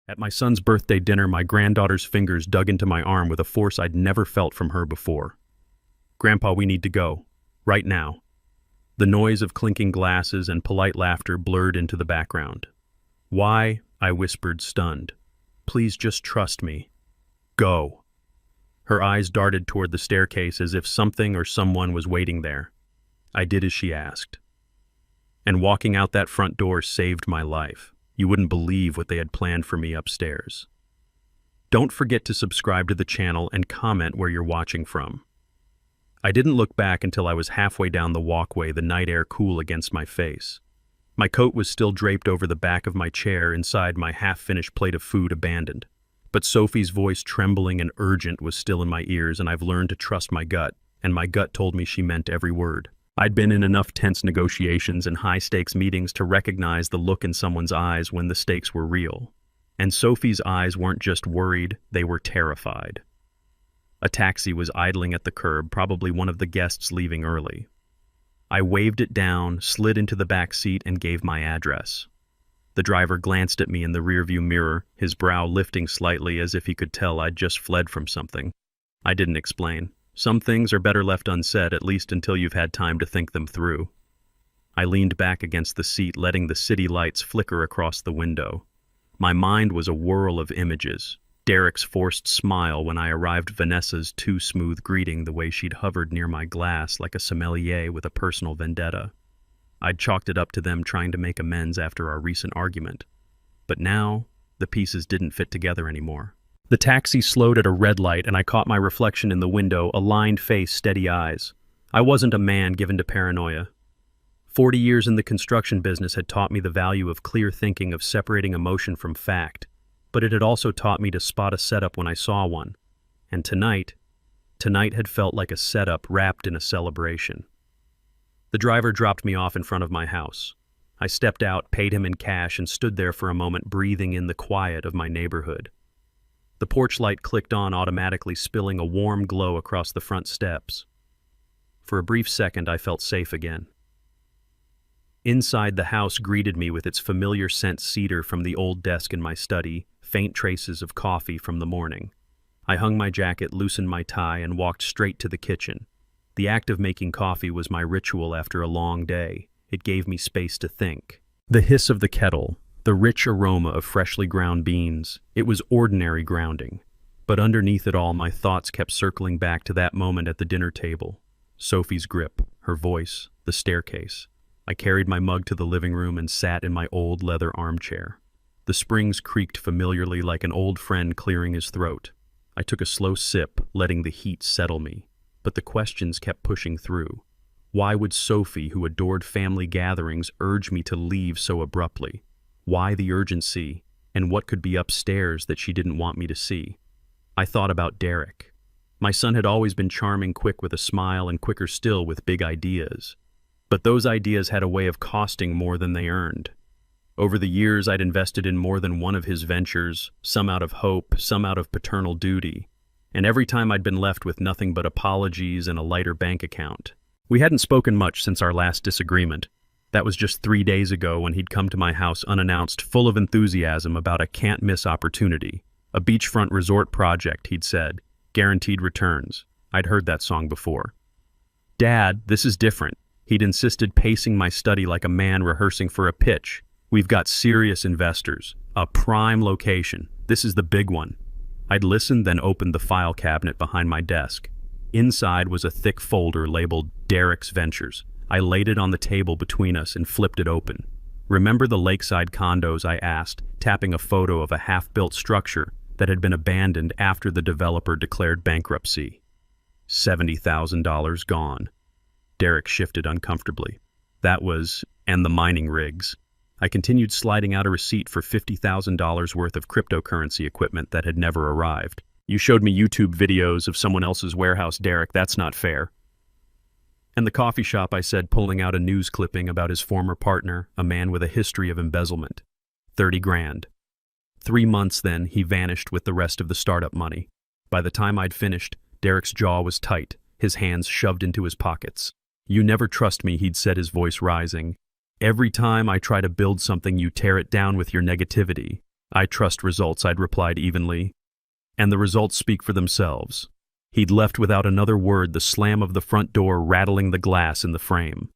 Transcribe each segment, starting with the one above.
At my son's birthday dinner, my granddaughter's fingers dug into my arm with a force I'd never felt from her before. "Grandpa, we need to go. Right now." The noise of clinking glasses and polite laughter blurred into the background. "Why?" I whispered, stunned. "Please just trust me. Go." Her eyes darted toward the staircase as if something or someone was waiting there. I did as she asked. And walking out that front door saved my life. You wouldn't believe what they had planned for me upstairs. Don't forget to subscribe to the channel and comment where you're watching from. I didn't look back until I was halfway down the walkway, the night air cool against my face. My coat was still draped over the back of my chair, inside my half-finished plate of food abandoned. But Sophie's voice, trembling and urgent, was still in my ears, and I've learned to trust my gut, and my gut told me she meant every word. I'd been in enough tense negotiations and high-stakes meetings to recognize the look in someone's eyes when the stakes were real. And Sophie's eyes weren't just worried, they were terrified. A taxi was idling at the curb, probably one of the guests leaving early. I waved it down, slid into the back seat, and gave my address. The driver glanced at me in the rearview mirror, his brow lifting slightly as if he could tell I'd just fled from something. I didn't explain. Some things are better left unsaid, at least until you've had time to think them through. I leaned back against the seat, letting the city lights flicker across the window. My mind was a whirl of images. Derek's forced smile when I arrived, Vanessa's too smooth greeting, the way she'd hovered near my glass like a sommelier with a personal vendetta. I'd chalked it up to them trying to make amends after our recent argument. But now, the pieces didn't fit together anymore. The taxi slowed at a red light, and I caught my reflection in the window, a lined face, steady eyes. I wasn't a man given to paranoia. 40 years in the construction business had taught me the value of clear thinking, of separating emotion from fact. But it had also taught me to spot a setup when I saw one. And tonight had felt like a setup wrapped in a celebration. The driver dropped me off in front of my house. I stepped out, paid him in cash, and stood there for a moment, breathing in the quiet of my neighborhood. The porch light clicked on automatically, spilling a warm glow across the front steps. For a brief second, I felt safe again. Inside, the house greeted me with its familiar scent, cedar from the old desk in my study, faint traces of coffee from the morning. I hung my jacket, loosened my tie, and walked straight to the kitchen. The act of making coffee was my ritual after a long day. It gave me space to think. The hiss of the kettle, the rich aroma of freshly ground beans, it was ordinary grounding. But underneath it all, my thoughts kept circling back to that moment at the dinner table. Sophie's grip, her voice, the staircase. I carried my mug to the living room and sat in my old leather armchair. The springs creaked familiarly like an old friend clearing his throat. I took a slow sip, letting the heat settle me. But the questions kept pushing through. Why would Sophie, who adored family gatherings, urge me to leave so abruptly? Why the urgency, and what could be upstairs that she didn't want me to see? I thought about Derek. My son had always been charming, quick with a smile, and quicker still with big ideas. But those ideas had a way of costing more than they earned. Over the years, I'd invested in more than one of his ventures, some out of hope, some out of paternal duty. And every time I'd been left with nothing but apologies and a lighter bank account. We hadn't spoken much since our last disagreement. That was just 3 days ago, when he'd come to my house unannounced, full of enthusiasm about a can't-miss opportunity. A beachfront resort project, he'd said. Guaranteed returns. I'd heard that song before. "Dad, this is different," he'd insisted, pacing my study like a man rehearsing for a pitch. "We've got serious investors. A prime location. This is the big one." I'd listened, then opened the file cabinet behind my desk. Inside was a thick folder labeled Derek's Ventures. I laid it on the table between us and flipped it open. "Remember the lakeside condos?" I asked, tapping a photo of a half-built structure that had been abandoned after the developer declared bankruptcy. $70,000 gone. Derek shifted uncomfortably. "That was, and the mining rigs." I continued, sliding out a receipt for $50,000 worth of cryptocurrency equipment that had never arrived. "You showed me YouTube videos of someone else's warehouse, Derek. That's not fair." "And the coffee shop," I said, pulling out a news clipping about his former partner, a man with a history of embezzlement. 30 grand. 3 months then, he vanished with the rest of the startup money. By the time I'd finished, Derek's jaw was tight, his hands shoved into his pockets. "You never trust me," he'd said, his voice rising. "Every time I try to build something, you tear it down with your negativity." I trust results, I'd replied evenly. And the results speak for themselves. He'd left without another word, the slam of the front door rattling the glass in the frame.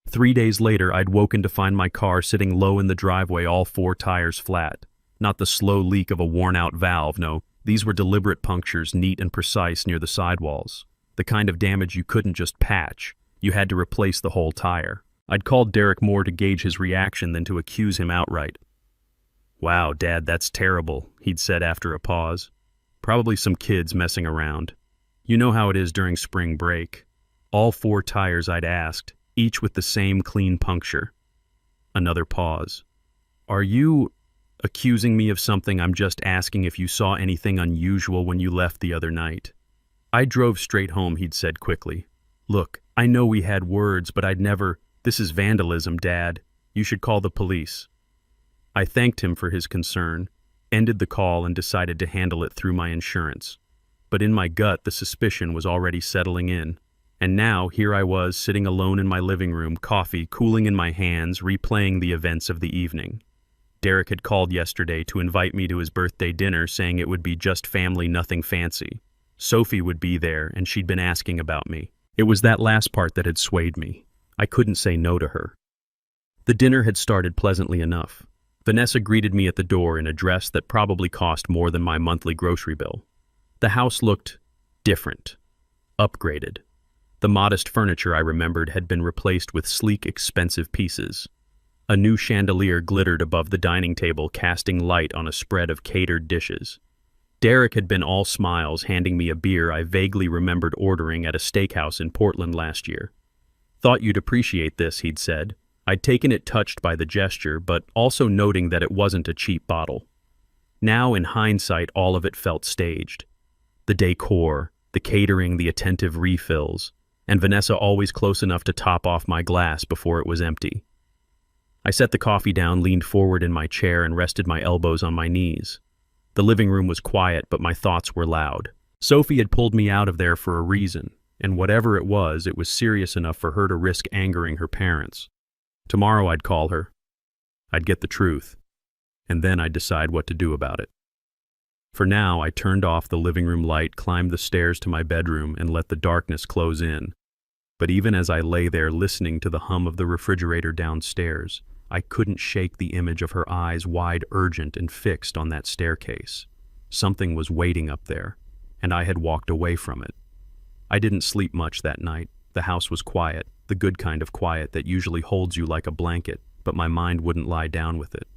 3 days later, I'd woken to find my car sitting low in the driveway, all 4 tires flat. Not the slow leak of a worn-out valve, no. These were deliberate punctures, neat and precise near the sidewalls. The kind of damage you couldn't just patch. You had to replace the whole tire. I'd called Derek more to gauge his reaction than to accuse him outright. "Wow, Dad, that's terrible," he'd said after a pause. "Probably some kids messing around. You know how it is during spring break." All 4 tires, I'd asked, each with the same clean puncture. Another pause. "Are you accusing me of something? I'm just asking if you saw anything unusual when you left the other night." "I drove straight home," he'd said quickly. "Look, I know we had words, but I'd never— This is vandalism, Dad. You should call the police." I thanked him for his concern, ended the call, and decided to handle it through my insurance. But in my gut, the suspicion was already settling in. And now, here I was, sitting alone in my living room, coffee cooling in my hands, replaying the events of the evening. Derek had called yesterday to invite me to his birthday dinner, saying it would be just family, nothing fancy. Sophie would be there, and she'd been asking about me. It was that last part that had swayed me. I couldn't say no to her. The dinner had started pleasantly enough. Vanessa greeted me at the door in a dress that probably cost more than my monthly grocery bill. The house looked different, upgraded. The modest furniture, I remembered, had been replaced with sleek, expensive pieces. A new chandelier glittered above the dining table, casting light on a spread of catered dishes. Derek had been all smiles, handing me a beer I vaguely remembered ordering at a steakhouse in Portland last year. "Thought you'd appreciate this," he'd said. I'd taken it, touched by the gesture, but also noting that it wasn't a cheap bottle. Now, in hindsight, all of it felt staged. The decor, the catering, the attentive refills, and Vanessa always close enough to top off my glass before it was empty. I set the coffee down, leaned forward in my chair, and rested my elbows on my knees. The living room was quiet, but my thoughts were loud. Sophie had pulled me out of there for a reason, and whatever it was serious enough for her to risk angering her parents. Tomorrow I'd call her. I'd get the truth, and then I'd decide what to do about it. For now, I turned off the living room light, climbed the stairs to my bedroom, and let the darkness close in. But even as I lay there listening to the hum of the refrigerator downstairs, I couldn't shake the image of her eyes, wide, urgent, and fixed on that staircase. Something was waiting up there, and I had walked away from it. I didn't sleep much that night. The house was quiet, the good kind of quiet that usually holds you like a blanket, but my mind wouldn't lie down with it.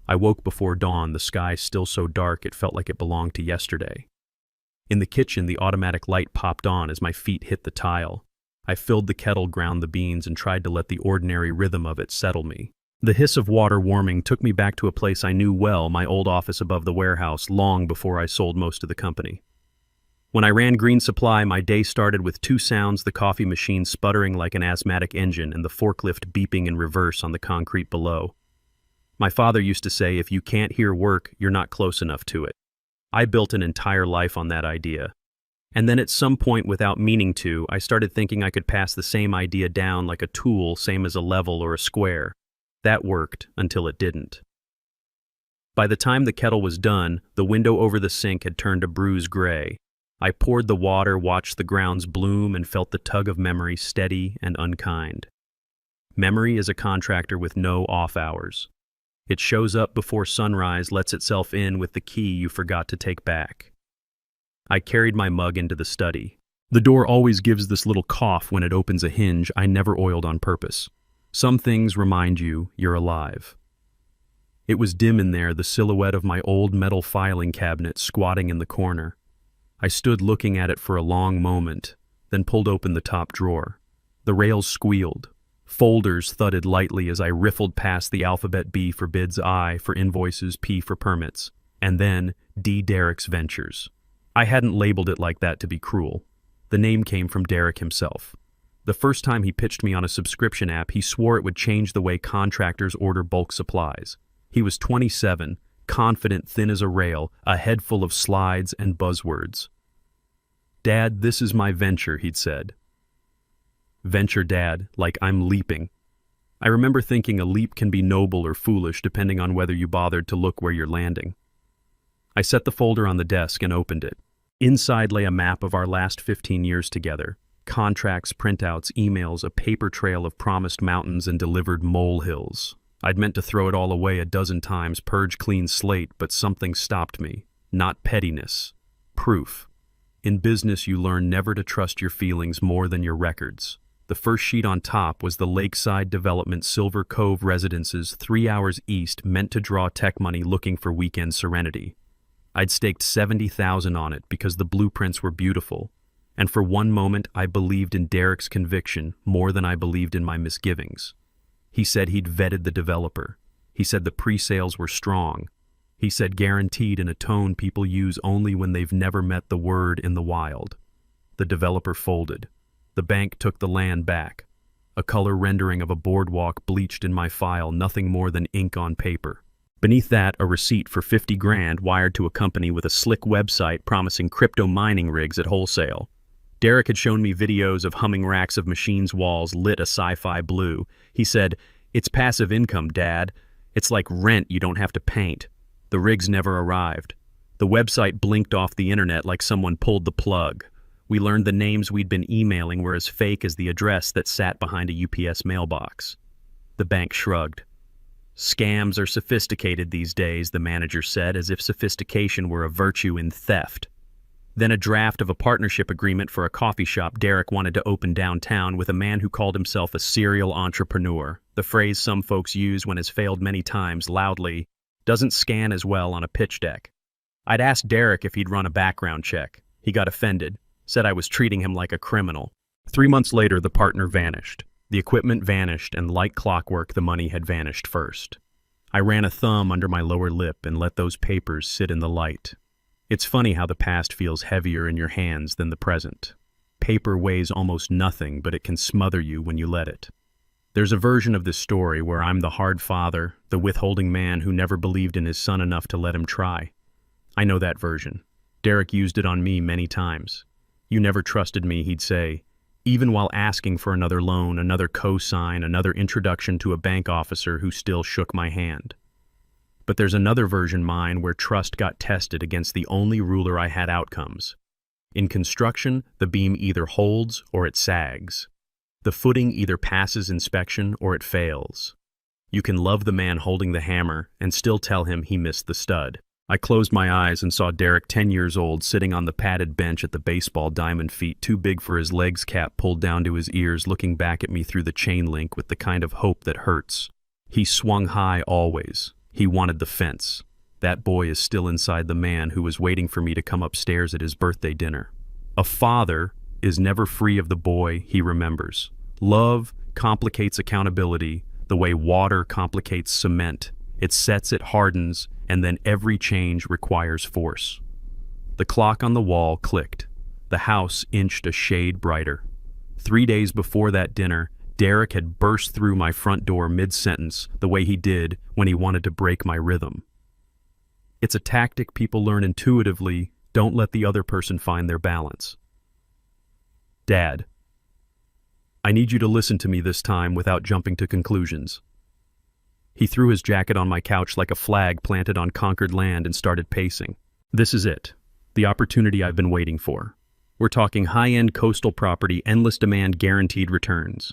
I woke before dawn, the sky still so dark it felt like it belonged to yesterday. In the kitchen, the automatic light popped on as my feet hit the tile. I filled the kettle, ground the beans, and tried to let the ordinary rhythm of it settle me. The hiss of water warming took me back to a place I knew well, my old office above the warehouse, long before I sold most of the company. When I ran Green Supply, my day started with 2 sounds: the coffee machine sputtering like an asthmatic engine and the forklift beeping in reverse on the concrete below. My father used to say, if you can't hear work, you're not close enough to it. I built an entire life on that idea. And then at some point, without meaning to, I started thinking I could pass the same idea down like a tool, same as a level or a square. That worked until it didn't. By the time the kettle was done, the window over the sink had turned a bruise gray. I poured the water, watched the grounds bloom, and felt the tug of memory, steady and unkind. Memory is a contractor with no off hours. It shows up before sunrise, lets itself in with the key you forgot to take back. I carried my mug into the study. The door always gives this little cough when it opens a hinge I never oiled on purpose. Some things remind you you're alive. It was dim in there, the silhouette of my old metal filing cabinet squatting in the corner. I stood looking at it for a long moment, then pulled open the top drawer. The rails squealed. Folders thudded lightly as I riffled past the alphabet B for bids, I for invoices, P for permits, and then D. Derek's Ventures. I hadn't labeled it like that to be cruel. The name came from Derek himself. The first time he pitched me on a subscription app, he swore it would change the way contractors order bulk supplies. He was 27, confident, thin as a rail, a head full of slides and buzzwords. "Dad, this is my venture," he'd said. Venture, Dad, like I'm leaping. I remember thinking a leap can be noble or foolish depending on whether you bothered to look where you're landing. I set the folder on the desk and opened it. Inside lay a map of our last 15 years together. Contracts, printouts, emails, a paper trail of promised mountains and delivered molehills. I'd meant to throw it all away a dozen times, purge clean slate, but something stopped me. Not pettiness. Proof. In business, you learn never to trust your feelings more than your records. The first sheet on top was the Lakeside Development Silver Cove Residences 3 hours east, meant to draw tech money looking for weekend serenity. I'd staked $70,000 on it because the blueprints were beautiful, and for one moment I believed in Derek's conviction more than I believed in my misgivings. He said he'd vetted the developer. He said the pre-sales were strong. He said guaranteed in a tone people use only when they've never met the word in the wild. The developer folded. The bank took the land back. A color rendering of a boardwalk bleached in my file, nothing more than ink on paper. Beneath that, a receipt for $50,000 wired to a company with a slick website promising crypto mining rigs at wholesale. Derek had shown me videos of humming racks of machines' walls lit a sci-fi blue. He said, "It's passive income, Dad. It's like rent you don't have to paint." The rigs never arrived. The website blinked off the internet like someone pulled the plug. We learned the names we'd been emailing were as fake as the address that sat behind a UPS mailbox. The bank shrugged. "Scams are sophisticated these days," the manager said, as if sophistication were a virtue in theft. Then a draft of a partnership agreement for a coffee shop Derek wanted to open downtown with a man who called himself a serial entrepreneur, the phrase some folks use when has failed many times loudly, doesn't scan as well on a pitch deck. I'd asked Derek if he'd run a background check. He got offended, said I was treating him like a criminal. 3 months later, the partner vanished. The equipment vanished, and like clockwork, the money had vanished first. I ran a thumb under my lower lip and let those papers sit in the light. It's funny how the past feels heavier in your hands than the present. Paper weighs almost nothing, but it can smother you when you let it. There's a version of this story where I'm the hard father, the withholding man who never believed in his son enough to let him try. I know that version. Derek used it on me many times. "You never trusted me," he'd say, even while asking for another loan, another cosign, another introduction to a bank officer who still shook my hand. But there's another version mine where trust got tested against the only ruler I had: outcomes. In construction, the beam either holds or it sags. The footing either passes inspection or it fails. You can love the man holding the hammer and still tell him he missed the stud. I closed my eyes and saw Derek, 10 years old, sitting on the padded bench at the baseball diamond, feet too big for his legs, cap pulled down to his ears, looking back at me through the chain link with the kind of hope that hurts. He swung high always. He wanted the fence. That boy is still inside the man who was waiting for me to come upstairs at his birthday dinner. A father is never free of the boy he remembers. Love complicates accountability the way water complicates cement. It sets, it hardens, and then every change requires force. The clock on the wall clicked. The house inched a shade brighter. 3 days before that dinner, Derek had burst through my front door mid-sentence the way he did when he wanted to break my rhythm. It's a tactic people learn intuitively. Don't let the other person find their balance. "Dad, I need you to listen to me this time without jumping to conclusions." He threw his jacket on my couch like a flag planted on conquered land and started pacing. "This is it. The opportunity I've been waiting for. We're talking high-end coastal property, endless demand, guaranteed returns."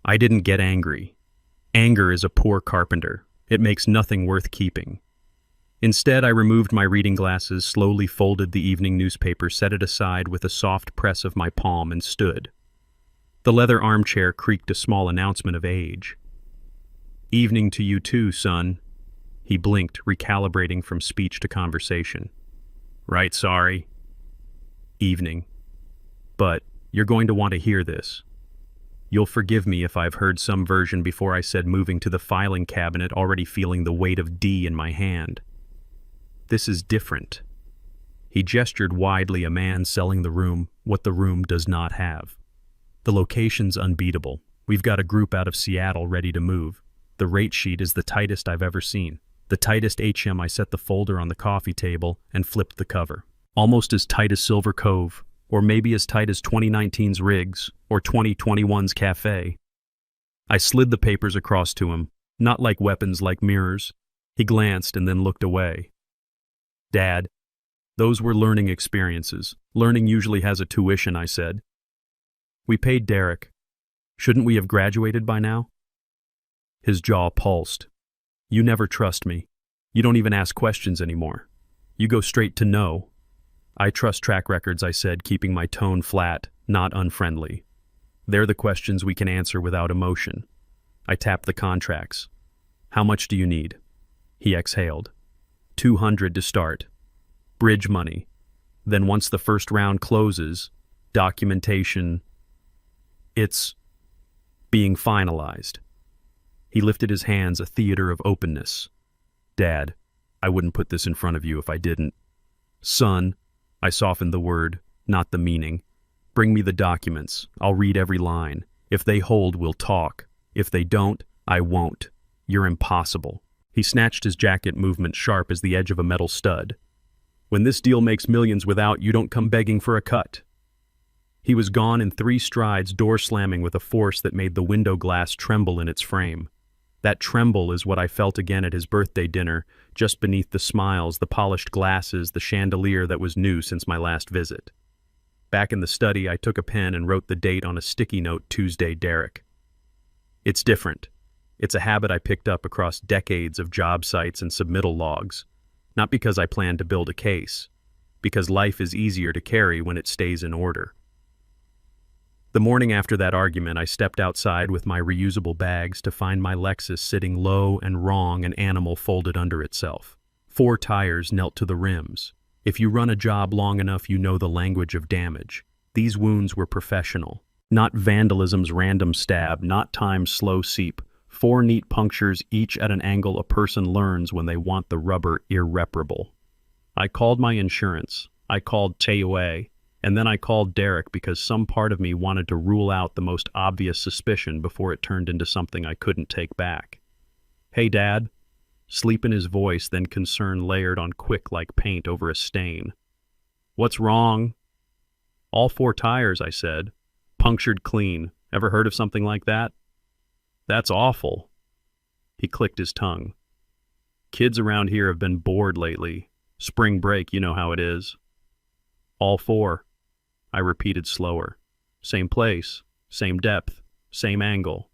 I didn't get angry. Anger is a poor carpenter. It makes nothing worth keeping. Instead, I removed my reading glasses, slowly folded the evening newspaper, set it aside with a soft press of my palm, and stood. The leather armchair creaked a small announcement of age. "Evening to you too, son." He blinked, recalibrating from speech to conversation. "Right, sorry." "Evening. But you're going to want to hear this. You'll forgive me if I've heard some version before I said moving to the filing cabinet, already feeling the weight of D in my hand. This is different." He gestured widely, a man selling the room what the room does not have. "The location's unbeatable. We've got a group out of Seattle ready to move. The rate sheet is the tightest I've ever seen. The tightest HM." I set the folder on the coffee table and flipped the cover. "Almost as tight as Silver Cove, or maybe as tight as 2019's Rigs, or 2021's Cafe." I slid the papers across to him, not like weapons, like mirrors. He glanced and then looked away. Dad, those were learning experiences. Learning usually has a tuition, I said. We paid Derek. Shouldn't we have graduated by now? His jaw pulsed. You never trust me. You don't even ask questions anymore. You go straight to no. I trust track records, I said, keeping my tone flat, not unfriendly. They're the questions we can answer without emotion. I tapped the contracts. How much do you need? He exhaled. 200 to start. Bridge money. Then once the first round closes, documentation. It's being finalized. He lifted his hands, a theater of openness. Dad, I wouldn't put this in front of you if I didn't. Son, I softened the word, not the meaning. Bring me the documents. I'll read every line. If they hold, we'll talk. If they don't, I won't. You're impossible. He snatched his jacket, movement sharp as the edge of a metal stud. When this deal makes millions without, you don't come begging for a cut. He was gone in 3 strides, door slamming with a force that made the window glass tremble in its frame. That tremble is what I felt again at his birthday dinner, just beneath the smiles, the polished glasses, the chandelier that was new since my last visit. Back in the study, I took a pen and wrote the date on a sticky note, Tuesday, Derek. It's different. It's a habit I picked up across decades of job sites and submittal logs. Not because I plan to build a case, because life is easier to carry when it stays in order. The morning after that argument, I stepped outside with my reusable bags to find my Lexus sitting low and wrong, an animal folded under itself. 4 tires knelt to the rims. If you run a job long enough, you know the language of damage. These wounds were professional. Not vandalism's random stab, not time's slow seep. 4 neat punctures, each at an angle a person learns when they want the rubber irreparable. I called my insurance. I called TOA. And then I called Derek because some part of me wanted to rule out the most obvious suspicion before it turned into something I couldn't take back. Hey, Dad. Sleep in his voice, then concern layered on quick like paint over a stain. What's wrong? All 4 tires, I said. Punctured clean. Ever heard of something like that? That's awful. He clicked his tongue. Kids around here have been bored lately. Spring break, you know how it is. All 4. I repeated slower. Same place, same depth, same angle.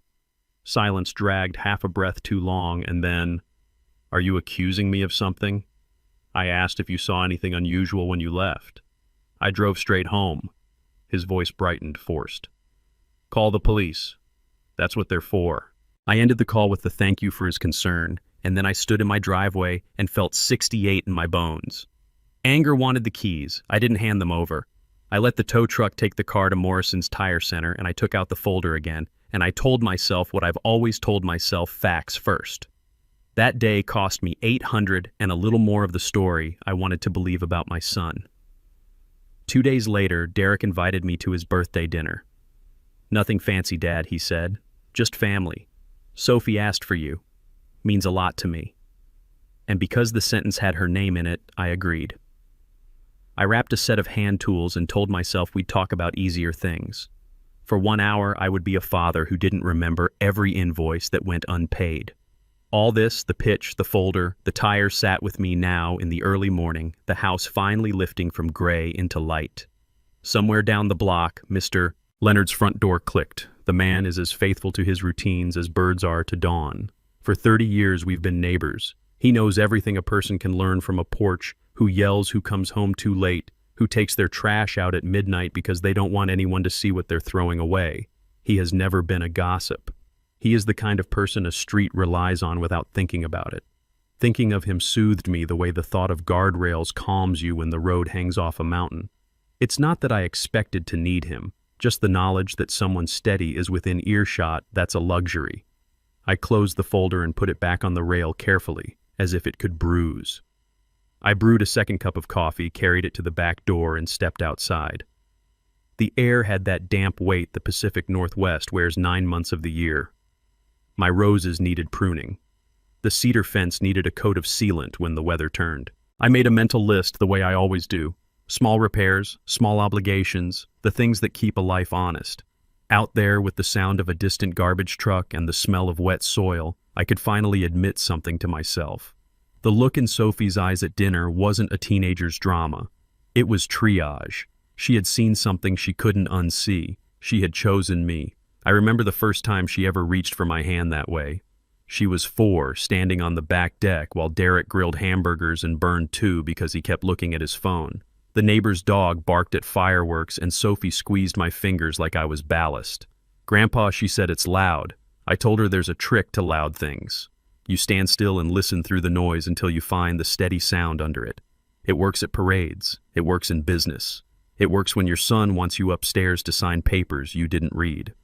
Silence dragged half a breath too long, and then, are you accusing me of something? I asked if you saw anything unusual when you left. I drove straight home. His voice brightened, forced. Call the police. That's what they're for. I ended the call with the thank you for his concern, and then I stood in my driveway and felt 68 in my bones. Anger wanted the keys. I didn't hand them over. I let the tow truck take the car to Morrison's Tire Center, and I took out the folder again, and I told myself what I've always told myself, facts first. That day cost me $800 and a little more of the story I wanted to believe about my son. 2 days later, Derek invited me to his birthday dinner. Nothing fancy, Dad, he said. Just family. Sophie asked for you. Means a lot to me. And because the sentence had her name in it, I agreed. I wrapped a set of hand tools and told myself we'd talk about easier things. For 1 hour, I would be a father who didn't remember every invoice that went unpaid. All this, the pitch, the folder, the tire sat with me now in the early morning, the house finally lifting from gray into light. Somewhere down the block, Mr. Leonard's front door clicked. The man is as faithful to his routines as birds are to dawn. For 30 years, we've been neighbors. He knows everything a person can learn from a porch, who yells, who comes home too late, who takes their trash out at midnight because they don't want anyone to see what they're throwing away. He has never been a gossip. He is the kind of person a street relies on without thinking about it. Thinking of him soothed me the way the thought of guardrails calms you when the road hangs off a mountain. It's not that I expected to need him, just the knowledge that someone steady is within earshot, that's a luxury. I closed the folder and put it back on the rail carefully, as if it could bruise. I brewed a second cup of coffee, carried it to the back door, and stepped outside. The air had that damp weight the Pacific Northwest wears 9 months of the year. My roses needed pruning. The cedar fence needed a coat of sealant when the weather turned. I made a mental list the way I always do. Small repairs, small obligations, the things that keep a life honest. Out there with the sound of a distant garbage truck and the smell of wet soil, I could finally admit something to myself. The look in Sophie's eyes at dinner wasn't a teenager's drama. It was triage. She had seen something she couldn't unsee. She had chosen me. I remember the first time she ever reached for my hand that way. She was 4, standing on the back deck while Derek grilled hamburgers and burned 2 because he kept looking at his phone. The neighbor's dog barked at fireworks and Sophie squeezed my fingers like I was ballast. "Grandpa," she said, "it's loud." I told her there's a trick to loud things. You stand still and listen through the noise until you find the steady sound under it. It works at parades. It works in business. It works when your son wants you upstairs to sign papers you didn't read.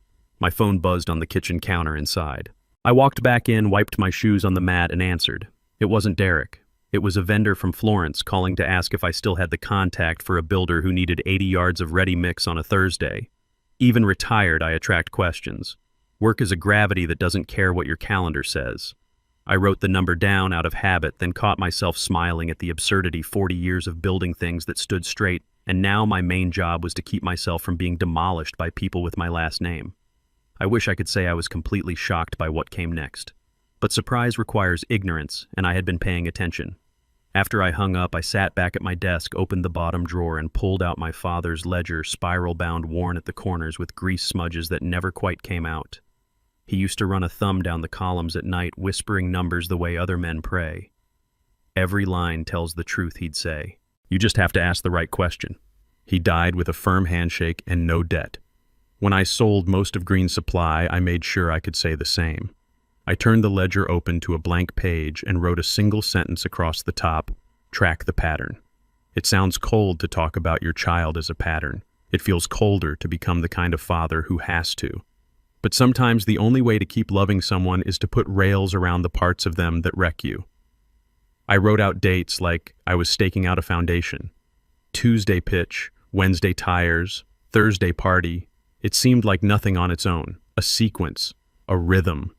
My phone buzzed on the kitchen counter inside. I walked back in, wiped my shoes on the mat, and answered. It wasn't Derek. It was a vendor from Florence calling to ask if I still had the contact for a builder who needed 80 yards of ready mix on a Thursday. Even retired, I attract questions. Work is a gravity that doesn't care what your calendar says. I wrote the number down out of habit, then caught myself smiling at the absurdity 40 years of building things that stood straight, and now my main job was to keep myself from being demolished by people with my last name. I wish I could say I was completely shocked by what came next. But surprise requires ignorance, and I had been paying attention. After I hung up, I sat back at my desk, opened the bottom drawer, and pulled out my father's ledger, spiral-bound, worn at the corners with grease smudges that never quite came out. He used to run a thumb down the columns at night, whispering numbers the way other men pray. Every line tells the truth, he'd say. You just have to ask the right question. He died with a firm handshake and no debt. When I sold most of Green's supply, I made sure I could say the same. I turned the ledger open to a blank page and wrote a single sentence across the top, track the pattern. It sounds cold to talk about your child as a pattern. It feels colder to become the kind of father who has to. But sometimes the only way to keep loving someone is to put rails around the parts of them that wreck you. I wrote out dates like I was staking out a foundation. Tuesday pitch, Wednesday tires, Thursday party. It seemed like nothing on its own, a sequence, a rhythm.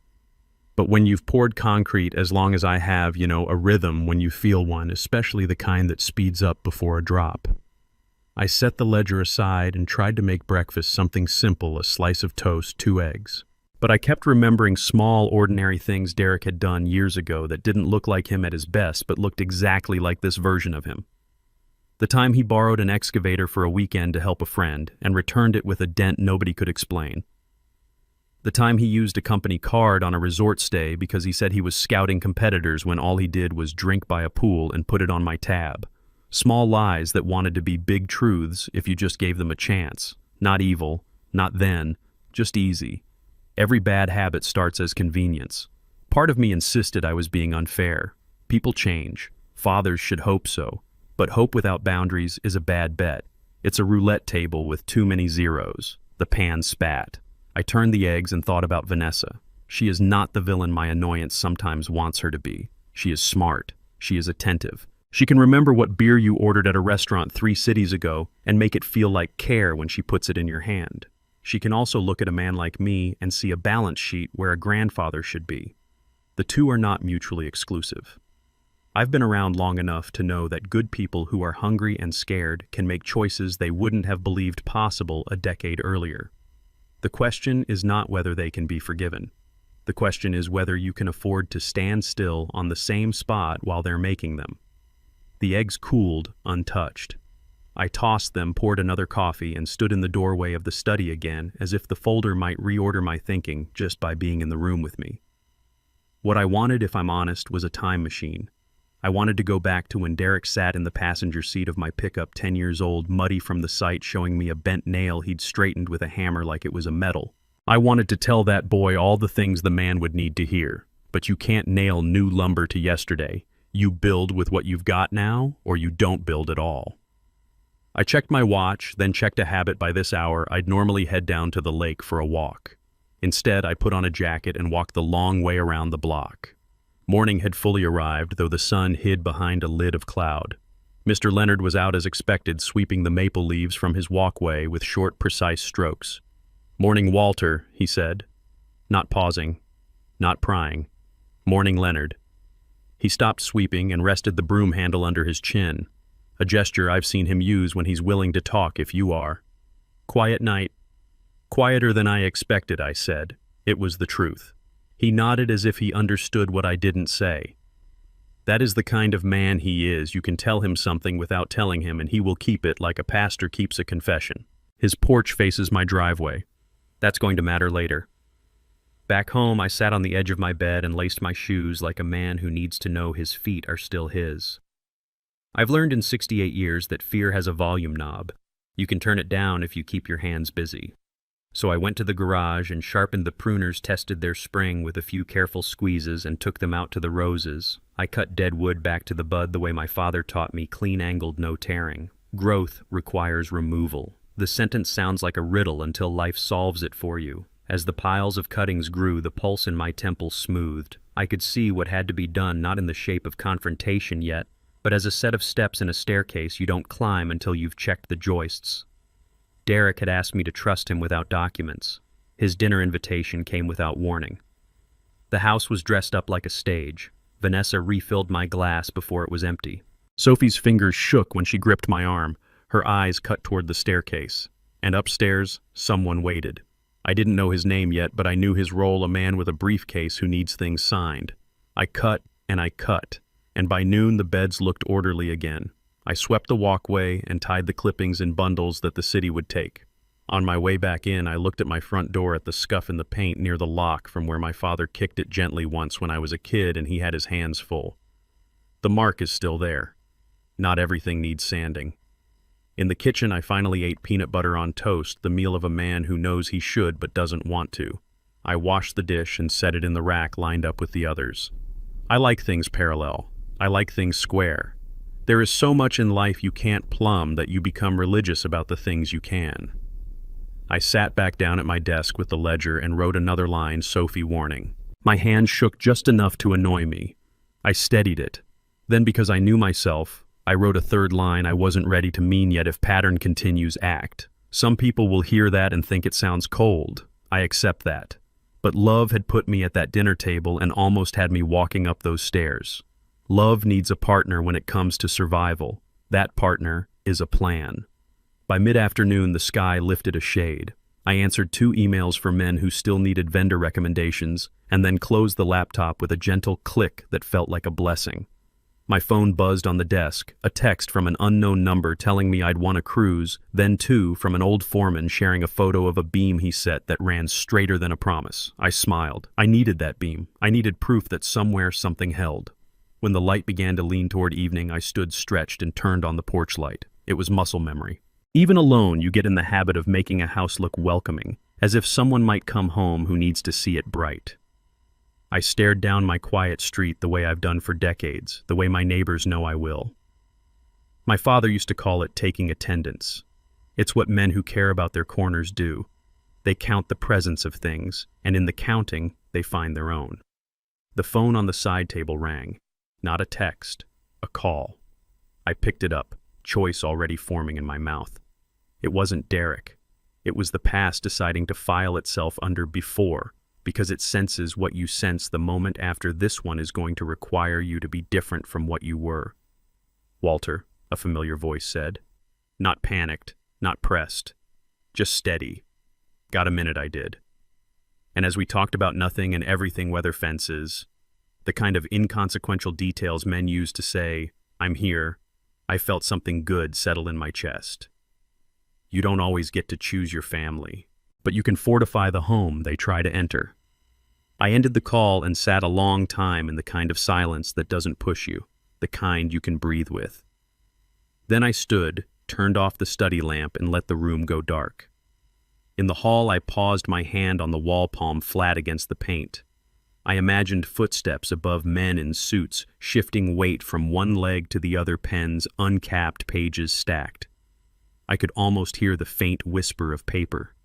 But when you've poured concrete as long as I have, a rhythm when you feel one, especially the kind that speeds up before a drop. I set the ledger aside and tried to make breakfast something simple, a slice of toast, 2 eggs. But I kept remembering small, ordinary things Derek had done years ago that didn't look like him at his best, but looked exactly like this version of him. The time he borrowed an excavator for a weekend to help a friend and returned it with a dent nobody could explain. The time he used a company card on a resort stay because he said he was scouting competitors when all he did was drink by a pool and put it on my tab. Small lies that wanted to be big truths if you just gave them a chance. Not evil, not then, just easy. Every bad habit starts as convenience. Part of me insisted I was being unfair. People change. Fathers should hope so. But hope without boundaries is a bad bet. It's a roulette table with too many zeros. The pan spat. I turned the eggs and thought about Vanessa. She is not the villain my annoyance sometimes wants her to be. She is smart. She is attentive. She can remember what beer you ordered at a restaurant 3 cities ago and make it feel like care when she puts it in your hand. She can also look at a man like me and see a balance sheet where a grandfather should be. The two are not mutually exclusive. I've been around long enough to know that good people who are hungry and scared can make choices they wouldn't have believed possible a decade earlier. The question is not whether they can be forgiven. The question is whether you can afford to stand still on the same spot while they're making them. The eggs cooled, untouched. I tossed them, poured another coffee, and stood in the doorway of the study again, as if the folder might reorder my thinking just by being in the room with me. What I wanted, if I'm honest, was a time machine. I wanted to go back to when Derek sat in the passenger seat of my pickup 10 years old, muddy from the sight, showing me a bent nail he'd straightened with a hammer like it was a medal. I wanted to tell that boy all the things the man would need to hear. But you can't nail new lumber to yesterday. You build with what you've got now, or you don't build at all. I checked my watch, then checked a habit. By this hour, I'd normally head down to the lake for a walk. Instead, I put on a jacket and walked the long way around the block. Morning had fully arrived, though the sun hid behind a lid of cloud. Mr. Leonard was out as expected, sweeping the maple leaves from his walkway with short, precise strokes. "Morning, Walter," he said, not pausing, not prying. "Morning, Leonard." He stopped sweeping and rested the broom handle under his chin, a gesture I've seen him use when he's willing to talk if you are. "Quiet night." Quieter than I expected, I said. It was the truth. He nodded as if he understood what I didn't say. That is the kind of man he is. You can tell him something without telling him, and he will keep it like a pastor keeps a confession. His porch faces my driveway. That's going to matter later. Back home, I sat on the edge of my bed and laced my shoes like a man who needs to know his feet are still his. I've learned in 68 years that fear has a volume knob. You can turn it down if you keep your hands busy. So I went to the garage and sharpened the pruners, tested their spring with a few careful squeezes, and took them out to the roses. I cut dead wood back to the bud the way my father taught me, clean-angled, no tearing. Growth requires removal. The sentence sounds like a riddle until life solves it for you. As the piles of cuttings grew, the pulse in my temples smoothed. I could see what had to be done, not in the shape of confrontation yet, but as a set of steps in a staircase you don't climb until you've checked the joists. Derek had asked me to trust him without documents. His dinner invitation came without warning. The house was dressed up like a stage. Vanessa refilled my glass before it was empty. Sophie's fingers shook when she gripped my arm, her eyes cut toward the staircase. And upstairs, someone waited. I didn't know his name yet, but I knew his role, a man with a briefcase who needs things signed. I cut, and by noon the beds looked orderly again. I swept the walkway and tied the clippings in bundles that the city would take. On my way back in, I looked at my front door at the scuff in the paint near the lock from where my father kicked it gently once when I was a kid and he had his hands full. The mark is still there. Not everything needs sanding. In the kitchen, I finally ate peanut butter on toast, the meal of a man who knows he should but doesn't want to. I washed the dish and set it in the rack lined up with the others. I like things parallel. I like things square. There is so much in life you can't plumb that you become religious about the things you can. I sat back down at my desk with the ledger and wrote another line, Sophie warning. My hand shook just enough to annoy me. I steadied it. Then, because I knew myself, I wrote a third line I wasn't ready to mean yet. If pattern continues, act. Some people will hear that and think it sounds cold. I accept that. But love had put me at that dinner table and almost had me walking up those stairs. Love needs a partner when it comes to survival. That partner is a plan. By mid-afternoon, the sky lifted a shade. I answered 2 emails for men who still needed vendor recommendations, and then closed the laptop with a gentle click that felt like a blessing. My phone buzzed on the desk, a text from an unknown number telling me I'd won a cruise, then 2 from an old foreman sharing a photo of a beam he set that ran straighter than a promise. I smiled. I needed that beam. I needed proof that somewhere something held. When the light began to lean toward evening, I stood stretched and turned on the porch light. It was muscle memory. Even alone, you get in the habit of making a house look welcoming, as if someone might come home who needs to see it bright. I stared down my quiet street the way I've done for decades, the way my neighbors know I will. My father used to call it taking attendance. It's what men who care about their corners do. They count the presence of things, and in the counting, they find their own. The phone on the side table rang. Not a text, a call. I picked it up, choice already forming in my mouth. It wasn't Derek. It was the past deciding to file itself under before, because it senses what you sense the moment after this one is going to require you to be different from what you were. Walter, a familiar voice said. Not panicked, not pressed. Just steady. Got a minute, I did. And as we talked about nothing and everything, weather fences, the kind of inconsequential details men use to say, I'm here, I felt something good settle in my chest. You don't always get to choose your family, but you can fortify the home they try to enter. I ended the call and sat a long time in the kind of silence that doesn't push you, the kind you can breathe with. Then I stood, turned off the study lamp, and let the room go dark. In the hall, I paused, my hand on the wall palm flat against the paint. I imagined footsteps above men in suits, shifting weight from one leg to the other, pens uncapped, pages stacked. I could almost hear the faint whisper of paper.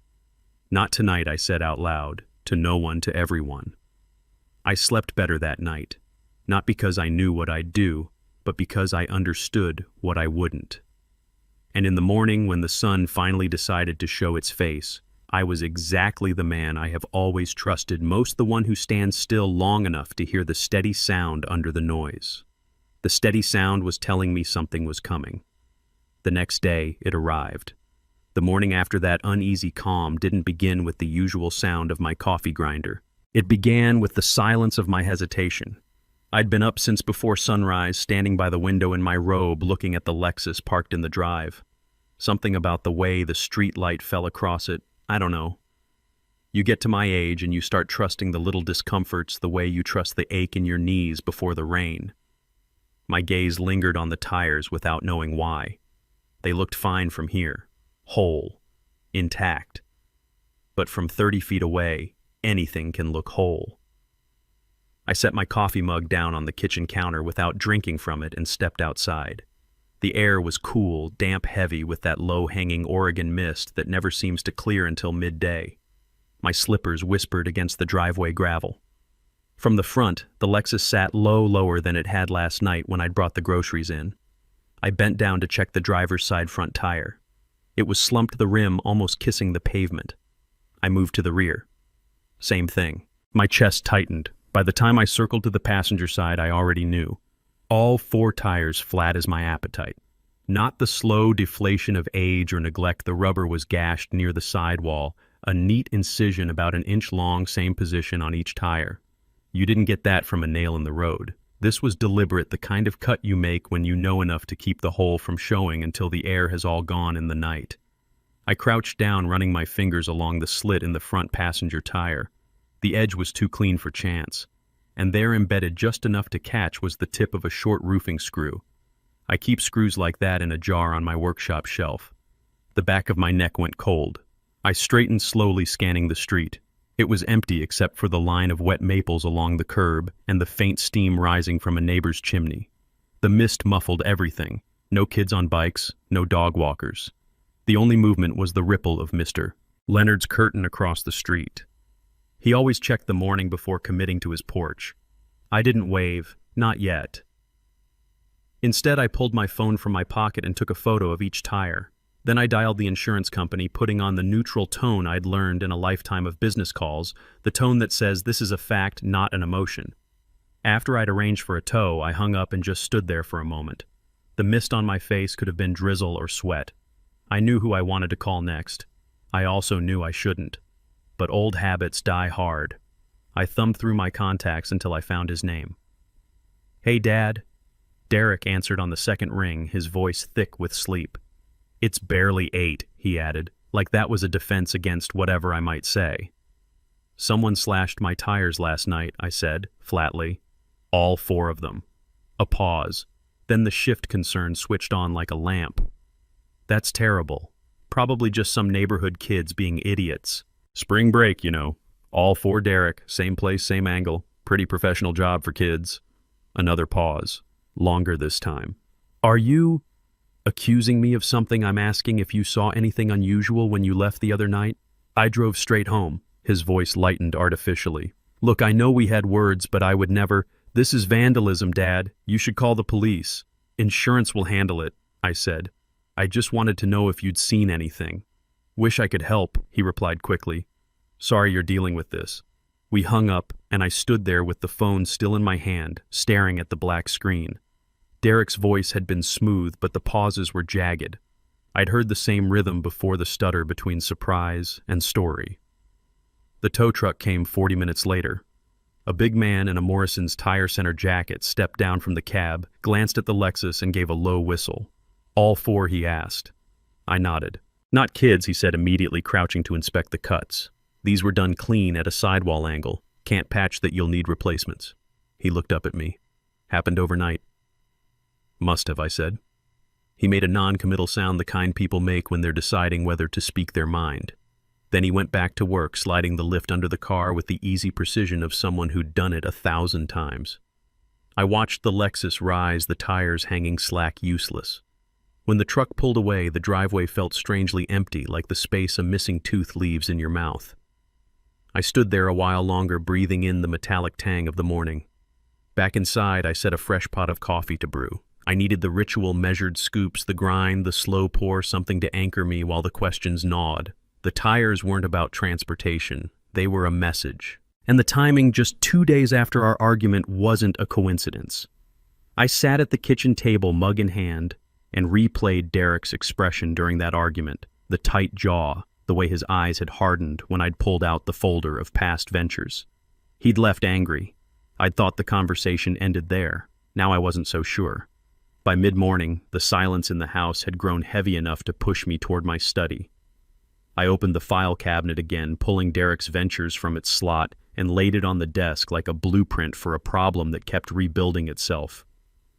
Not tonight, I said out loud, to no one, to everyone. I slept better that night, not because I knew what I'd do, but because I understood what I wouldn't. And in the morning, when the sun finally decided to show its face, I was exactly the man I have always trusted most, the one who stands still long enough to hear the steady sound under the noise. The steady sound was telling me something was coming. The next day, it arrived. The morning after that uneasy calm didn't begin with the usual sound of my coffee grinder. It began with the silence of my hesitation. I'd been up since before sunrise, standing by the window in my robe looking at the Lexus parked in the drive. Something about the way the street light fell across it, I don't know. You get to my age and you start trusting the little discomforts the way you trust the ache in your knees before the rain. My gaze lingered on the tires without knowing why. They looked fine from here, whole, intact. But from 30 feet away, anything can look whole. I set my coffee mug down on the kitchen counter without drinking from it and stepped outside. The air was cool, damp heavy with that low-hanging Oregon mist that never seems to clear until midday. My slippers whispered against the driveway gravel. From the front, the Lexus sat lower than it had last night when I'd brought the groceries in. I bent down to check the driver's side front tire. It was slumped to the rim, almost kissing the pavement. I moved to the rear. Same thing. My chest tightened. By the time I circled to the passenger side, I already knew. All 4 tires flat as my appetite. Not the slow deflation of age or neglect. The rubber was gashed near the sidewall, a neat incision about an inch long, same position on each tire. You didn't get that from a nail in the road. This was deliberate, the kind of cut you make when you know enough to keep the hole from showing until the air has all gone in the night. I crouched down, running my fingers along the slit in the front passenger tire. The edge was too clean for chance, and there embedded just enough to catch was the tip of a short roofing screw. I keep screws like that in a jar on my workshop shelf. The back of my neck went cold. I straightened slowly, scanning the street. It was empty except for the line of wet maples along the curb and the faint steam rising from a neighbor's chimney. The mist muffled everything. No kids on bikes, no dog walkers. The only movement was the ripple of Mr. Leonard's curtain across the street. He always checked the morning before committing to his porch. I didn't wave, not yet. Instead, I pulled my phone from my pocket and took a photo of each tire. Then I dialed the insurance company, putting on the neutral tone I'd learned in a lifetime of business calls, the tone that says this is a fact, not an emotion. After I'd arranged for a tow, I hung up and just stood there for a moment. The mist on my face could have been drizzle or sweat. I knew who I wanted to call next. I also knew I shouldn't. But old habits die hard. I thumbed through my contacts until I found his name. "Hey, Dad." Derek answered on the second ring, his voice thick with sleep. "It's barely 8, he added, like that was a defense against whatever I might say. "Someone slashed my tires last night," I said, flatly. "All 4 of them." A pause. Then the shift concern switched on like a lamp. "That's terrible. Probably just some neighborhood kids being idiots. Spring break, you know. All 4 Derek, same place, same angle. Pretty professional job for kids." Another pause. Longer this time. "Are you accusing me of something? I'm asking if you saw anything unusual when you left the other night." I drove straight home. His voice lightened artificially. "Look, I know we had words, but I would never—" "This is vandalism, Dad. You should call the police. Insurance will handle it," I said. "I just wanted to know if you'd seen anything." "Wish I could help," he replied quickly. "Sorry you're dealing with this." We hung up, and I stood there with the phone still in my hand, staring at the black screen. Derek's voice had been smooth, but the pauses were jagged. I'd heard the same rhythm before, the stutter between surprise and story. The tow truck came 40 minutes later. A big man in a Morrison's Tire Center jacket stepped down from the cab, glanced at the Lexus, and gave a low whistle. "All 4, he asked. I nodded. "Not kids," he said, immediately crouching to inspect the cuts. "These were done clean at a sidewall angle. Can't patch that, you'll need replacements." He looked up at me. "Happened overnight." "Must have," I said. He made a non-committal sound, the kind people make when they're deciding whether to speak their mind. Then he went back to work, sliding the lift under the car with the easy precision of someone who'd done it 1,000 times. I watched the Lexus rise, the tires hanging slack, useless. When the truck pulled away, the driveway felt strangely empty, like the space a missing tooth leaves in your mouth. I stood there a while longer, breathing in the metallic tang of the morning. Back inside, I set a fresh pot of coffee to brew. I needed the ritual measured scoops, the grind, the slow pour, something to anchor me while the questions gnawed. The tires weren't about transportation. They were a message. And the timing, just 2 days after our argument, wasn't a coincidence. I sat at the kitchen table, mug in hand, and replayed Derek's expression during that argument. The tight jaw, the way his eyes had hardened when I'd pulled out the folder of past ventures. He'd left angry. I'd thought the conversation ended there. Now I wasn't so sure. By mid-morning, the silence in the house had grown heavy enough to push me toward my study. I opened the file cabinet again, pulling Derek's ventures from its slot, and laid it on the desk like a blueprint for a problem that kept rebuilding itself.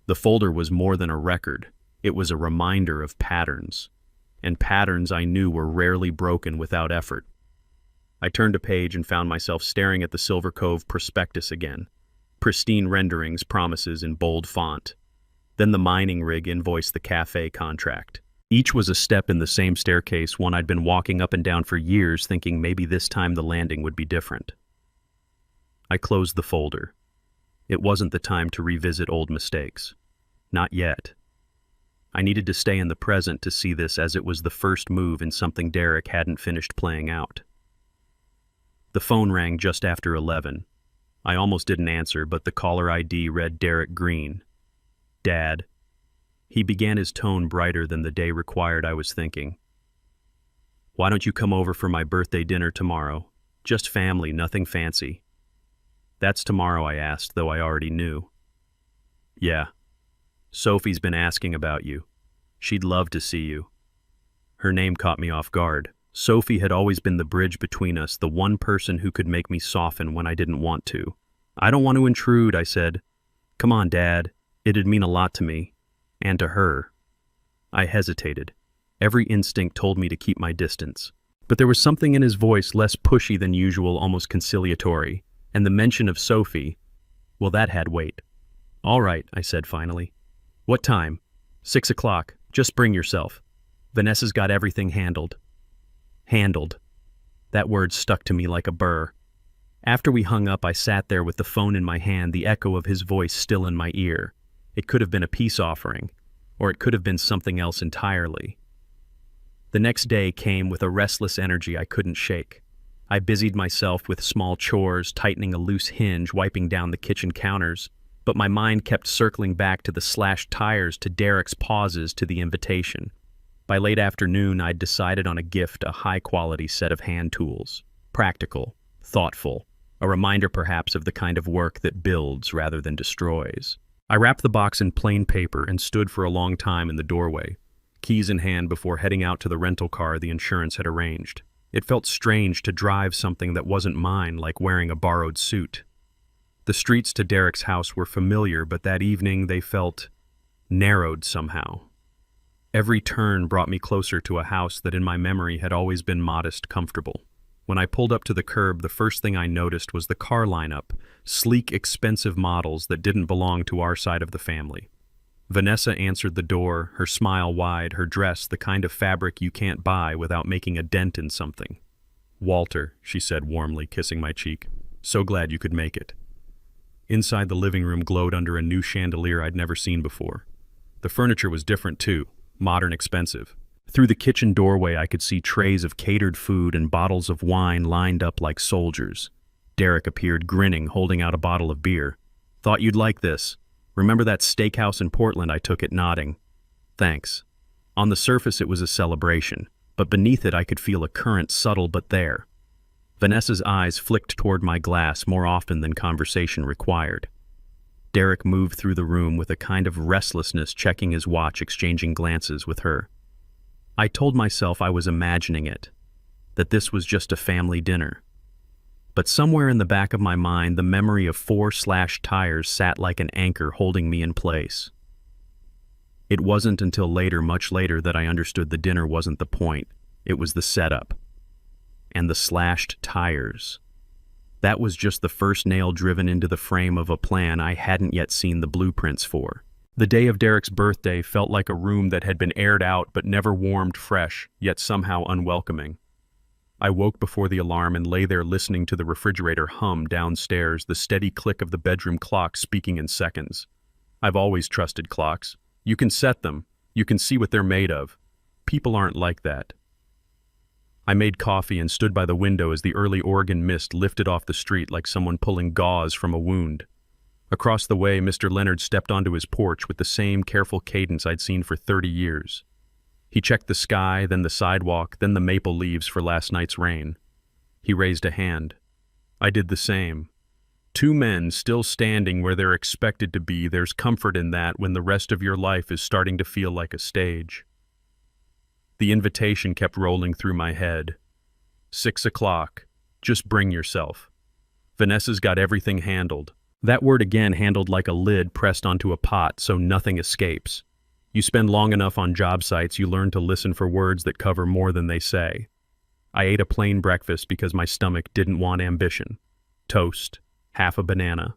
The folder was more than a record. It was a reminder of patterns. And patterns I knew were rarely broken without effort. I turned a page and found myself staring at the Silver Cove prospectus again. Pristine renderings, promises in bold font. Then the mining rig invoiced the cafe contract. Each was a step in the same staircase, one I'd been walking up and down for years, thinking maybe this time the landing would be different. I closed the folder. It wasn't the time to revisit old mistakes. Not yet. I needed to stay in the present to see this as it was the first move in something Derek hadn't finished playing out. The phone rang just after 11. I almost didn't answer, but the caller ID read Derek Green. Dad. He began, his tone brighter than the day required. I was thinking, why don't you come over for my birthday dinner tomorrow? Just family, nothing fancy. That's tomorrow, I asked, though I already knew. Yeah. Sophie's been asking about you. She'd love to see you. Her name caught me off guard. Sophie had always been the bridge between us, the one person who could make me soften when I didn't want to. I don't want to intrude, I said. Come on, Dad. It'd mean a lot to me. And to her. I hesitated. Every instinct told me to keep my distance. But there was something in his voice less pushy than usual, almost conciliatory. And the mention of Sophie, well, that had weight. All right, I said finally. What time? 6 o'clock. Just bring yourself. Vanessa's got everything handled. Handled. That word stuck to me like a burr. After we hung up, I sat there with the phone in my hand, the echo of his voice still in my ear. It could have been a peace offering, or it could have been something else entirely. The next day came with a restless energy I couldn't shake. I busied myself with small chores, tightening a loose hinge, wiping down the kitchen counters, but my mind kept circling back to the slashed tires, to Derek's pauses, to the invitation. By late afternoon, I'd decided on a gift, a high-quality set of hand tools. Practical, thoughtful, a reminder perhaps of the kind of work that builds rather than destroys. I wrapped the box in plain paper and stood for a long time in the doorway, keys in hand, before heading out to the rental car the insurance had arranged. It felt strange to drive something that wasn't mine, like wearing a borrowed suit. The streets to Derek's house were familiar, but that evening they felt narrowed somehow. Every turn brought me closer to a house that in my memory had always been modest, comfortable. When I pulled up to the curb, the first thing I noticed was the car lineup, sleek, expensive models that didn't belong to our side of the family. Vanessa answered the door, her smile wide, her dress the kind of fabric you can't buy without making a dent in something. Walter, she said warmly, kissing my cheek. So glad you could make it. Inside, the living room glowed under a new chandelier I'd never seen before. The furniture was different too, modern, expensive. Through the kitchen doorway, I could see trays of catered food and bottles of wine lined up like soldiers. Derek appeared, grinning, holding out a bottle of beer. Thought you'd like this. Remember that steakhouse in Portland? I took it, nodding. Thanks. On the surface, it was a celebration, but beneath it I could feel a current, subtle but there. Vanessa's eyes flicked toward my glass more often than conversation required. Derek moved through the room with a kind of restlessness, checking his watch, exchanging glances with her. I told myself I was imagining it, that this was just a family dinner. But somewhere in the back of my mind, the memory of 4 slashed tires sat like an anchor, holding me in place. It wasn't until later, much later, that I understood the dinner wasn't the point. It was the setup. And the slashed tires. That was just the first nail driven into the frame of a plan I hadn't yet seen the blueprints for. The day of Derek's birthday felt like a room that had been aired out but never warmed fresh, yet somehow unwelcoming. I woke before the alarm and lay there listening to the refrigerator hum downstairs, the steady click of the bedroom clock speaking in seconds. I've always trusted clocks. You can set them. You can see what they're made of. People aren't like that. I made coffee and stood by the window as the early Oregon mist lifted off the street like someone pulling gauze from a wound. Across the way, Mr. Leonard stepped onto his porch with the same careful cadence I'd seen for 30 years. He checked the sky, then the sidewalk, then the maple leaves for last night's rain. He raised a hand. I did the same. Two men still standing where they're expected to be. There's comfort in that when the rest of your life is starting to feel like a stage. The invitation kept rolling through my head. 6 o'clock. Just bring yourself. Vanessa's got everything handled. That word again, handled like a lid pressed onto a pot so nothing escapes. You spend long enough on job sites, you learn to listen for words that cover more than they say. I ate a plain breakfast because my stomach didn't want ambition. Toast, half a banana.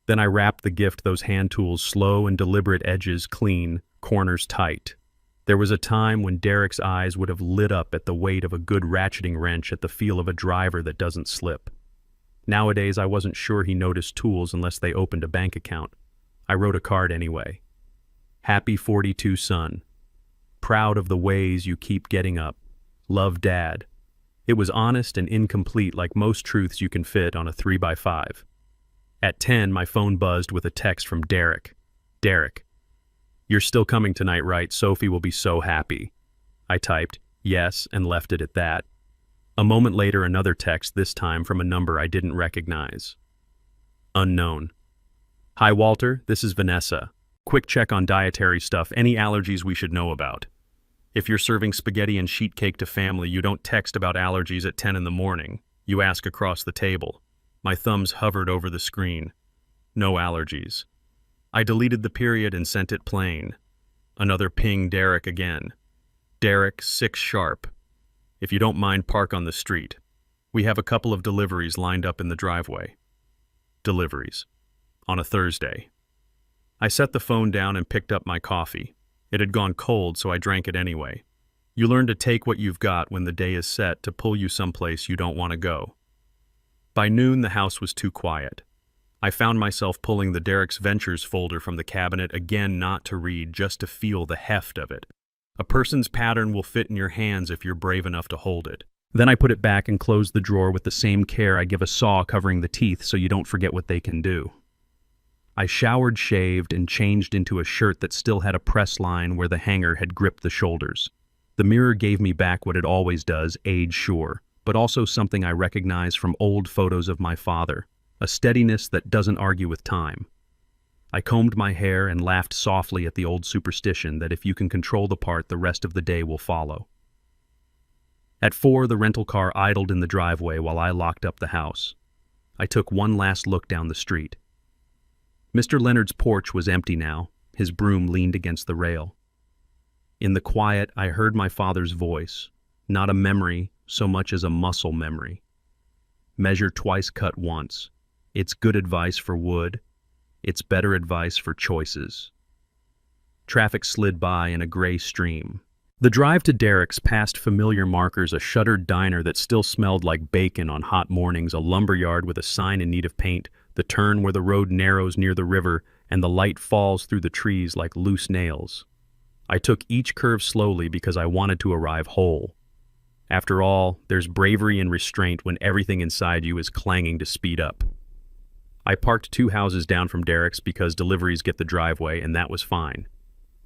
Then I wrapped the gift, those hand tools, slow and deliberate, edges clean, corners tight. There was a time when Derek's eyes would have lit up at the weight of a good ratcheting wrench, at the feel of a driver that doesn't slip. Nowadays, I wasn't sure he noticed tools unless they opened a bank account. I wrote a card anyway. Happy 42, son. Proud of the ways you keep getting up. Love, Dad. It was honest and incomplete, like most truths you can fit on a 3x5. At 10, my phone buzzed with a text from Derek. Derek, you're still coming tonight, right? Sophie will be so happy. I typed, yes, and left it at that. A moment later, another text, this time from a number I didn't recognize. Unknown. Hi, Walter, this is Vanessa. Quick check on dietary stuff, any allergies we should know about. If you're serving spaghetti and sheet cake to family, you don't text about allergies at 10 in the morning. You ask across the table. My thumbs hovered over the screen. No allergies. I deleted the period and sent it plain. Another ping, Derek again. Derek, 6 sharp. If you don't mind, park on the street. We have a couple of deliveries lined up in the driveway. Deliveries. On a Thursday. I set the phone down and picked up my coffee. It had gone cold, so I drank it anyway. You learn to take what you've got when the day is set to pull you someplace you don't want to go. By noon, the house was too quiet. I found myself pulling the Derek's Ventures folder from the cabinet, again not to read, just to feel the heft of it. A person's pattern will fit in your hands if you're brave enough to hold it. Then I put it back and closed the drawer with the same care I give a saw covering the teeth so you don't forget what they can do. I showered, shaved, and changed into a shirt that still had a press line where the hanger had gripped the shoulders. The mirror gave me back what it always does, age sure, but also something I recognize from old photos of my father, a steadiness that doesn't argue with time. I combed my hair and laughed softly at the old superstition that if you can control the part, the rest of the day will follow. At 4, the rental car idled in the driveway while I locked up the house. I took one last look down the street. Mr. Leonard's porch was empty now. His broom leaned against the rail. In the quiet, I heard my father's voice, not a memory so much as a muscle memory. Measure twice, cut once. It's good advice for wood. It's better advice for choices. Traffic slid by in a gray stream. The drive to Derek's passed familiar markers, a shuttered diner that still smelled like bacon on hot mornings, a lumberyard with a sign in need of paint, the turn where the road narrows near the river and the light falls through the trees like loose nails. I took each curve slowly because I wanted to arrive whole. After all, there's bravery and restraint when everything inside you is clanging to speed up. I parked 2 houses down from Derek's because deliveries get the driveway, and that was fine.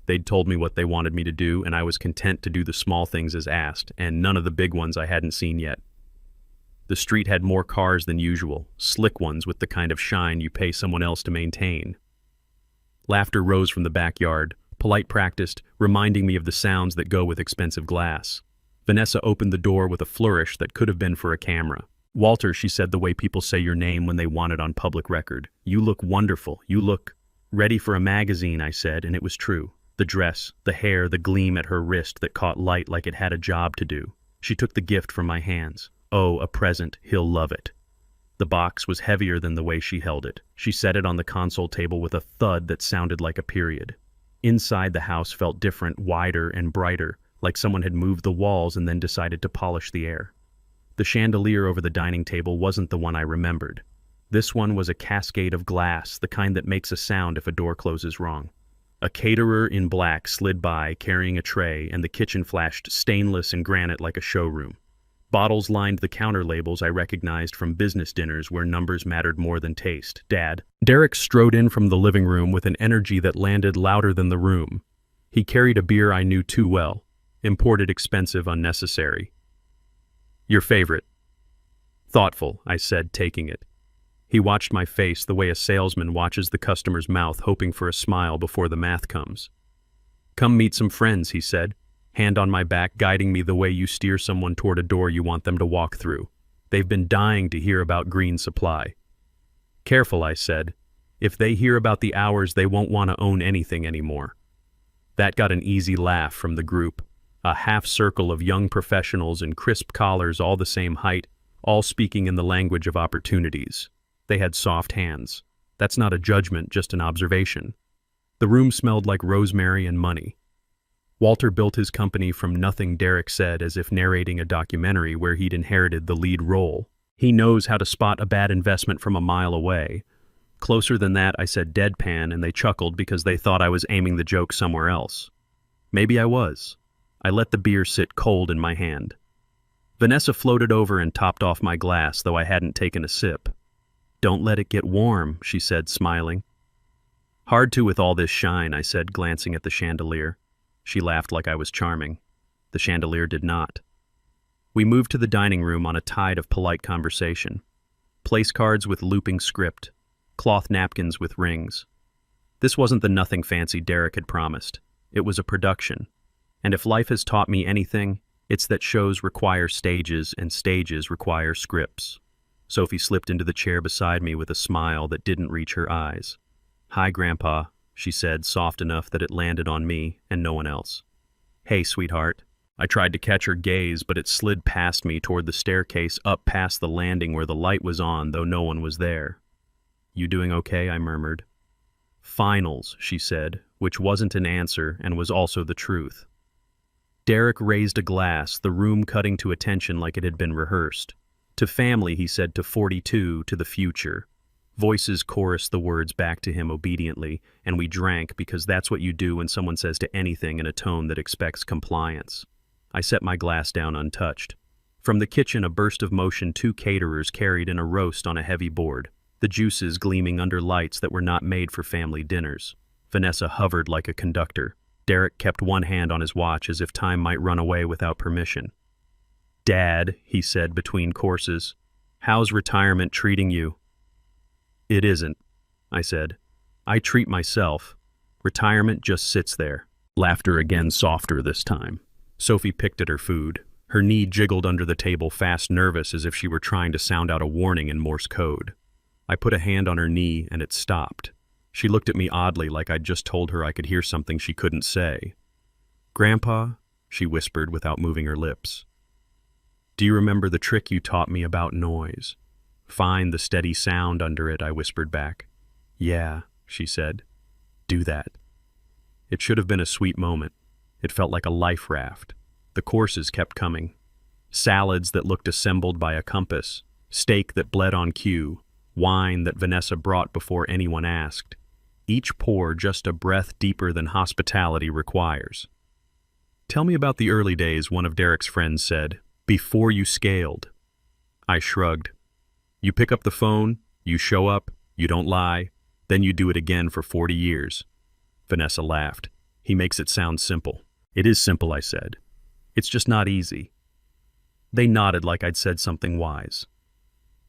They'd told me what they wanted me to do, and I was content to do the small things as asked, and none of the big ones I hadn't seen yet. The street had more cars than usual, slick ones with the kind of shine you pay someone else to maintain. Laughter rose from the backyard, polite practiced, reminding me of the sounds that go with expensive glass. Vanessa opened the door with a flourish that could have been for a camera. Walter, she said the way people say your name when they want it on public record. You look wonderful. You look ready for a magazine, I said, and it was true. The dress, the hair, the gleam at her wrist that caught light like it had a job to do. She took the gift from my hands. Oh, a present, he'll love it. The box was heavier than the way she held it. She set it on the console table with a thud that sounded like a period. Inside, the house felt different, wider and brighter, like someone had moved the walls and then decided to polish the air. The chandelier over the dining table wasn't the one I remembered. This one was a cascade of glass, the kind that makes a sound if a door closes wrong. A caterer in black slid by, carrying a tray, and the kitchen flashed stainless and granite like a showroom. Bottles lined the counter labels I recognized from business dinners where numbers mattered more than taste. Dad. Derek strode in from the living room with an energy that landed louder than the room. He carried a beer I knew too well, Imported, expensive, unnecessary. Your favorite. Thoughtful, I said, taking it. He watched my face the way a salesman watches the customer's mouth, hoping for a smile before the math comes. Come meet some friends, he said, hand on my back, guiding me the way you steer someone toward a door you want them to walk through. They've been dying to hear about Green Supply. Careful, I said. If they hear about the hours, they won't want to own anything anymore. That got an easy laugh from the group, a half circle of young professionals in crisp collars, all the same height, all speaking in the language of opportunities. They had soft hands. That's not a judgment, just an observation. The room smelled like rosemary and money. Walter built his company from nothing, Derek said, as if narrating a documentary where he'd inherited the lead role. He knows how to spot a bad investment from a mile away. Closer than that, I said deadpan, and they chuckled because they thought I was aiming the joke somewhere else. Maybe I was. I let the beer sit cold in my hand. Vanessa floated over and topped off my glass, though I hadn't taken a sip. Don't let it get warm, she said, smiling. Hard to with all this shine, I said, glancing at the chandelier. She laughed like I was charming. The chandelier did not. We moved to the dining room on a tide of polite conversation. Place cards with looping script. Cloth napkins with rings. This wasn't the nothing fancy Derek had promised. It was a production. And if life has taught me anything, it's that shows require stages and stages require scripts. Sophie slipped into the chair beside me with a smile that didn't reach her eyes. Hi, Grandpa, she said, soft enough that it landed on me and no one else. Hey, sweetheart. I tried to catch her gaze, but it slid past me toward the staircase up past the landing where the light was on, though no one was there. You doing okay? I murmured. Finals, she said, which wasn't an answer and was also the truth. Derek raised a glass, the room cutting to attention like it had been rehearsed. To family, he said, to 42, to the future. Voices chorused the words back to him obediently, and we drank because that's what you do when someone says to anything in a tone that expects compliance. I set my glass down untouched. From the kitchen, a burst of motion, 2 caterers carried in a roast on a heavy board, the juices gleaming under lights that were not made for family dinners. Vanessa hovered like a conductor. Derek kept one hand on his watch as if time might run away without permission. Dad, he said between courses, how's retirement treating you? It isn't, I said. I treat myself. Retirement just sits there. Laughter again, softer this time. Sophie picked at her food. Her knee jiggled under the table, fast, nervous, as if she were trying to sound out a warning in Morse code. I put a hand on her knee, and it stopped. She looked at me oddly, like I'd just told her I could hear something she couldn't say. Grandpa, she whispered without moving her lips. Do you remember the trick you taught me about noise? Find the steady sound under it, I whispered back. Yeah, she said. Do that. It should have been a sweet moment. It felt like a life raft. The courses kept coming. Salads that looked assembled by a compass, steak that bled on cue, wine that Vanessa brought before anyone asked. Each pour just a breath deeper than hospitality requires. Tell me about the early days, one of Derek's friends said, before you scaled. I shrugged. You pick up the phone, you show up, you don't lie, then you do it again for 40 years. Vanessa laughed. He makes it sound simple. It is simple, I said. It's just not easy. They nodded like I'd said something wise.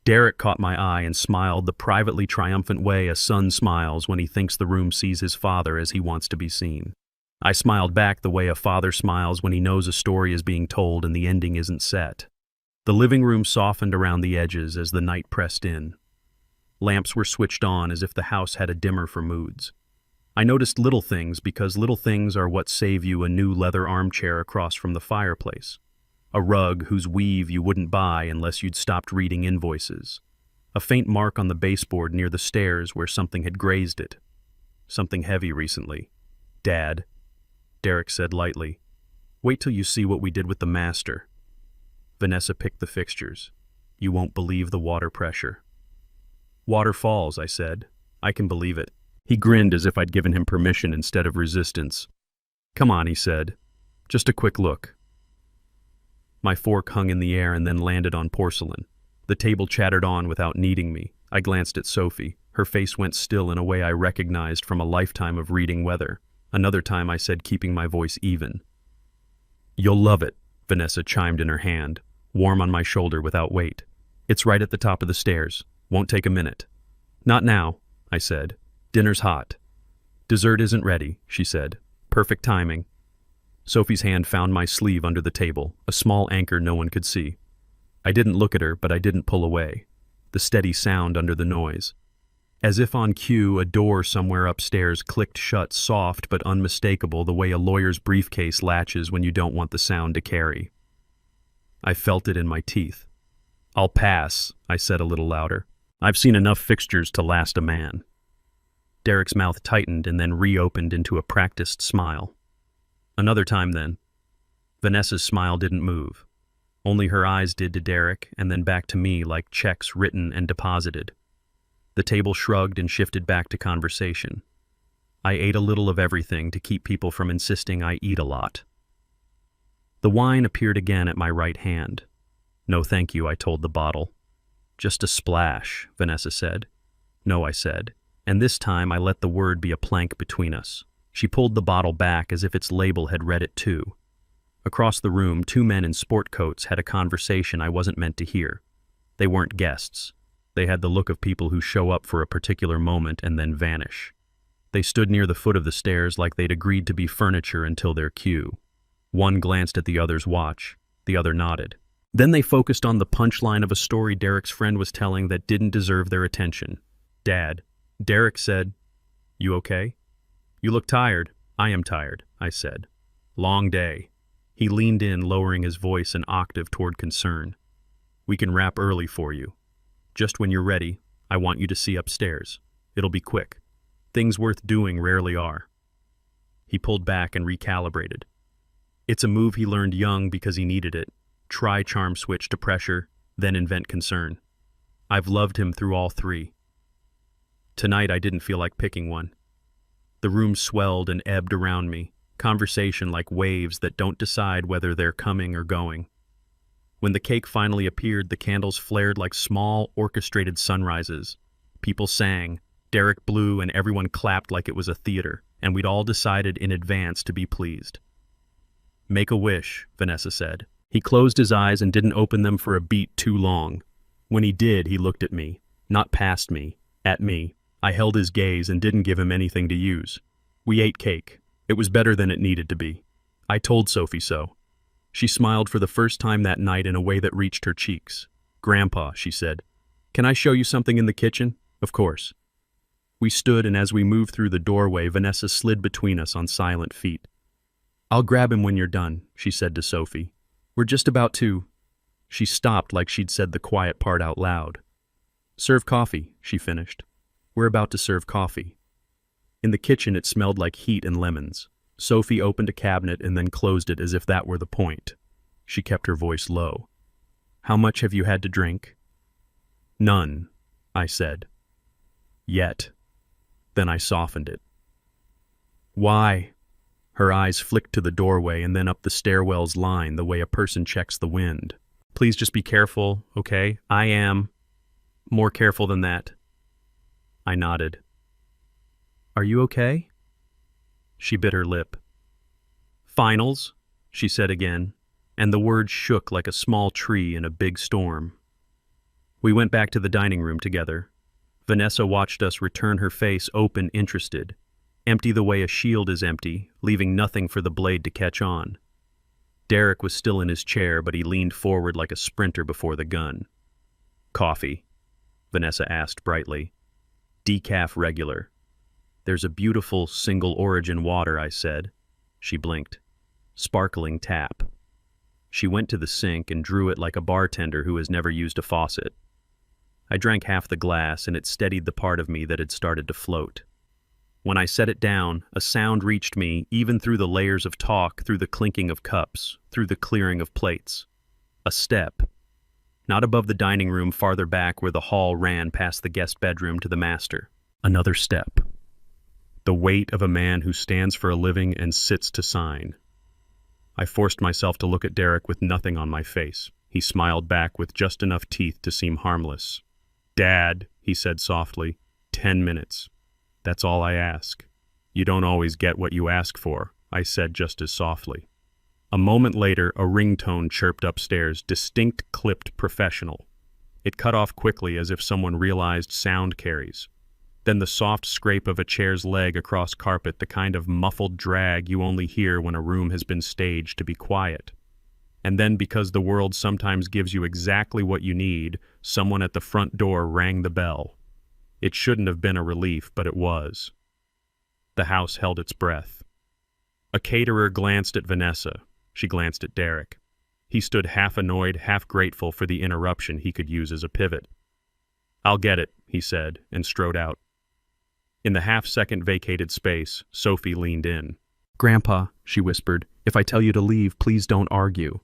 Derek caught my eye and smiled the privately triumphant way a son smiles when he thinks the room sees his father as he wants to be seen. I smiled back the way a father smiles when he knows a story is being told and the ending isn't set. The living room softened around the edges as the night pressed in. Lamps were switched on as if the house had a dimmer for moods. I noticed little things because little things are what save you a new leather armchair across from the fireplace. A rug whose weave you wouldn't buy unless you'd stopped reading invoices. A faint mark on the baseboard near the stairs where something had grazed it. Something heavy recently. Dad, Derek said lightly. Wait till you see what we did with the master. Vanessa picked the fixtures. You won't believe the water pressure. Water falls, I said. I can believe it. He grinned as if I'd given him permission instead of resistance. Come on, he said. Just a quick look. My fork hung in the air and then landed on porcelain. The table chattered on without needing me. I glanced at Sophie. Her face went still in a way I recognized from a lifetime of reading weather. Another time I said, keeping my voice even. You'll love it, Vanessa chimed in her hand, warm on my shoulder without weight. It's right at the top of the stairs. Won't take a minute. Not now, I said. Dinner's hot. Dessert isn't ready, she said. Perfect timing. Sophie's hand found my sleeve under the table, a small anchor no one could see. I didn't look at her, but I didn't pull away. The steady sound under the noise. As if on cue, a door somewhere upstairs clicked shut, soft but unmistakable, the way a lawyer's briefcase latches when you don't want the sound to carry. I felt it in my teeth. I'll pass, I said a little louder. I've seen enough fixtures to last a man. Derek's mouth tightened and then reopened into a practiced smile. Another time then. Vanessa's smile didn't move. Only her eyes did to Derek and then back to me like checks written and deposited. The table shrugged and shifted back to conversation. I ate a little of everything to keep people from insisting I eat a lot. The wine appeared again at my right hand. No thank you, I told the bottle. Just a splash, Vanessa said. No, I said, and this time I let the word be a plank between us. She pulled the bottle back as if its label had read it too. Across the room, two men in sport coats had a conversation I wasn't meant to hear. They weren't guests. They had the look of people who show up for a particular moment and then vanish. They stood near the foot of the stairs like they'd agreed to be furniture until their cue. One glanced at the other's watch. The other nodded. Then they focused on the punchline of a story Derek's friend was telling that didn't deserve their attention. Dad. Derek said, "You okay?" "You look tired." "I am tired," I said. "Long day." He leaned in, lowering his voice an octave toward concern. "We can wrap early for you. Just when you're ready, I want you to see upstairs. It'll be quick. Things worth doing rarely are." He pulled back and recalibrated. It's a move he learned young because he needed it. Try charm switch to pressure, then invent concern. I've loved him through all three. Tonight I didn't feel like picking one. The room swelled and ebbed around me, conversation like waves that don't decide whether they're coming or going. When the cake finally appeared, the candles flared like small, orchestrated sunrises. People sang, Derek blew, and everyone clapped like it was a theater, and we'd all decided in advance to be pleased. "Make a wish," Vanessa said. He closed his eyes and didn't open them for a beat too long. When he did, he looked at me, not past me, at me. I held his gaze and didn't give him anything to use. We ate cake. It was better than it needed to be. I told Sophie so. She smiled for the first time that night in a way that reached her cheeks. "Grandpa," she said, "can I show you something in the kitchen?" "Of course." We stood, and as we moved through the doorway, Vanessa slid between us on silent feet. "I'll grab him when you're done," she said to Sophie. "We're just about to—" She stopped like she'd said the quiet part out loud. "Serve coffee," she finished. "We're about to serve coffee." In the kitchen it smelled like heat and lemons. Sophie opened a cabinet and then closed it as if that were the point. She kept her voice low. "How much have you had to drink?" "None," I said. "Yet." Then I softened it. "Why?" Her eyes flicked to the doorway and then up the stairwell's line the way a person checks the wind. "Please just be careful, okay? I am more careful than that." I nodded. "Are you okay?" She bit her lip. "Finals," she said again, and the words shook like a small tree in a big storm. We went back to the dining room together. Vanessa watched us return, her face open, interested, empty the way a shield is empty, leaving nothing for the blade to catch on. Derek was still in his chair, but he leaned forward like a sprinter before the gun. "Coffee?" Vanessa asked brightly. "Decaf regular." "There's a beautiful single-origin water," I said. She blinked. "Sparkling tap." She went to the sink and drew it like a bartender who has never used a faucet. I drank half the glass, and it steadied the part of me that had started to float. When I set it down, a sound reached me, even through the layers of talk, through the clinking of cups, through the clearing of plates. A step. Not above the dining room, farther back where the hall ran past the guest bedroom to the master. Another step. The weight of a man who stands for a living and sits to sign. I forced myself to look at Derek with nothing on my face. He smiled back with just enough teeth to seem harmless. "Dad," he said softly, 10 minutes. "That's all I ask." "You don't always get what you ask for," I said just as softly. A moment later, a ringtone chirped upstairs, distinct, clipped, professional. It cut off quickly as if someone realized sound carries. Then the soft scrape of a chair's leg across carpet, the kind of muffled drag you only hear when a room has been staged to be quiet. And then, because the world sometimes gives you exactly what you need, someone at the front door rang the bell. It shouldn't have been a relief, but it was. The house held its breath. A caterer glanced at Vanessa. She glanced at Derek. He stood half annoyed, half grateful for the interruption he could use as a pivot. "I'll get it," he said, and strode out. In the half-second vacated space, Sophie leaned in. "Grandpa," she whispered, "if I tell you to leave, please don't argue."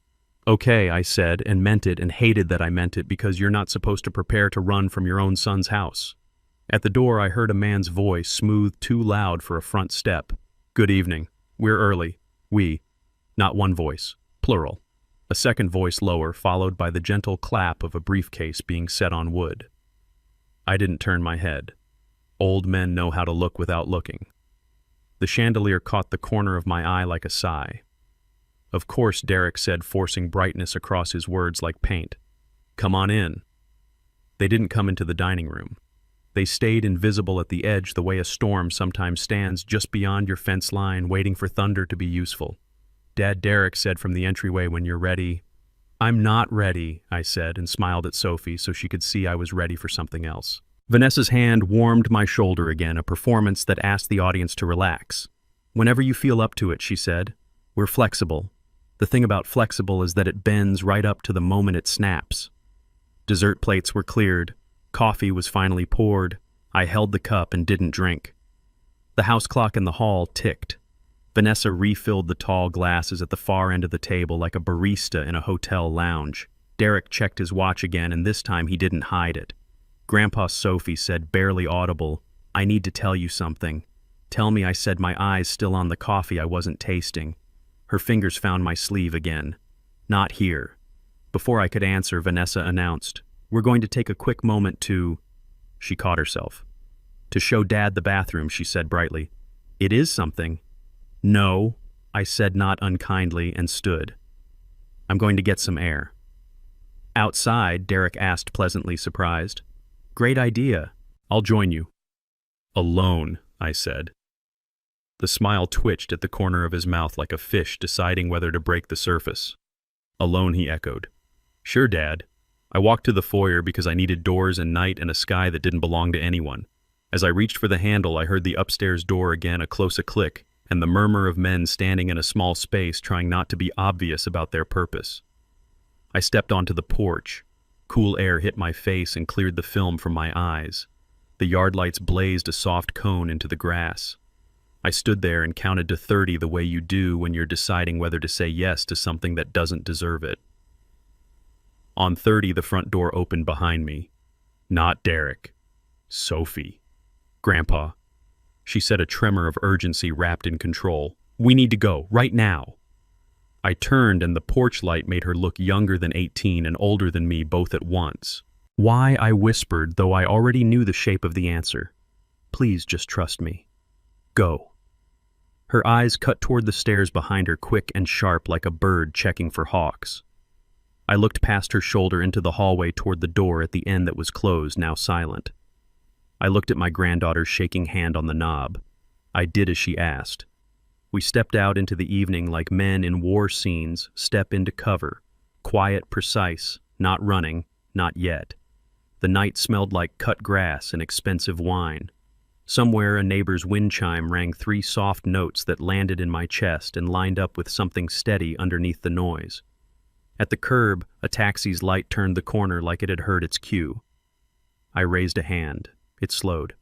"Okay," I said, and meant it, and hated that I meant it, because you're not supposed to prepare to run from your own son's house. At the door, I heard a man's voice, smooth, too loud for a front step. "Good evening. We're early. We." Not one voice. Plural. A second voice lower, followed by the gentle clap of a briefcase being set on wood. I didn't turn my head. Old men know how to look without looking. The chandelier caught the corner of my eye like a sigh. "Of course," Derek said, forcing brightness across his words like paint. "Come on in." They didn't come into the dining room. They stayed invisible at the edge the way a storm sometimes stands just beyond your fence line, waiting for thunder to be useful. "Dad," Derek said from the entryway, "when you're ready." "I'm not ready," I said, and smiled at Sophie so she could see I was ready for something else. Vanessa's hand warmed my shoulder again, a performance that asked the audience to relax. "Whenever you feel up to it," she said. "We're flexible. The thing about flexible is that it bends right up to the moment it snaps." Dessert plates were cleared. Coffee was finally poured. I held the cup and didn't drink. The house clock in the hall ticked. Vanessa refilled the tall glasses at the far end of the table like a barista in a hotel lounge. Derek checked his watch again, and this time he didn't hide it. Grandpa Sophie said, barely audible, "I need to tell you something." "Tell me," I said, my eyes still on the coffee I wasn't tasting. Her fingers found my sleeve again. "Not here." Before I could answer, Vanessa announced, "We're going to take a quick moment to—" She caught herself. "To show Dad the bathroom," she said brightly. "It is something." "No," I said not unkindly, and stood. "I'm going to get some air." "Outside?" Derek asked, pleasantly surprised. "Great idea. I'll join you." "Alone," I said. The smile twitched at the corner of his mouth like a fish deciding whether to break the surface. "Alone," he echoed. "Sure, Dad." I walked to the foyer because I needed doors and night and a sky that didn't belong to anyone. As I reached for the handle, I heard the upstairs door again, a closer click, and the murmur of men standing in a small space trying not to be obvious about their purpose. I stepped onto the porch. Cool air hit my face and cleared the film from my eyes. The yard lights blazed a soft cone into the grass. I stood there and counted to 30 the way you do when you're deciding whether to say yes to something that doesn't deserve it. On 30, the front door opened behind me. Not Derek. Sophie. "Grandpa." She said, a tremor of urgency wrapped in control. "We need to go, right now." I turned, and the porch light made her look younger than 18 and older than me both at once. "Why?" I whispered, though I already knew the shape of the answer. "Please just trust me. Go." Her eyes cut toward the stairs behind her, quick and sharp like a bird checking for hawks. I looked past her shoulder into the hallway toward the door at the end that was closed, now silent. I looked at my granddaughter's shaking hand on the knob. I did as she asked. We stepped out into the evening like men in war scenes step into cover, quiet, precise, not running, not yet. The night smelled like cut grass and expensive wine. Somewhere a neighbor's wind chime rang 3 soft notes that landed in my chest and lined up with something steady underneath the noise. At the curb, a taxi's light turned the corner like it had heard its cue. I raised a hand. It slowed.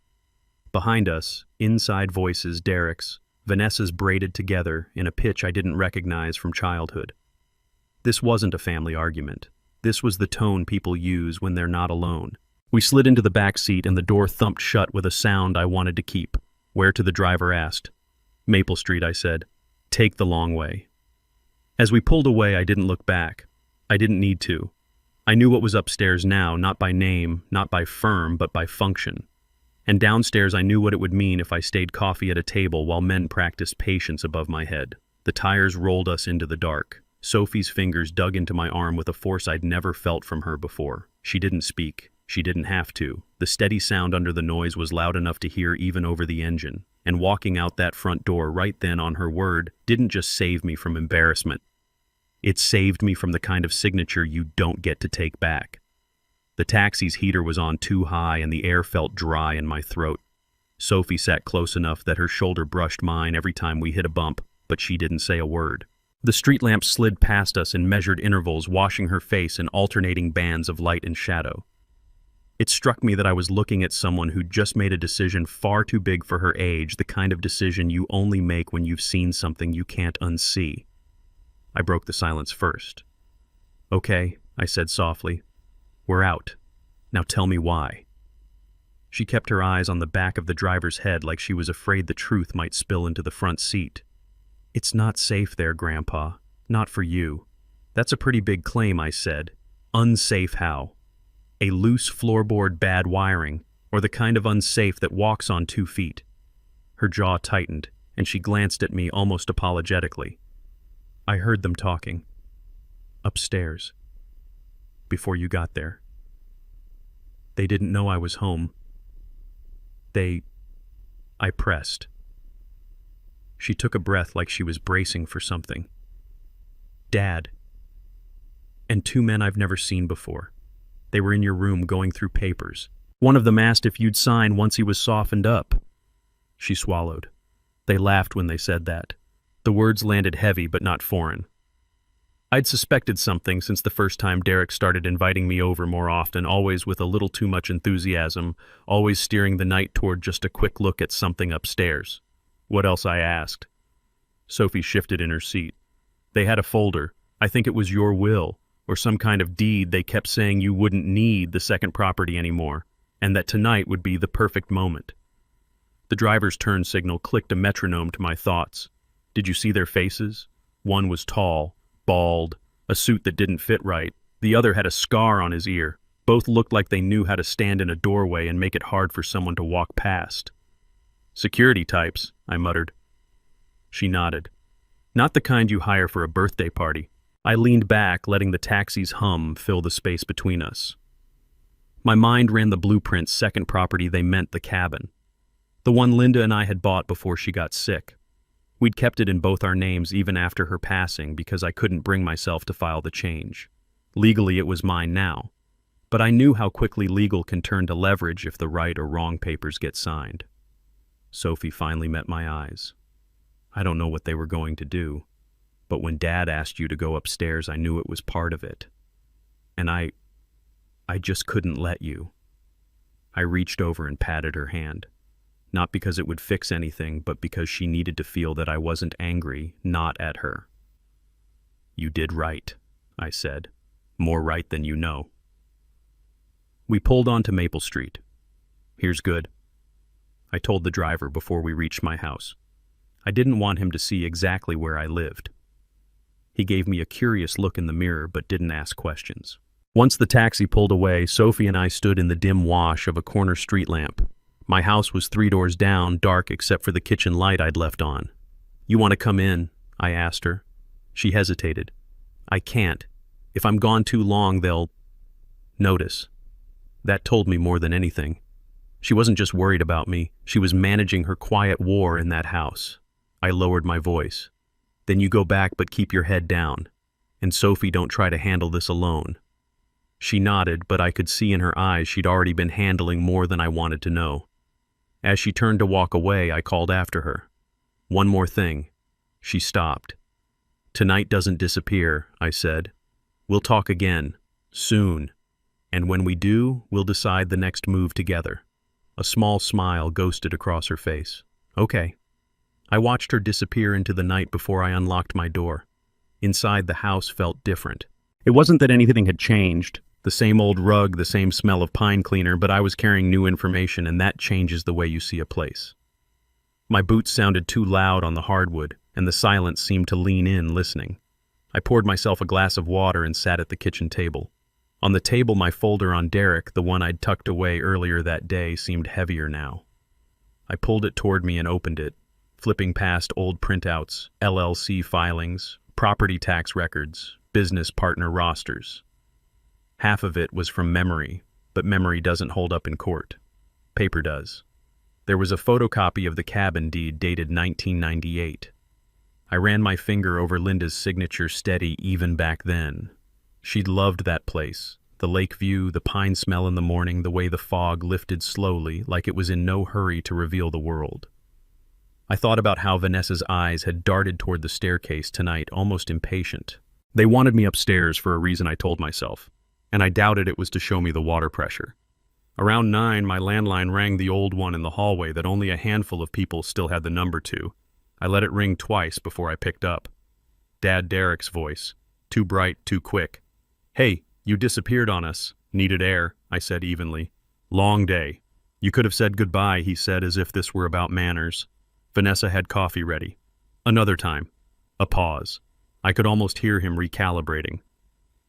Behind us, inside voices, Derek's, Vanessa's braided together in a pitch I didn't recognize from childhood. This wasn't a family argument. This was the tone people use when they're not alone. We slid into the back seat and the door thumped shut with a sound I wanted to keep. "Where to?" the driver asked. "Maple Street," I said. "Take the long way." As we pulled away, I didn't look back. I didn't need to. I knew what was upstairs now, not by name, not by firm, but by function. And downstairs I knew what it would mean if I stayed coffee at a table while men practiced patience above my head. The tires rolled us into the dark. Sophie's fingers dug into my arm with a force I'd never felt from her before. She didn't speak. She didn't have to. The steady sound under the noise was loud enough to hear even over the engine. And walking out that front door right then on her word didn't just save me from embarrassment. It saved me from the kind of signature you don't get to take back. The taxi's heater was on too high and the air felt dry in my throat. Sophie sat close enough that her shoulder brushed mine every time we hit a bump, but she didn't say a word. The street lamp slid past us in measured intervals, washing her face in alternating bands of light and shadow. It struck me that I was looking at someone who'd just made a decision far too big for her age, the kind of decision you only make when you've seen something you can't unsee. I broke the silence first. "Okay," I said softly. "We're out. Now tell me why." She kept her eyes on the back of the driver's head like she was afraid the truth might spill into the front seat. "It's not safe there, Grandpa. Not for you." "That's a pretty big claim," I said. "Unsafe how? A loose floorboard, bad wiring, or the kind of unsafe that walks on 2 feet?" Her jaw tightened, and she glanced at me almost apologetically. "I heard them talking. Upstairs. Before you got there. They didn't know I was home. I pressed. She took a breath like she was bracing for something. "Dad. And 2 men I've never seen before. They were in your room going through papers. One of them asked if you'd sign once he was softened up." She swallowed. They laughed when they said that. The words landed heavy but not foreign. I'd suspected something since the first time Derek started inviting me over more often, always with a little too much enthusiasm, always steering the night toward just a quick look at something upstairs. "What else?" I asked. Sophie shifted in her seat. "They had a folder. I think it was your will, or some kind of deed. They kept saying you wouldn't need the second property anymore, and that tonight would be the perfect moment." The driver's turn signal clicked a metronome to my thoughts. Did you see their faces? One was tall, bald, a suit that didn't fit right. The other had a scar on his ear. Both looked like they knew how to stand in a doorway and make it hard for someone to walk past. "Security types," I muttered. She nodded. "Not the kind you hire for a birthday party." I leaned back, letting the taxi's hum fill the space between us. My mind ran the blueprint's second property. They meant the cabin. The one Linda and I had bought before she got sick. We'd kept it in both our names even after her passing because I couldn't bring myself to file the change. Legally, it was mine now. But I knew how quickly legal can turn to leverage if the right or wrong papers get signed. Sophie finally met my eyes. "I don't know what they were going to do, but when Dad asked you to go upstairs, I knew it was part of it. And I just couldn't let you." I reached over and patted her hand. Not because it would fix anything, but because she needed to feel that I wasn't angry, not at her. "You did right," I said. "More right than you know." We pulled onto Maple Street. "Here's good," I told the driver before we reached my house. I didn't want him to see exactly where I lived. He gave me a curious look in the mirror, but didn't ask questions. Once the taxi pulled away, Sophie and I stood in the dim wash of a corner street lamp. My house was 3 doors down, dark except for the kitchen light I'd left on. "You want to come in?" I asked her. She hesitated. "I can't. If I'm gone too long, they'll notice." That told me more than anything. She wasn't just worried about me. She was managing her quiet war in that house. I lowered my voice. "Then you go back, but keep your head down. And Sophie, don't try to handle this alone." She nodded, but I could see in her eyes she'd already been handling more than I wanted to know. As she turned to walk away, I called after her. "One more thing." She stopped. "Tonight doesn't disappear," I said. "We'll talk again, soon. And when we do, we'll decide the next move together." A small smile ghosted across her face. "Okay." I watched her disappear into the night before I unlocked my door. Inside, the house felt different. It wasn't that anything had changed. The same old rug, the same smell of pine cleaner, but I was carrying new information, and that changes the way you see a place. My boots sounded too loud on the hardwood, and the silence seemed to lean in, listening. I poured myself a glass of water and sat at the kitchen table. On the table, my folder on Derek, the one I'd tucked away earlier that day, seemed heavier now. I pulled it toward me and opened it, flipping past old printouts, LLC filings, property tax records, business partner rosters. Half of it was from memory, but memory doesn't hold up in court. Paper does. There was a photocopy of the cabin deed dated 1998. I ran my finger over Linda's signature steady even back then. She'd loved that place. The lake view, the pine smell in the morning, the way the fog lifted slowly like it was in no hurry to reveal the world. I thought about how Vanessa's eyes had darted toward the staircase tonight, almost impatient. They wanted me upstairs for a reason I told myself, and I doubted it was to show me the water pressure. Around 9, my landline rang, the old one in the hallway that only a handful of people still had the number to. I let it ring twice before I picked up. Dad Derek's voice. Too bright, too quick. "Hey, you disappeared on us. Needed air," I said evenly. "Long day." "You could have said goodbye," he said, as if this were about manners. Vanessa had coffee ready. "Another time." A pause. I could almost hear him recalibrating.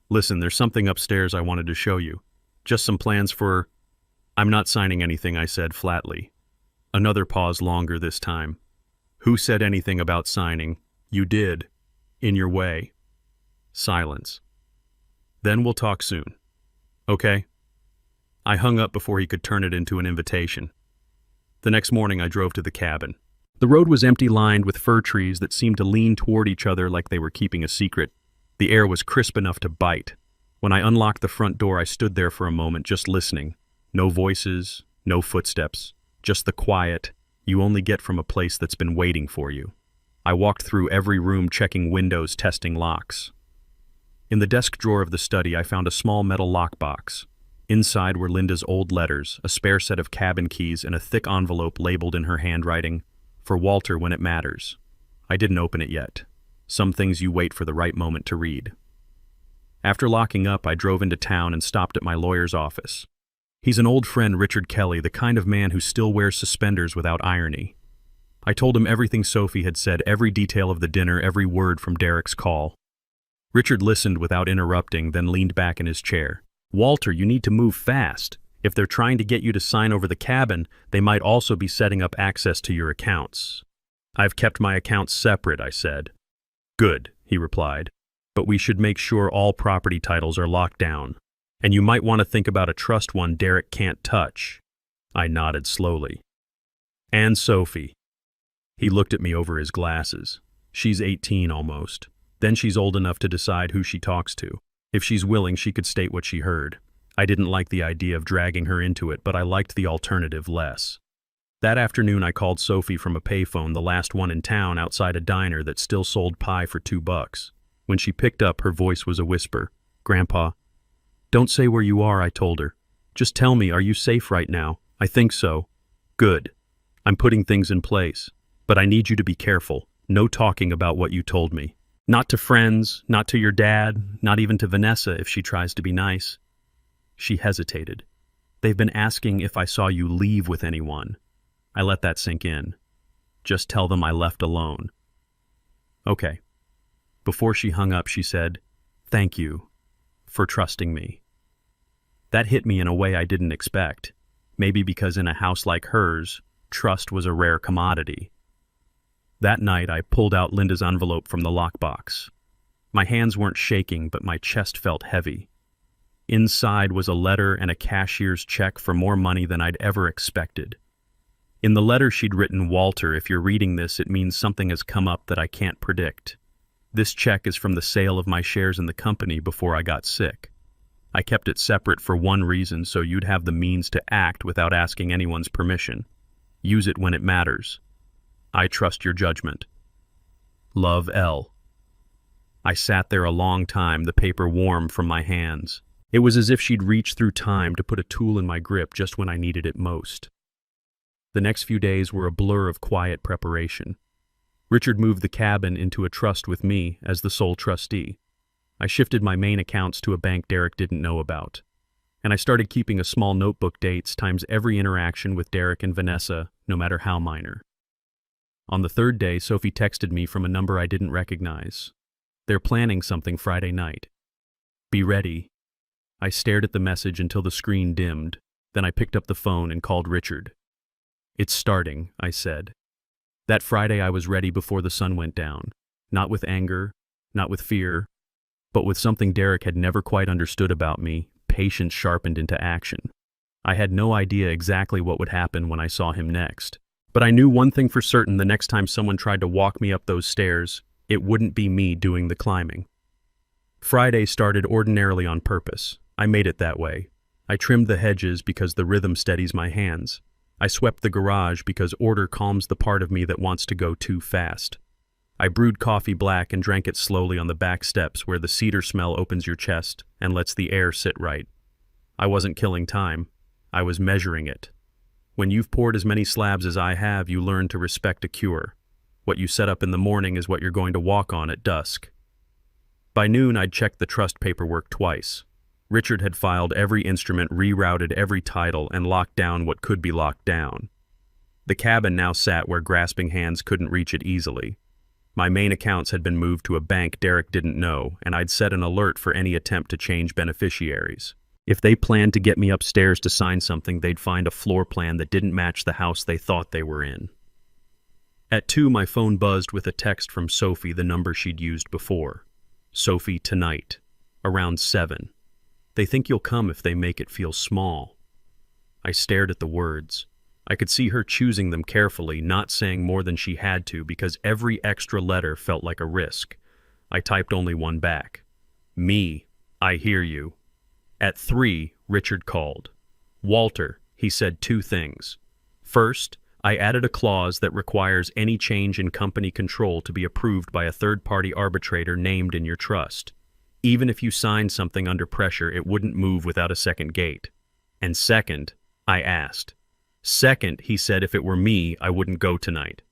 "Listen, there's something upstairs I wanted to show you. Just some plans for—" "I'm not signing anything," I said flatly. Another pause, longer this time. "Who said anything about signing?" "You did. In your way." Silence. "Then we'll talk soon. Okay?" I hung up before he could turn it into an invitation. The next morning I drove to the cabin. The road was empty, lined with fir trees that seemed to lean toward each other like they were keeping a secret. The air was crisp enough to bite. When I unlocked the front door, I stood there for a moment, just listening. No voices, no footsteps, just the quiet you only get from a place that's been waiting for you. I walked through every room, checking windows, testing locks. In the desk drawer of the study, I found a small metal lockbox. Inside were Linda's old letters, a spare set of cabin keys, and a thick envelope labeled in her handwriting, "For Walter when it matters." I didn't open it yet. Some things you wait for the right moment to read. After locking up, I drove into town and stopped at my lawyer's office. He's an old friend, Richard Kelly, the kind of man who still wears suspenders without irony. I told him everything Sophie had said, every detail of the dinner, every word from Derek's call. Richard listened without interrupting, then leaned back in his chair. "Walter, you need to move fast. If they're trying to get you to sign over the cabin, they might also be setting up access to your accounts." "I've kept my accounts separate," I said. "Good," he replied. "But we should make sure all property titles are locked down. And you might want to think about a trust one Derek can't touch." I nodded slowly. "And Sophie." He looked at me over his glasses. "She's 18 almost. Then she's old enough to decide who she talks to. If she's willing, she could state what she heard. I didn't like the idea of dragging her into it, but I liked the alternative less. That afternoon I called Sophie from a payphone, the last one in town, outside a diner that still sold pie for $2. When she picked up, her voice was a whisper. "Grandpa." "Don't say where you are," I told her. "Just tell me, are you safe right now?" "I think so." "Good. I'm putting things in place. But I need you to be careful. No talking about what you told me. Not to friends, not to your dad, not even to Vanessa if she tries to be nice." She hesitated. "They've been asking if I saw you leave with anyone." I let that sink in. "Just tell them I left alone." "Okay." Before she hung up, she said, "Thank you for trusting me." That hit me in a way I didn't expect. Maybe because in a house like hers, trust was a rare commodity. That night, I pulled out Linda's envelope from the lockbox. My hands weren't shaking, but my chest felt heavy. Inside was a letter and a cashier's check for more money than I'd ever expected. In the letter she'd written, "Walter, if you're reading this, it means something has come up that I can't predict. This check is from the sale of my shares in the company before I got sick. I kept it separate for one reason, so you'd have the means to act without asking anyone's permission. Use it when it matters. I trust your judgment. Love, L." I sat there a long time, the paper warm from my hands. It was as if she'd reached through time to put a tool in my grip just when I needed it most. The next few days were a blur of quiet preparation. Richard moved the cabin into a trust with me as the sole trustee. I shifted my main accounts to a bank Derek didn't know about. And I started keeping a small notebook, dates times every interaction with Derek and Vanessa, no matter how minor. On the third day, Sophie texted me from a number I didn't recognize. "They're planning something Friday night. Be ready." I stared at the message until the screen dimmed. Then I picked up the phone and called Richard. "It's starting," I said. That Friday I was ready before the sun went down. Not with anger, not with fear, but with something Derek had never quite understood about me, patience sharpened into action. I had no idea exactly what would happen when I saw him next. But I knew one thing for certain: the next time someone tried to walk me up those stairs, it wouldn't be me doing the climbing. Friday started ordinarily on purpose. I made it that way. I trimmed the hedges because the rhythm steadies my hands. I swept the garage because order calms the part of me that wants to go too fast. I brewed coffee black and drank it slowly on the back steps where the cedar smell opens your chest and lets the air sit right. I wasn't killing time. I was measuring it. When you've poured as many slabs as I have, you learn to respect a cure. What you set up in the morning is what you're going to walk on at dusk. By noon, I'd checked the trust paperwork twice. Richard had filed every instrument, rerouted every title, and locked down what could be locked down. The cabin now sat where grasping hands couldn't reach it easily. My main accounts had been moved to a bank Derek didn't know, and I'd set an alert for any attempt to change beneficiaries. If they planned to get me upstairs to sign something, they'd find a floor plan that didn't match the house they thought they were in. At 2, my phone buzzed with a text from Sophie, the number she'd used before. Sophie, tonight. Around 7. They think you'll come if they make it feel small. I stared at the words. I could see her choosing them carefully, not saying more than she had to because every extra letter felt like a risk. I typed only one back. Me, I hear you. At 3, Richard called. Walter, he said 2 things. First, I added a clause that requires any change in company control to be approved by a third-party arbitrator named in your trust. Even if you signed something under pressure, it wouldn't move without a second gate. And second, I asked. Second, he said if it were me, I wouldn't go tonight.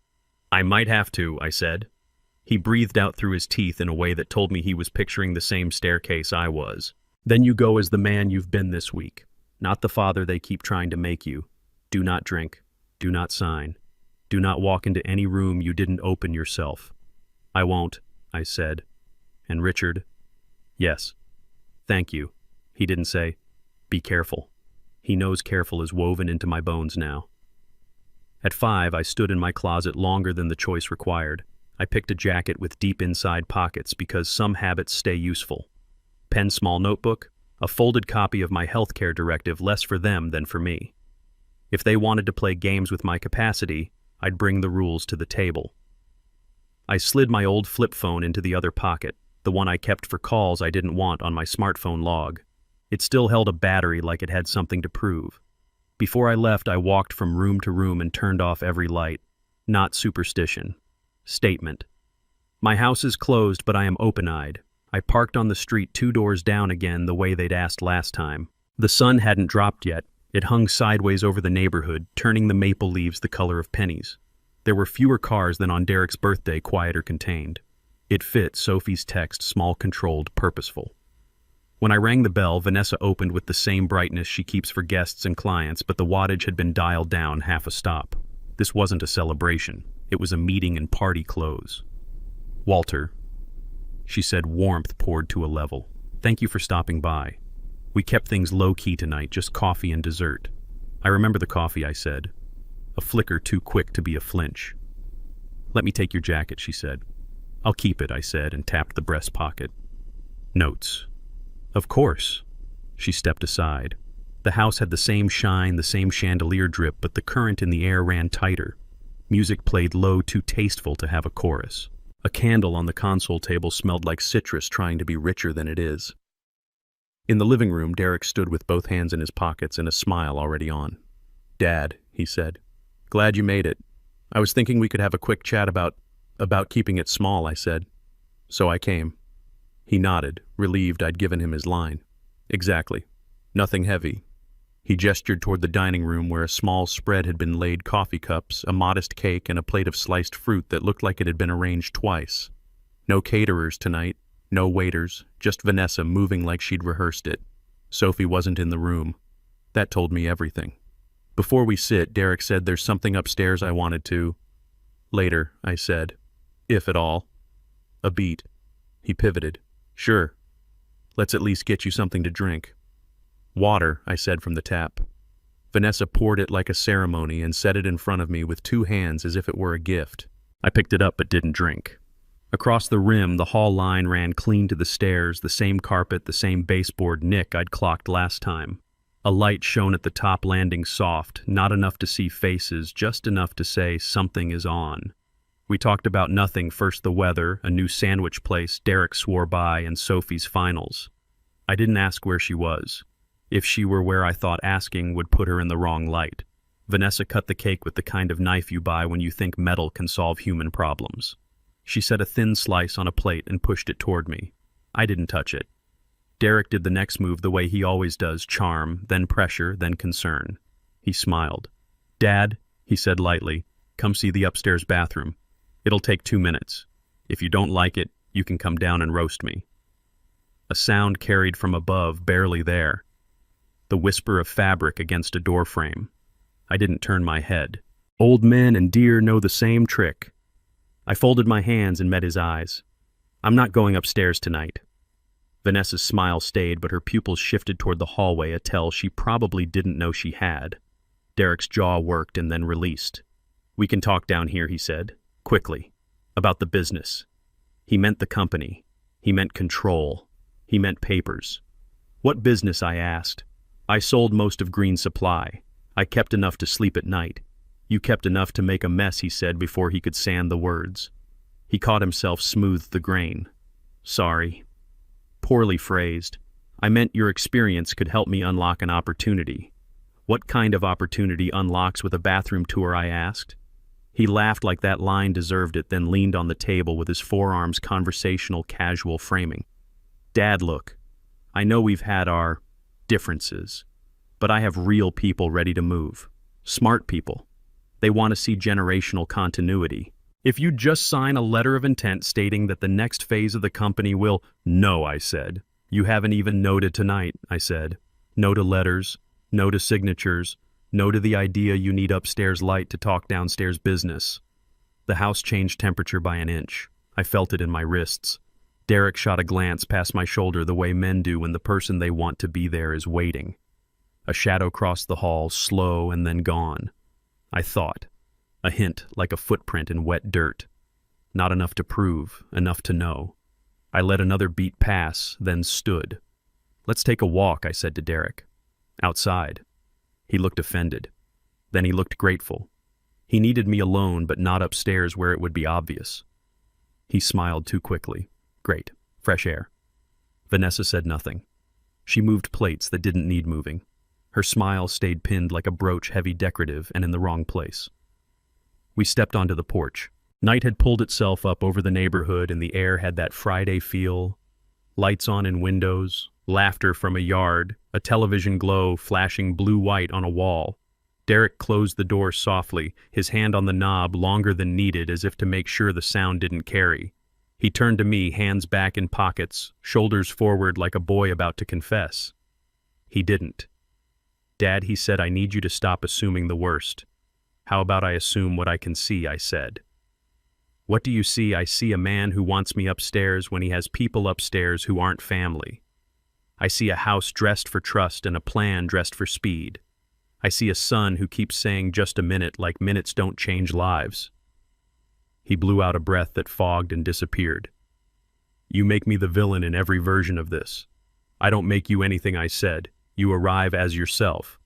I might have to, I said. He breathed out through his teeth in a way that told me he was picturing the same staircase I was. Then you go as the man you've been this week, not the father they keep trying to make you. Do not drink. Do not sign. Do not walk into any room you didn't open yourself. I won't, I said. And Richard? Yes. Thank you. He didn't say, be careful. He knows careful is woven into my bones now. At 5, I stood in my closet longer than the choice required. I picked a jacket with deep inside pockets because some habits stay useful. Pen small notebook, a folded copy of my healthcare directive, less for them than for me. If they wanted to play games with my capacity, I'd bring the rules to the table. I slid my old flip phone into the other pocket, the one I kept for calls I didn't want on my smartphone log. It still held a battery like it had something to prove. Before I left, I walked from room to room and turned off every light. Not superstition. Statement. My house is closed, but I am open-eyed. I parked on the street 2 doors down again the way they'd asked last time. The sun hadn't dropped yet. It hung sideways over the neighborhood, turning the maple leaves the color of pennies. There were fewer cars than on Derek's birthday, quieter contained. It fit Sophie's text, small, controlled, purposeful. When I rang the bell, Vanessa opened with the same brightness she keeps for guests and clients, but the wattage had been dialed down half a stop. This wasn't a celebration. It was a meeting and party close. Walter, she said, warmth poured to a level. Thank you for stopping by. We kept things low-key tonight, just coffee and dessert. I remember the coffee, I said. A flicker too quick to be a flinch. Let me take your jacket, she said. I'll keep it, I said, and tapped the breast pocket. Notes. Of course. She stepped aside. The house had the same shine, the same chandelier drip, but the current in the air ran tighter. Music played low, too tasteful to have a chorus. A candle on the console table smelled like citrus trying to be richer than it is. In the living room, Derek stood with both hands in his pockets and a smile already on. Dad, he said. Glad you made it. I was thinking we could have a quick chat about keeping it small, I said. So I came. He nodded, relieved I'd given him his line. Exactly. Nothing heavy. He gestured toward the dining room where a small spread had been laid, coffee cups, a modest cake, and a plate of sliced fruit that looked like it had been arranged twice. No caterers tonight, no waiters, just Vanessa moving like she'd rehearsed it. Sophie wasn't in the room. That told me everything. Before we sit, Derek said there's something upstairs I wanted to. Later, I said. If at all. A beat. He pivoted. Sure. Let's at least get you something to drink. Water, I said from the tap. Vanessa poured it like a ceremony and set it in front of me with 2 hands as if it were a gift. I picked it up but didn't drink. Across the rim, the hall line ran clean to the stairs, the same carpet, the same baseboard nick I'd clocked last time. A light shone at the top landing soft, not enough to see faces, just enough to say something is on. We talked about nothing, first the weather, a new sandwich place Derek swore by, and Sophie's finals. I didn't ask where she was. If she were where I thought asking would put her in the wrong light. Vanessa cut the cake with the kind of knife you buy when you think metal can solve human problems. She set a thin slice on a plate and pushed it toward me. I didn't touch it. Derek did the next move the way he always does, charm, then pressure, then concern. He smiled. "Dad," he said lightly, "come see the upstairs bathroom. It'll take 2 minutes. If you don't like it, you can come down and roast me." A sound carried from above, barely there. The whisper of fabric against a doorframe. I didn't turn my head. Old men and deer know the same trick. I folded my hands and met his eyes. "I'm not going upstairs tonight." Vanessa's smile stayed, but her pupils shifted toward the hallway, a tell she probably didn't know she had. Derek's jaw worked and then released. "We can talk down here," he said, quickly, "about the business." He meant the company. He meant control. He meant papers. "What business?" I asked. "I sold most of Green Supply. I kept enough to sleep at night. You kept enough to make a mess," he said before he could sand the words. He caught himself, smoothed the grain. "Sorry. Poorly phrased. I meant your experience could help me unlock an opportunity." "What kind of opportunity unlocks with a bathroom tour?" I asked. He laughed like that line deserved it, then leaned on the table with his forearms conversational, casual framing. "Dad, look. I know we've had our differences, but I have real people ready to move. Smart people. They want to see generational continuity. If you just sign a letter of intent stating that the next phase of the company will—" "No," I said. "You haven't even no to tonight," I said. "No to letters, no to signatures, no to the idea you need upstairs light to talk downstairs business." The house changed temperature by an inch. I felt it in my wrists. Derek shot a glance past my shoulder the way men do when the person they want to be there is waiting. A shadow crossed the hall, slow and then gone. I thought. A hint, like a footprint in wet dirt. Not enough to prove, enough to know. I let another beat pass, then stood. "Let's take a walk," I said to Derek. "Outside." He looked offended. Then he looked grateful. He needed me alone, but not upstairs where it would be obvious. He smiled too quickly. "Great. Fresh air." Vanessa said nothing. She moved plates that didn't need moving. Her smile stayed pinned like a brooch, heavy, decorative, and in the wrong place. We stepped onto the porch. Night had pulled itself up over the neighborhood, and the air had that Friday feel. Lights on in windows, laughter from a yard, a television glow flashing blue-white on a wall. Derek closed the door softly, his hand on the knob longer than needed as if to make sure the sound didn't carry. He turned to me, hands back in pockets, shoulders forward like a boy about to confess. He didn't. "Dad," he said, "I need you to stop assuming the worst." "How about I assume what I can see?" I said. "What do you see?" "I see a man who wants me upstairs when he has people upstairs who aren't family. I see a house dressed for trust and a plan dressed for speed. I see a son who keeps saying just a minute like minutes don't change lives." He blew out a breath that fogged and disappeared. "You make me the villain in every version of this. I don't make you anything," I said. "You arrive as yourself."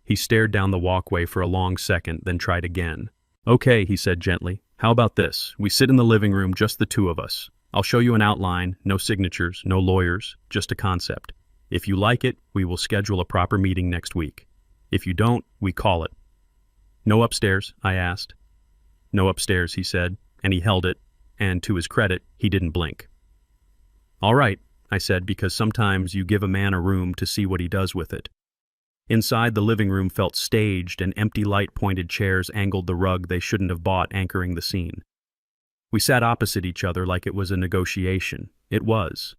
He stared down the walkway for a long second, then tried again. "Okay," he said gently. "How about this? We sit in the living room, just the two of us. I'll show you an outline, no signatures, no lawyers, just a concept. If you like it, we will schedule a proper meeting next week. If you don't, we call it." "No upstairs?" I asked. "No upstairs," he said, and he held it, and to his credit, he didn't blink. "All right," I said, because sometimes you give a man a room to see what he does with it. Inside, the living room felt staged, and empty light-pointed chairs angled the rug they shouldn't have bought, anchoring the scene. We sat opposite each other like it was a negotiation. It was.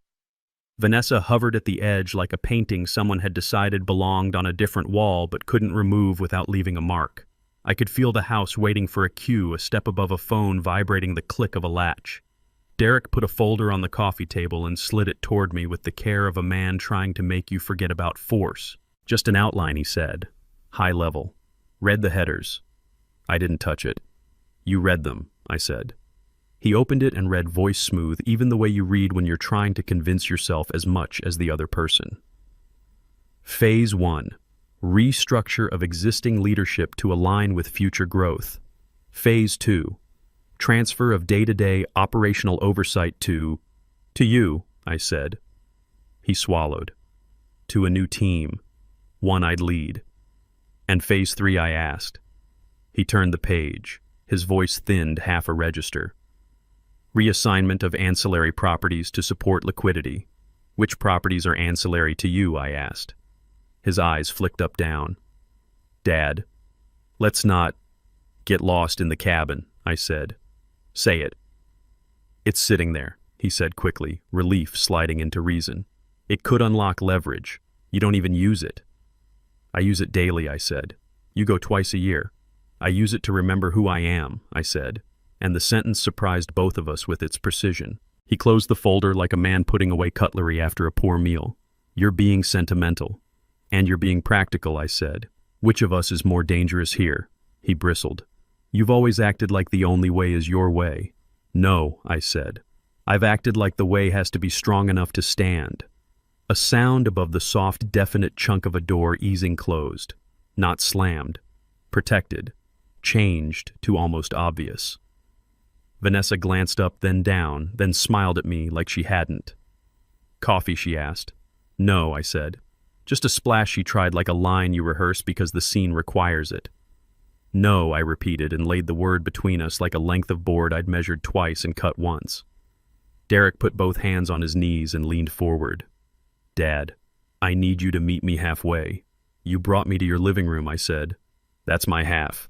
Vanessa hovered at the edge like a painting someone had decided belonged on a different wall but couldn't remove without leaving a mark. I could feel the house waiting for a cue, a step above a phone vibrating the click of a latch. Derek put a folder on the coffee table and slid it toward me with the care of a man trying to make you forget about force. "Just an outline," he said. high level. Read the headers. I didn't touch it. You read them, I said. He opened it and read voice smooth, even the way you read when you're trying to convince yourself as much as the other person. Phase 1. Restructure of existing leadership to align with future growth. Phase 2. Transfer of day-to-day operational oversight to you, I said. He swallowed. To a new team, one I'd lead. And Phase 3, I asked. He turned the page. His voice thinned half a register. Reassignment of ancillary properties to support liquidity. Which properties are ancillary to you, I asked. His eyes flicked up down. Dad, let's not get lost in the cabin, I said. Say it. It's sitting there, he said quickly, relief sliding into reason. It could unlock leverage. You don't even use it. I use it daily, I said. You go twice a year. I use it to remember who I am, I said, and the sentence surprised both of us with its precision. He closed the folder like a man putting away cutlery after a poor meal. You're being sentimental. And you're being practical, I said. Which of us is more dangerous here? He bristled. You've always acted like the only way is your way. No, I said. I've acted like the way has to be strong enough to stand. A sound above the soft, definite chunk of a door easing closed. Not slammed. Protected. Changed to almost obvious. Vanessa glanced up, then down, then smiled at me like she hadn't. Coffee, she asked. No, I said. Just a splash she tried like a line you rehearse because the scene requires it. No, I repeated and laid the word between us like a length of board I'd measured twice and cut once. Derek put both hands on his knees and leaned forward. Dad, I need you to meet me halfway. You brought me to your living room, I said. That's my half.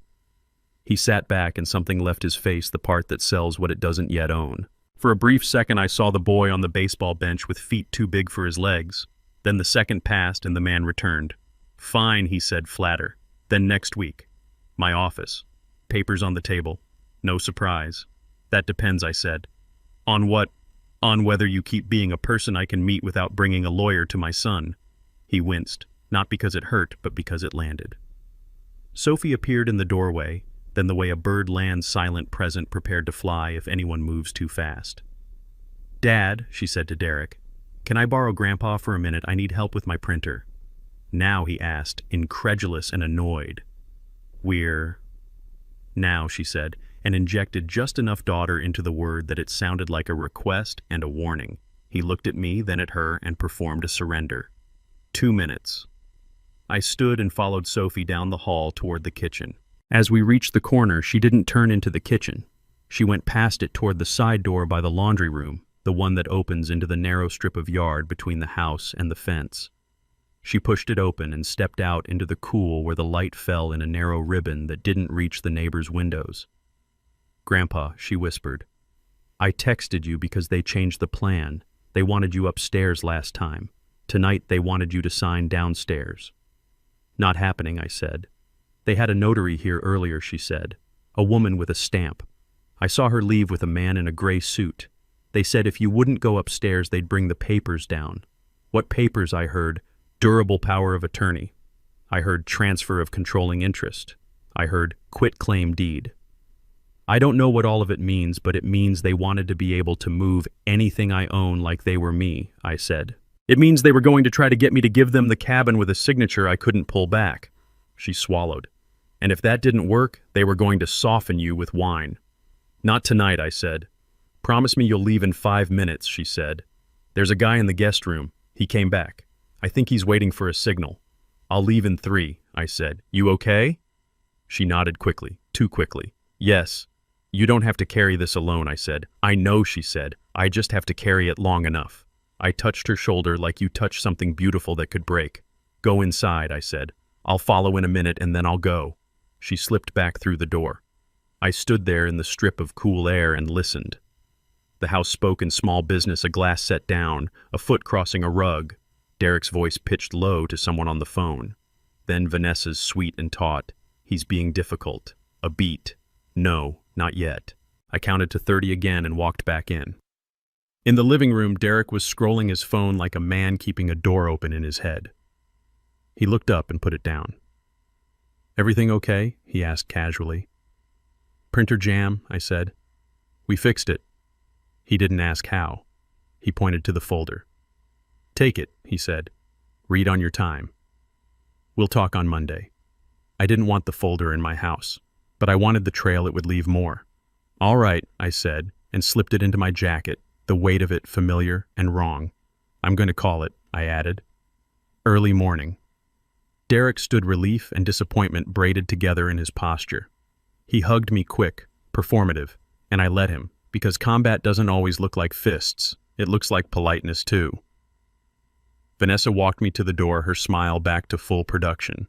He sat back and something left his face, the part that sells what it doesn't yet own. For a brief second I saw the boy on the baseball bench with feet too big for his legs. Then the second passed and the man returned. Fine, he said, flatter. Then next week. My office. Papers on the table. No surprise. That depends, I said. On what? On whether you keep being a person I can meet without bringing a lawyer to my son. He winced, not because it hurt, but because it landed. Sophie appeared in the doorway, then the way a bird lands silent present prepared to fly if anyone moves too fast. Dad, she said to Derek, can I borrow Grandpa for a minute? I need help with my printer. Now, he asked, incredulous and annoyed. Now, she said, and injected just enough daughter into the word that it sounded like a request and a warning. He looked at me, then at her, and performed a surrender. 2 minutes. I stood and followed Sophie down the hall toward the kitchen. As we reached the corner, she didn't turn into the kitchen. She went past it toward the side door by the laundry room, the one that opens into the narrow strip of yard between the house and the fence. She pushed it open and stepped out into the cool where the light fell in a narrow ribbon that didn't reach the neighbors' windows. Grandpa, she whispered, I texted you because they changed the plan. They wanted you upstairs last time. Tonight they wanted you to sign downstairs. Not happening, I said. They had a notary here earlier, she said. A woman with a stamp. I saw her leave with a man in a gray suit. They said if you wouldn't go upstairs, they'd bring the papers down. What papers, I heard? Durable power of attorney. I heard transfer of controlling interest. I heard quitclaim deed. I don't know what all of it means, but it means they wanted to be able to move anything I own like they were me, I said. It means they were going to try to get me to give them the cabin with a signature I couldn't pull back. She swallowed. And if that didn't work, they were going to soften you with wine. Not tonight, I said. Promise me you'll leave in 5 minutes, she said. There's a guy in the guest room. He came back. I think he's waiting for a signal. I'll leave in 3, I said. You okay? She nodded quickly, too quickly. Yes. You don't have to carry this alone, I said. I know, she said. I just have to carry it long enough. I touched her shoulder like you touched something beautiful that could break. Go inside, I said. I'll follow in a minute and then I'll go. She slipped back through the door. I stood there in the strip of cool air and listened. The house spoke in small business, a glass set down, a foot crossing a rug. Derek's voice pitched low to someone on the phone. Then Vanessa's sweet and taut. He's being difficult. A beat. No, not yet. I counted to 30 again and walked back in. In the living room, Derek was scrolling his phone like a man keeping a door open in his head. He looked up and put it down. "Everything okay?" he asked casually. "Printer jam," I said. "We fixed it." He didn't ask how. He pointed to the folder. "Take it," he said. "Read on your time. We'll talk on Monday." I didn't want the folder in my house, but I wanted the trail it would leave more. "All right," I said, and slipped it into my jacket, the weight of it familiar and wrong. "I'm going to call it," I added. Early morning. Derek stood relief and disappointment braided together in his posture. He hugged me quick, performative, and I let him, because combat doesn't always look like fists. It looks like politeness too. Vanessa walked me to the door, her smile back to full production.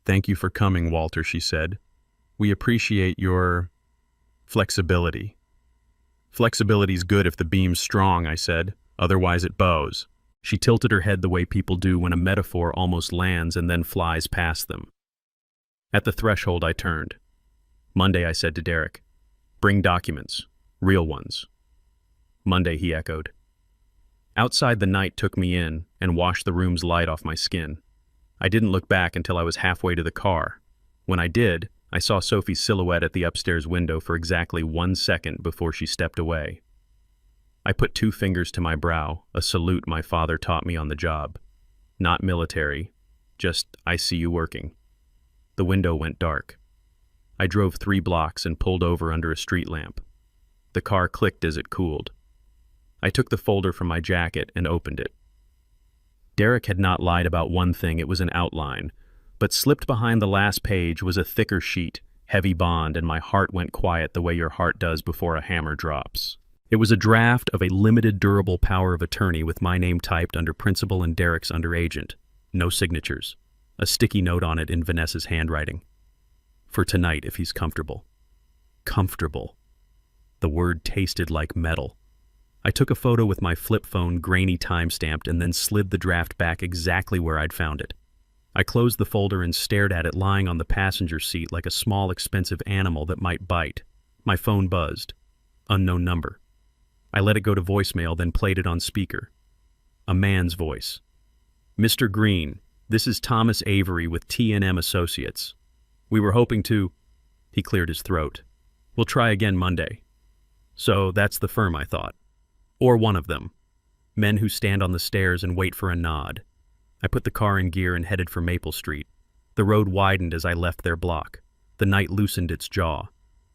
"Thank you for coming, Walter," she said. "We appreciate your flexibility." "Flexibility's good if the beam's strong," I said. "Otherwise it bows." She tilted her head the way people do when a metaphor almost lands and then flies past them. At the threshold I turned. "Monday," I said to Derek. "Bring documents. Real ones." "Monday," he echoed. Outside, the night took me in and washed the room's light off my skin. I didn't look back until I was halfway to the car. When I did, I saw Sophie's silhouette at the upstairs window for exactly 1 second before she stepped away. I put 2 fingers to my brow, a salute my father taught me on the job. Not military, just "I see you working." The window went dark. I drove 3 blocks and pulled over under a street lamp. The car clicked as it cooled. I took the folder from my jacket and opened it. Derek had not lied about one thing, it was an outline, but slipped behind the last page was a thicker sheet, heavy bond, and my heart went quiet the way your heart does before a hammer drops. It was a draft of a limited durable power of attorney with my name typed under principal and Derek's under agent. No signatures. A sticky note on it in Vanessa's handwriting. "For tonight, if he's comfortable." Comfortable. The word tasted like metal. I took a photo with my flip phone, grainy time-stamped, and then slid the draft back exactly where I'd found it. I closed the folder and stared at it lying on the passenger seat like a small, expensive animal that might bite. My phone buzzed. Unknown number. I let it go to voicemail, then played it on speaker. A man's voice. "Mr. Green, this is Thomas Avery with T&M Associates. We were hoping to..." He cleared his throat. "We'll try again Monday." So that's the firm, I thought. Or one of them. Men who stand on the stairs and wait for a nod. I put the car in gear and headed for Maple Street. The road widened as I left their block. The night loosened its jaw.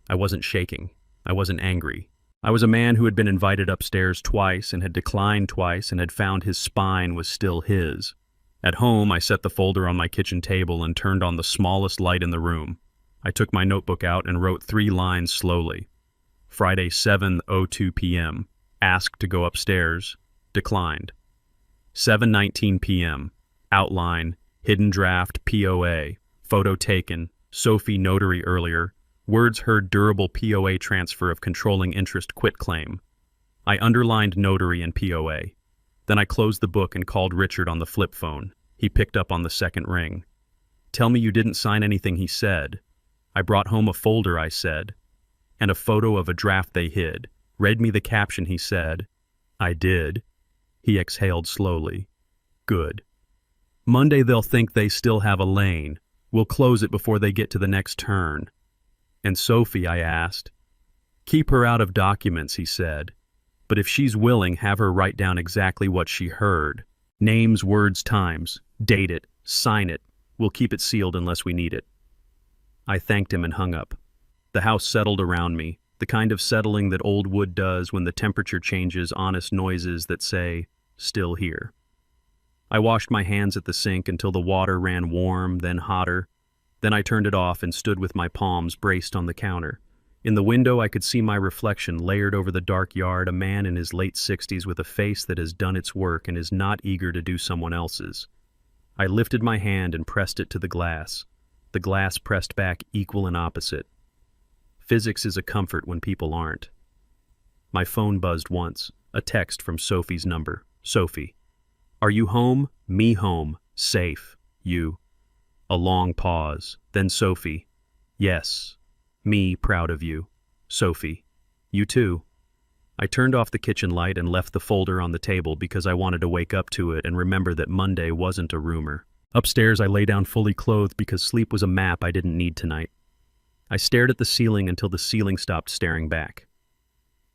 I wasn't shaking. I wasn't angry. I was a man who had been invited upstairs twice and had declined twice and had found his spine was still his. At home, I set the folder on my kitchen table and turned on the smallest light in the room. I took my notebook out and wrote 3 lines slowly. Friday, 7:02 p.m. Asked to go upstairs. Declined. 7:19 p.m. Outline. Hidden draft POA. Photo taken. Sophie notary earlier. Words heard durable POA transfer of controlling interest quitclaim. I underlined notary and POA. Then I closed the book and called Richard on the flip phone. He picked up on the second ring. "Tell me you didn't sign anything," he said. "I brought home a folder," I said. "And a photo of a draft they hid. Read me the caption," he said. "I did." He exhaled slowly. "Good. Monday they'll think they still have a lane. We'll close it before they get to the next turn." "And Sophie?" I asked. "Keep her out of documents," he said. "But if she's willing, have her write down exactly what she heard. Names, words, times. Date it. Sign it. We'll keep it sealed unless we need it." I thanked him and hung up. The house settled around me, the kind of settling that old wood does when the temperature changes, honest noises that say, "Still here." I washed my hands at the sink until the water ran warm, then hotter. Then I turned it off and stood with my palms braced on the counter. In the window, I could see my reflection layered over the dark yard, a man in his late 60s with a face that has done its work and is not eager to do someone else's. I lifted my hand and pressed it to the glass. The glass pressed back equal and opposite. Physics is a comfort when people aren't. My phone buzzed once, a text from Sophie's number. "Sophie. Are you home? Me home. Safe. You." A long pause. Then Sophie. "Yes. Me proud of you. Sophie. You too." I turned off the kitchen light and left the folder on the table because I wanted to wake up to it and remember that Monday wasn't a rumor. Upstairs, I lay down fully clothed because sleep was a map I didn't need tonight. I stared at the ceiling until the ceiling stopped staring back.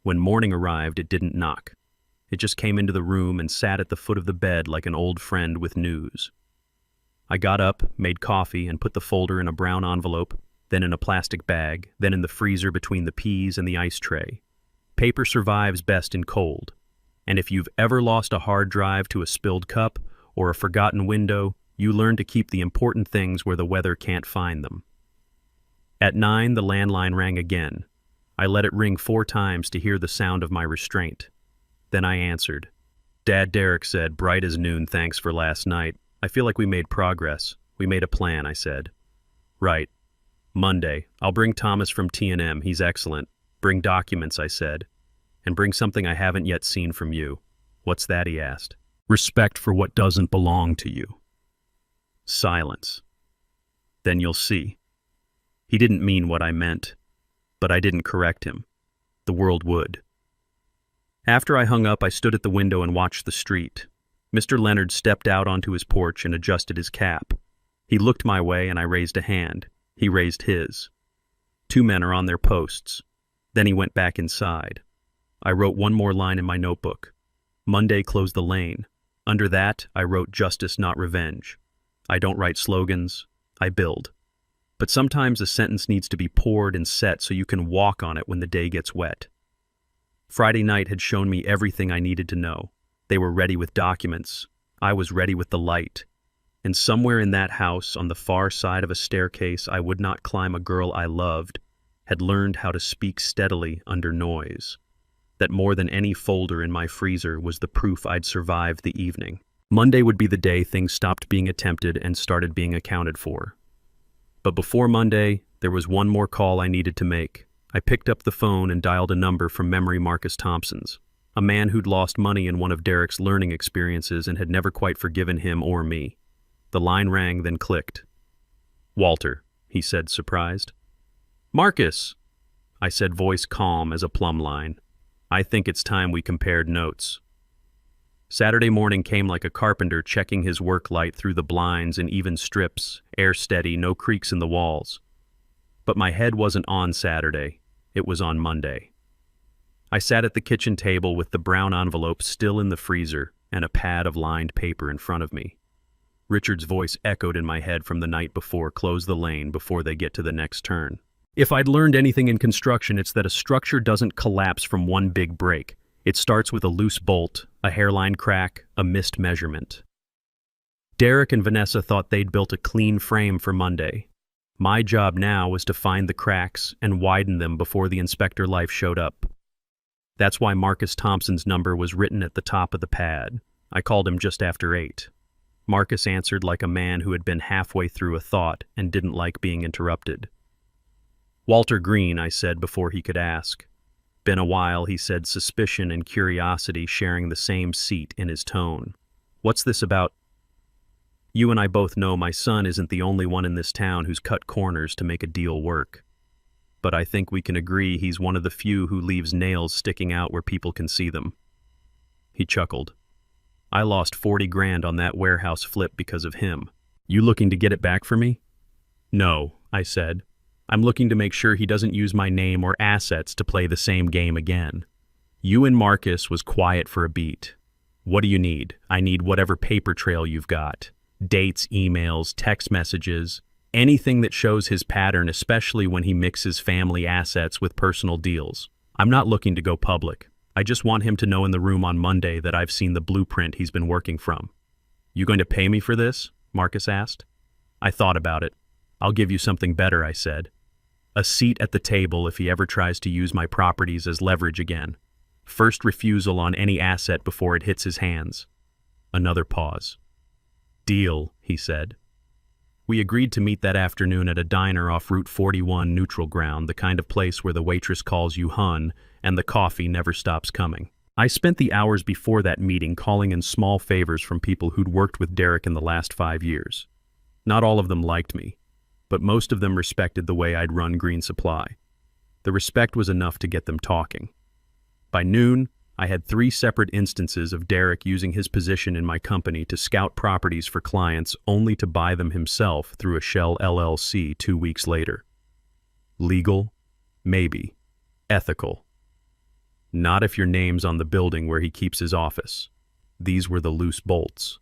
When morning arrived, it didn't knock. It just came into the room and sat at the foot of the bed like an old friend with news. I got up, made coffee, and put the folder in a brown envelope, then in a plastic bag, then in the freezer between the peas and the ice tray. Paper survives best in cold, and if you've ever lost a hard drive to a spilled cup or a forgotten window, you learn to keep the important things where the weather can't find them. At 9, the landline rang again. I let it ring 4 times to hear the sound of my restraint. Then I answered. Dad, Derek said, bright as noon, thanks for last night. I feel like we made progress. We made a plan, I said. Right. Monday. I'll bring Thomas from T&M. He's excellent. Bring documents, I said. And bring something I haven't yet seen from you. What's that, he asked. Respect for what doesn't belong to you. Silence. Then you'll see. He didn't mean what I meant, but I didn't correct him. The world would. After I hung up, I stood at the window and watched the street. Mr. Leonard stepped out onto his porch and adjusted his cap. He looked my way and I raised a hand. He raised his. 2 men are on their posts. Then he went back inside. I wrote one more line in my notebook. Monday, close the lane. Under that, I wrote justice, not revenge. I don't write slogans, I build. But sometimes a sentence needs to be poured and set so you can walk on it when the day gets wet. Friday night had shown me everything I needed to know. They were ready with documents. I was ready with the light. And somewhere in that house, on the far side of a staircase I would not climb, a girl I loved had learned how to speak steadily under noise. That more than any folder in my freezer was the proof I'd survived the evening. Monday would be the day things stopped being attempted and started being accounted for. But before Monday, there was one more call I needed to make. I picked up the phone and dialed a number from memory Marcus Thompson's, a man who'd lost money in one of Derek's learning experiences and had never quite forgiven him or me. The line rang, then clicked. Walter, he said, surprised. Marcus, I said, voice calm as a plumb line. I think it's time we compared notes. Saturday morning came like a carpenter checking his work light through the blinds in even strips, air steady, no creaks in the walls. But my head wasn't on Saturday, it was on Monday. I sat at the kitchen table with the brown envelope still in the freezer and a pad of lined paper in front of me. Richard's voice echoed in my head from the night before, close the lane before they get to the next turn. If I'd learned anything in construction, it's that a structure doesn't collapse from one big break. It starts with a loose bolt, a hairline crack, a missed measurement. Derek and Vanessa thought they'd built a clean frame for Monday. My job now was to find the cracks and widen them before the inspector life showed up. That's why Marcus Thompson's number was written at the top of the pad. I called him just after 8. Marcus answered like a man who had been halfway through a thought and didn't like being interrupted. Walter Green, I said before he could ask. Been a while, he said, suspicion and curiosity sharing the same seat in his tone. What's this about? You and I both know my son isn't the only one in this town who's cut corners to make a deal work. But I think we can agree he's one of the few who leaves nails sticking out where people can see them. He chuckled. I lost 40 grand on that warehouse flip because of him. You looking to get it back for me? No, I said. I'm looking to make sure he doesn't use my name or assets to play the same game again. You and Marcus was quiet for a beat. What do you need? I need whatever paper trail you've got. Dates, emails, text messages, anything that shows his pattern, especially when he mixes family assets with personal deals. I'm not looking to go public. I just want him to know in the room on Monday that I've seen the blueprint he's been working from. You going to pay me for this? Marcus asked. I thought about it. I'll give you something better, I said. A seat at the table if he ever tries to use my properties as leverage again. First refusal on any asset before it hits his hands. Another pause. Deal, he said. We agreed to meet that afternoon at a diner off Route 41 neutral ground, the kind of place where the waitress calls you hun and the coffee never stops coming. I spent the hours before that meeting calling in small favors from people who'd worked with Derek in the last 5 years. Not all of them liked me, but most of them respected the way I'd run Green Supply. The respect was enough to get them talking. By noon, I had 3 separate instances of Derek using his position in my company to scout properties for clients only to buy them himself through a shell LLC 2 weeks later. Legal? Maybe. Ethical? Not if your name's on the building where he keeps his office. These were the loose bolts.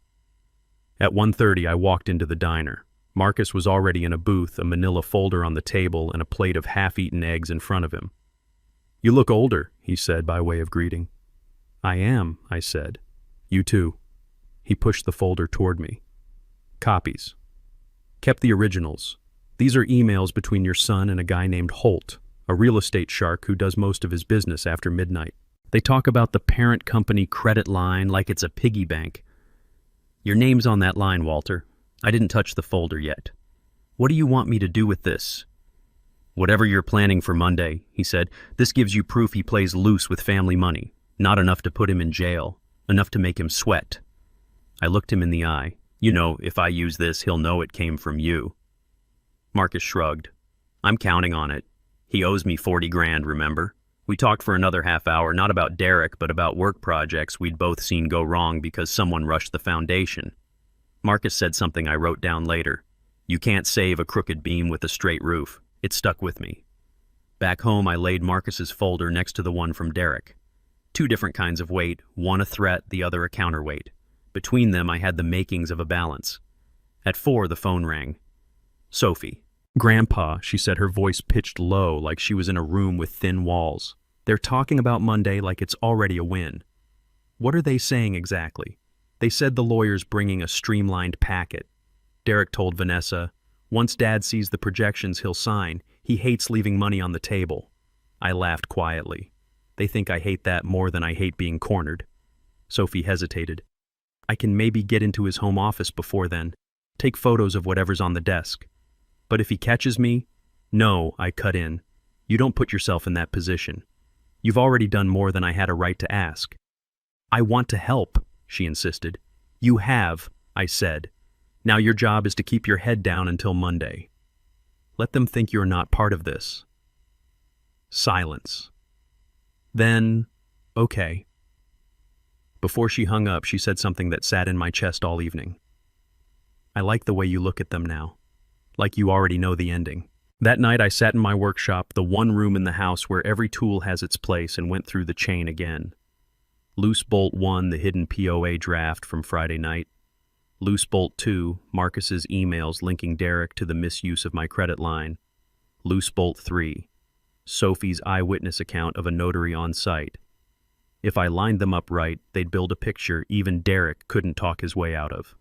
At 1:30, I walked into the diner. Marcus was already in a booth, a manila folder on the table, and a plate of half-eaten eggs in front of him. "You look older," he said by way of greeting. "I am," I said. "You too." He pushed the folder toward me. "Copies. Kept the originals. These are emails between your son and a guy named Holt, a real estate shark who does most of his business after midnight. They talk about the parent company credit line like it's a piggy bank. Your name's on that line, Walter. I didn't touch the folder yet. What do you want me to do with this?" "Whatever you're planning for Monday," he said. "This gives you proof he plays loose with family money. Not enough to put him in jail. Enough to make him sweat." I looked him in the eye. "You know, if I use this, he'll know it came from you." Marcus shrugged. "I'm counting on it. He owes me 40 grand, remember? We talked for another half hour, not about Derek, but about work projects we'd both seen go wrong because someone rushed the foundation. Marcus said something I wrote down later. You can't save a crooked beam with a straight roof. It stuck with me. Back home, I laid Marcus's folder next to the one from Derek. 2 different kinds of weight, one a threat, the other a counterweight. Between them, I had the makings of a balance. At 4, the phone rang. "Sophie." "Grandpa," she said, her voice pitched low like she was in a room with thin walls. "They're talking about Monday like it's already a win." "What are they saying exactly?" "They said the lawyer's bringing a streamlined packet." Derek told Vanessa, "Once Dad sees the projections he'll sign. He hates leaving money on the table." I laughed quietly. They think I hate that more than I hate being cornered. Sophie hesitated. "I can maybe get into his home office before then. Take photos of whatever's on the desk. But if he catches me..." "No," I cut in. "You don't put yourself in that position. You've already done more than I had a right to ask." "I want to help," she insisted. "You have," I said. "Now your job is to keep your head down until Monday. Let them think you're not part of this." Silence. Then, "Okay." Before she hung up, she said something that sat in my chest all evening. "I like the way you look at them now. Like you already know the ending." That night I sat in my workshop, the one room in the house where every tool has its place, and went through the chain again. Loose bolt 1, the hidden POA draft from Friday night. Loose bolt 2, Marcus's emails linking Derek to the misuse of my credit line. Loose bolt 3, Sophie's eyewitness account of a notary on site. If I lined them up right, they'd build a picture even Derek couldn't talk his way out of.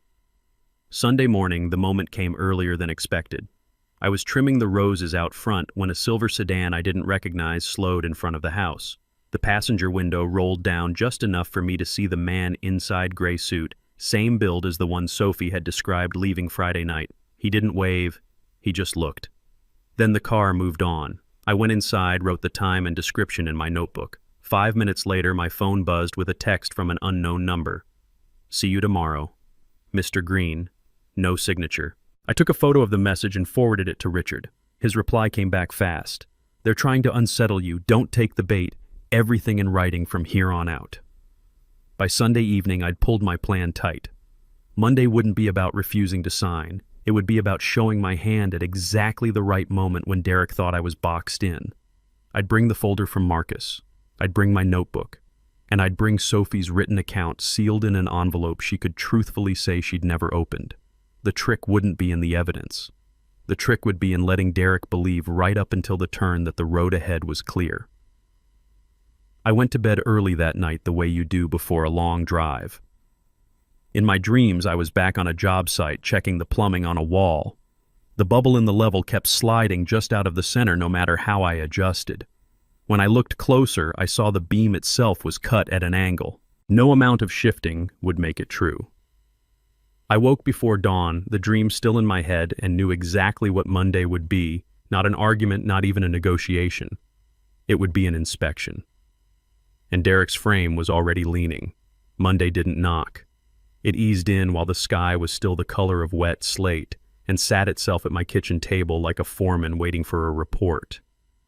Sunday morning, the moment came earlier than expected. I was trimming the roses out front when a silver sedan I didn't recognize slowed in front of the house. The passenger window rolled down just enough for me to see the man inside gray suit, same build as the one Sophie had described leaving Friday night. He didn't wave, he just looked. Then the car moved on. I went inside, wrote the time and description in my notebook. 5 minutes later, my phone buzzed with a text from an unknown number. "See you tomorrow. Mr. Green." No signature. I took a photo of the message and forwarded it to Richard. His reply came back fast. "They're trying to unsettle you. Don't take the bait. Everything in writing from here on out." By Sunday evening, I'd pulled my plan tight. Monday wouldn't be about refusing to sign. It would be about showing my hand at exactly the right moment when Derek thought I was boxed in. I'd bring the folder from Marcus. I'd bring my notebook. And I'd bring Sophie's written account sealed in an envelope she could truthfully say she'd never opened. The trick wouldn't be in the evidence. The trick would be in letting Derek believe right up until the turn that the road ahead was clear. I went to bed early that night the way you do before a long drive. In my dreams, I was back on a job site checking the plumbing on a wall. The bubble in the level kept sliding just out of the center no matter how I adjusted. When I looked closer, I saw the beam itself was cut at an angle. No amount of shifting would make it true. I woke before dawn, the dream still in my head, and knew exactly what Monday would be, not an argument, not even a negotiation. It would be an inspection. And Derek's frame was already leaning. Monday didn't knock. It eased in while the sky was still the color of wet slate, and sat itself at my kitchen table like a foreman waiting for a report.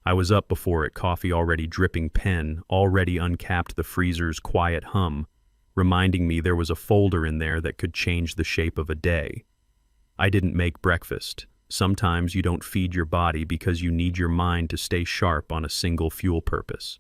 I was up before it, coffee already dripping, pen already uncapped, the freezer's quiet hum, reminding me there was a folder in there that could change the shape of a day. I didn't make breakfast. Sometimes you don't feed your body because you need your mind to stay sharp on a single fuel purpose.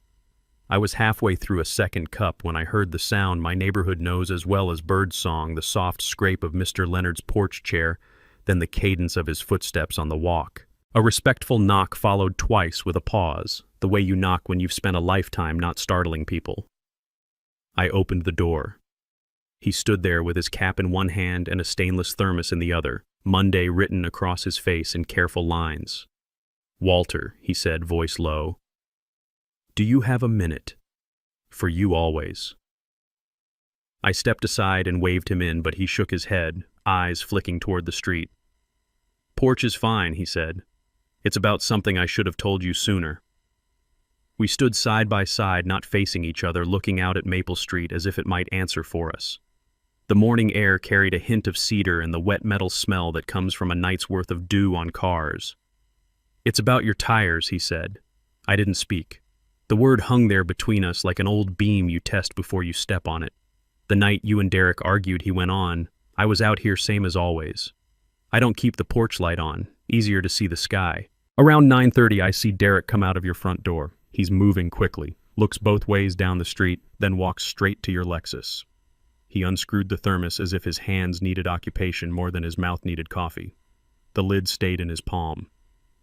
I was halfway through a second cup when I heard the sound my neighborhood knows as well as birdsong, the soft scrape of Mr. Leonard's porch chair, then the cadence of his footsteps on the walk. A respectful knock followed twice with a pause, the way you knock when you've spent a lifetime not startling people. I opened the door. He stood there with his cap in one hand and a stainless thermos in the other, Monday written across his face in careful lines. "Walter," he said, voice low. "Do you have a minute? For you always." I stepped aside and waved him in, but he shook his head, eyes flicking toward the street. "Porch is fine," he said. "It's about something I should have told you sooner." We stood side by side, not facing each other, looking out at Maple Street as if it might answer for us. The morning air carried a hint of cedar and the wet metal smell that comes from a night's worth of dew on cars. "It's about your tires," he said. I didn't speak. The word hung there between us like an old beam you test before you step on it. "The night you and Derek argued," he went on, "I was out here same as always. I don't keep the porch light on, easier to see the sky. Around 9:30 I see Derek come out of your front door. He's moving quickly, looks both ways down the street, then walks straight to your Lexus." He unscrewed the thermos as if his hands needed occupation more than his mouth needed coffee. The lid stayed in his palm.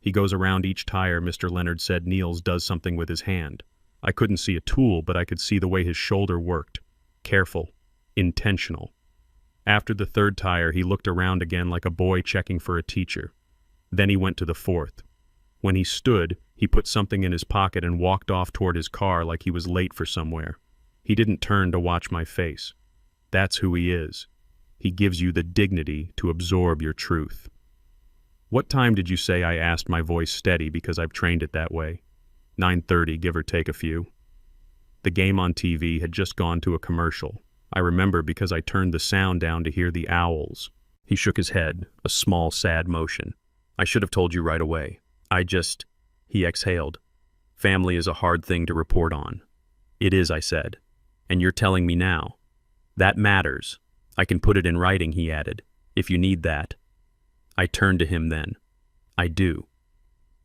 "He goes around each tire," Mr. Leonard said. "Niels does something with his hand. I couldn't see a tool, but I could see the way his shoulder worked. Careful. Intentional. After the third tire, he looked around again like a boy checking for a teacher. Then he went to the fourth. When he stood, he put something in his pocket and walked off toward his car like he was late for somewhere. He didn't turn to watch my face. That's who he is. He gives you the dignity to absorb your truth." "What time did you say?" I asked, my voice steady because I've trained it that way. 9:30, give or take a few. The game on TV had just gone to a commercial. I remember because I turned the sound down to hear the owls. He shook his head, a small, sad motion. "I should have told you right away. He exhaled. "Family is a hard thing to report on." "It is," I said. "And you're telling me now. That matters. I can put it in writing," he added, "if you need that." I turned to him then. "I do."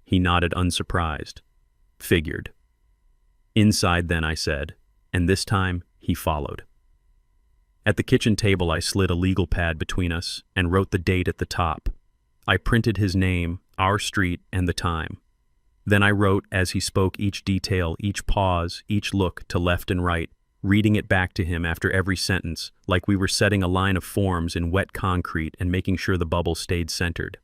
He nodded, unsurprised. "Figured." "Inside then," I said, and this time he followed. At the kitchen table I slid a legal pad between us and wrote the date at the top. I printed his name, our street, and the time. Then I wrote, as he spoke, each detail, each pause, each look to left and right, reading it back to him after every sentence, like we were setting a line of forms in wet concrete and making sure the bubble stayed centered.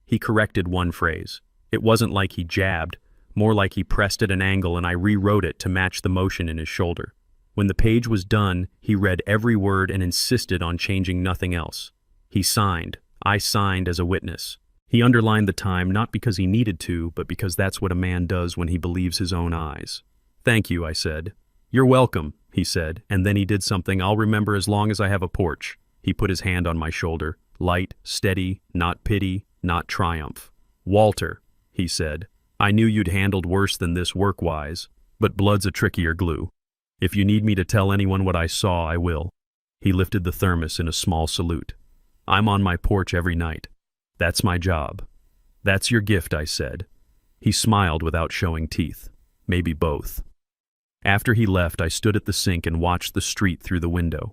He corrected one phrase. It wasn't like he jabbed, more like he pressed at an angle and I rewrote it to match the motion in his shoulder. When the page was done, he read every word and insisted on changing nothing else. He signed. I signed as a witness. He underlined the time not because he needed to, but because that's what a man does when he believes his own eyes. "Thank you," I said. "You're welcome," he said, and then he did something I'll remember as long as I have a porch. He put his hand on my shoulder, light, steady, not pity, not triumph. "Walter," he said, "I knew you'd handled worse than this work-wise, but blood's a trickier glue. If you need me to tell anyone what I saw, I will." He lifted the thermos in a small salute. "I'm on my porch every night. That's my job." "That's your gift," I said. He smiled without showing teeth. Maybe both. After he left, I stood at the sink and watched the street through the window.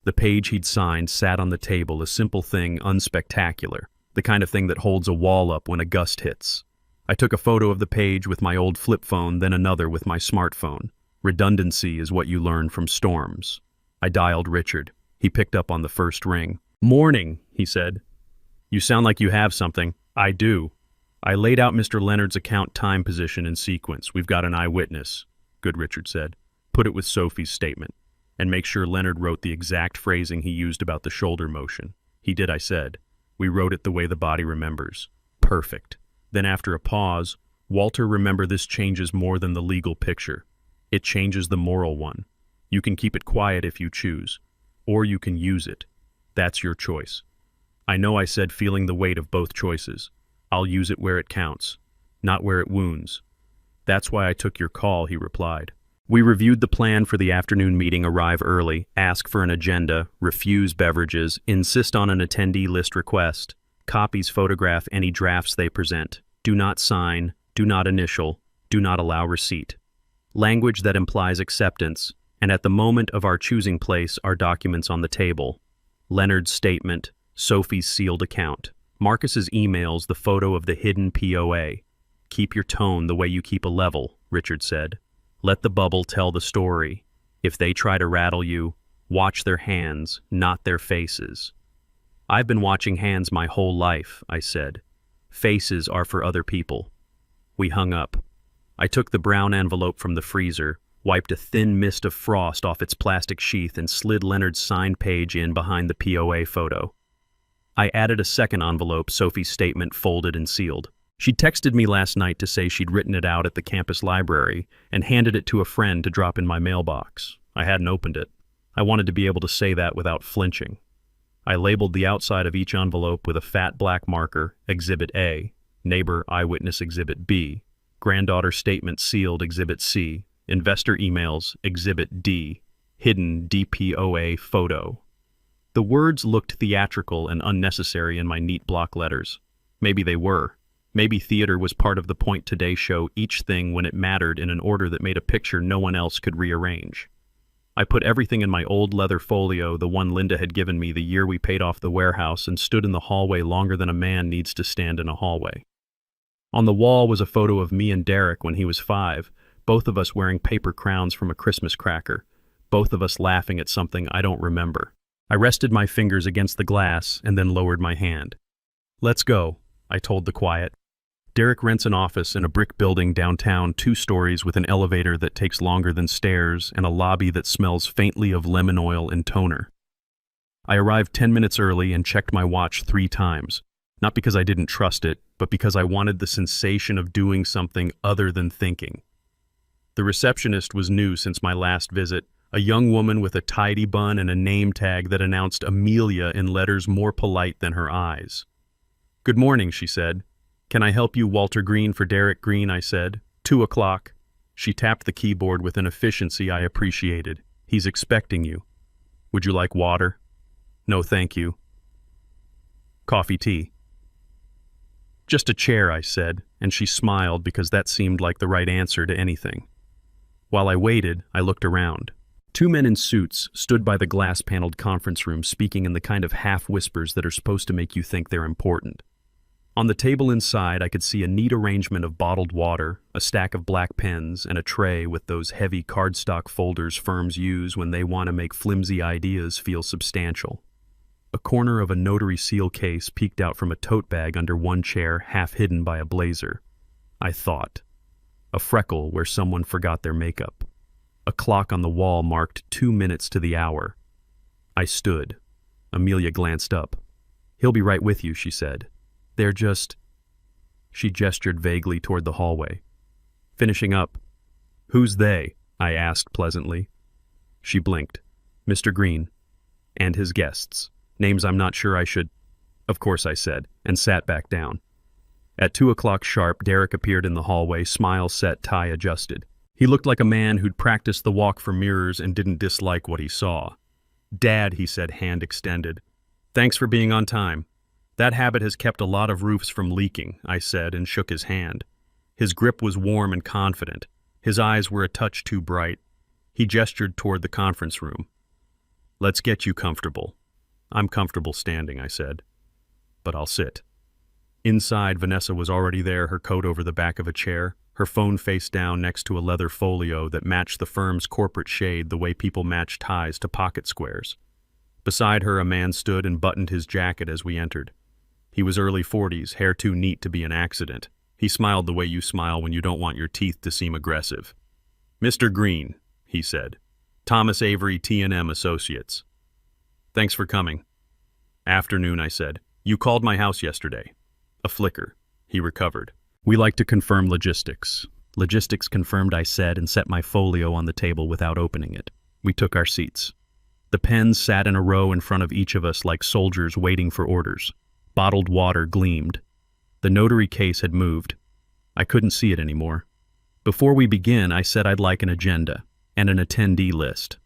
The page he'd signed sat on the table, a simple thing, unspectacular, the kind of thing that holds a wall up when a gust hits. I took a photo of the page with my old flip phone, then another with my smartphone. Redundancy is what you learn from storms. I dialed Richard. He picked up on the first ring. "Morning," he said. "You sound like you have something." "I do." I laid out Mr. Leonard's account, time, position, and sequence. "We've got an eyewitness." "Good," Richard said. "Put it with Sophie's statement. And make sure Leonard wrote the exact phrasing he used about the shoulder motion." "He did," I said. "We wrote it the way the body remembers." "Perfect." Then after a pause, "Walter, remember this changes more than the legal picture. It changes the moral one. You can keep it quiet if you choose. Or you can use it. That's your choice." I know I said feeling the weight of both choices. I'll use it where it counts, not where it wounds. That's why I took your call, he replied. We reviewed the plan for the afternoon meeting, arrive early, ask for an agenda, refuse beverages, insist on an attendee list request, copies photograph any drafts they present, do not sign, do not initial, do not allow receipt. Language that implies acceptance, and at the moment of our choosing place are documents on the table. Leonard's statement, Sophie's sealed account, Marcus's emails, the photo of the hidden POA. Keep your tone the way you keep a level, Richard said. Let the bubble tell the story. If they try to rattle you, watch their hands, not their faces. I've been watching hands my whole life, I said. Faces are for other people. We hung up. I took the brown envelope from the freezer, wiped a thin mist of frost off its plastic sheath, and slid Leonard's signed page in behind the POA photo. I added a second envelope, Sophie's statement folded and sealed. She texted me last night to say she'd written it out at the campus library and handed it to a friend to drop in my mailbox. I hadn't opened it. I wanted to be able to say that without flinching. I labeled the outside of each envelope with a fat black marker, Exhibit A, Neighbor Eyewitness Exhibit B, Granddaughter Statement Sealed Exhibit C, Investor Emails Exhibit D, Hidden DPOA Photo. The words looked theatrical and unnecessary in my neat block letters. Maybe they were. Maybe theater was part of the point Today show each thing when it mattered in an order that made a picture no one else could rearrange. I put everything in my old leather folio, the one Linda had given me the year we paid off the warehouse, and stood in the hallway longer than a man needs to stand in a hallway. On the wall was a photo of me and Derek when he was 5, both of us wearing paper crowns from a Christmas cracker, both of us laughing at something I don't remember. I rested my fingers against the glass and then lowered my hand. Let's go, I told the quiet. Derek rents an office in a brick building downtown, 2 stories with an elevator that takes longer than stairs and a lobby that smells faintly of lemon oil and toner. I arrived 10 minutes early and checked my watch 3 times, not because I didn't trust it, but because I wanted the sensation of doing something other than thinking. The receptionist was new since my last visit, a young woman with a tidy bun and a name tag that announced Amelia in letters more polite than her eyes. Good morning, she said. Can I help you, Walter Green, for Derek Green, I said. 2 o'clock. She tapped the keyboard with an efficiency I appreciated. He's expecting you. Would you like water? No, thank you. Coffee, tea. Just a chair, I said, and she smiled because that seemed like the right answer to anything. While I waited, I looked around. 2 men in suits stood by the glass-paneled conference room speaking in the kind of half-whispers that are supposed to make you think they're important. On the table inside, I could see a neat arrangement of bottled water, a stack of black pens, and a tray with those heavy cardstock folders firms use when they want to make flimsy ideas feel substantial. A corner of a notary seal case peeked out from a tote bag under one chair, half hidden by a blazer. I thought. A freckle where someone forgot their makeup. A clock on the wall marked 2 minutes to the hour. I stood. Amelia glanced up. He'll be right with you, she said. They're just... She gestured vaguely toward the hallway. Finishing up. Who's they? I asked pleasantly. She blinked. Mr. Green. And his guests. Names I'm not sure I should... Of course, I said, and sat back down. At 2 o'clock sharp, Derek appeared in the hallway, smile set, tie adjusted. He looked like a man who'd practiced the walk for mirrors and didn't dislike what he saw. Dad, he said, hand extended. Thanks for being on time. That habit has kept a lot of roofs from leaking, I said, and shook his hand. His grip was warm and confident. His eyes were a touch too bright. He gestured toward the conference room. Let's get you comfortable. I'm comfortable standing, I said. But I'll sit. Inside, Vanessa was already there, her coat over the back of a chair, her phone face down next to a leather folio that matched the firm's corporate shade the way people match ties to pocket squares. Beside her, a man stood and buttoned his jacket as we entered. He was early 40s, hair too neat to be an accident. He smiled the way you smile when you don't want your teeth to seem aggressive. Mr. Green, he said. Thomas Avery, T&M Associates. Thanks for coming. Afternoon, I said. You called my house yesterday. A flicker. He recovered. We like to confirm logistics. Logistics confirmed, I said, and set my folio on the table without opening it. We took our seats. The pens sat in a row in front of each of us like soldiers waiting for orders. Bottled water gleamed. The notary case had moved. I couldn't see it anymore. Before we begin, I said I'd like an agenda and an attendee list.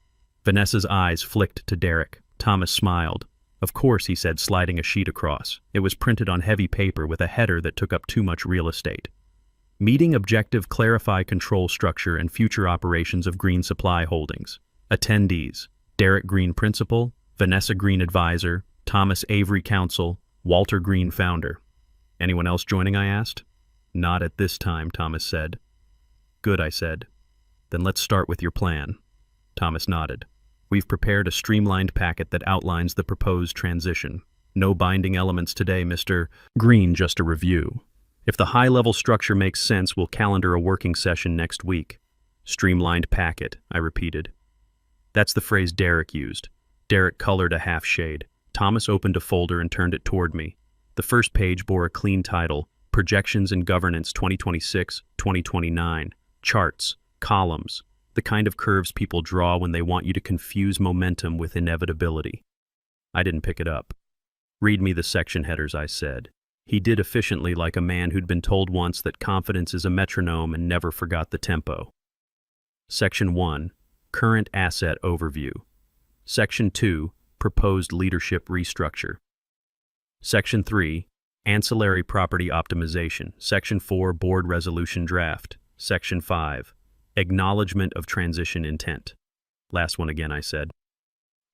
Vanessa's eyes flicked to Derek. Thomas smiled. Of course, he said, sliding a sheet across. It was printed on heavy paper with a header that took up too much real estate. Meeting objective, clarify control structure and future operations of Green Supply Holdings. Attendees: Derek Green Principal, Vanessa Green Advisor, Thomas Avery Counsel, Walter Green Founder. Anyone else joining, I asked. Not at this time, Thomas said. Good, I said. Then let's start with your plan. Thomas nodded. We've prepared a streamlined packet that outlines the proposed transition. No binding elements today, Mr. Green, just a review. If the high-level structure makes sense, we'll calendar a working session next week. Streamlined packet, I repeated. That's the phrase Derek used. Derek colored a half shade. Thomas opened a folder and turned it toward me. The first page bore a clean title, Projections and Governance 2026-2029. Charts, columns, the kind of curves people draw when they want you to confuse momentum with inevitability. I didn't pick it up. Read me the section headers, I said. He did efficiently, like a man who'd been told once that confidence is a metronome and never forgot the tempo. Section 1, Current Asset Overview. Section 2, Proposed Leadership Restructure. Section 3, Ancillary Property Optimization. Section 4, Board Resolution Draft. Section 5, Acknowledgement of Transition Intent. Last one again, I said.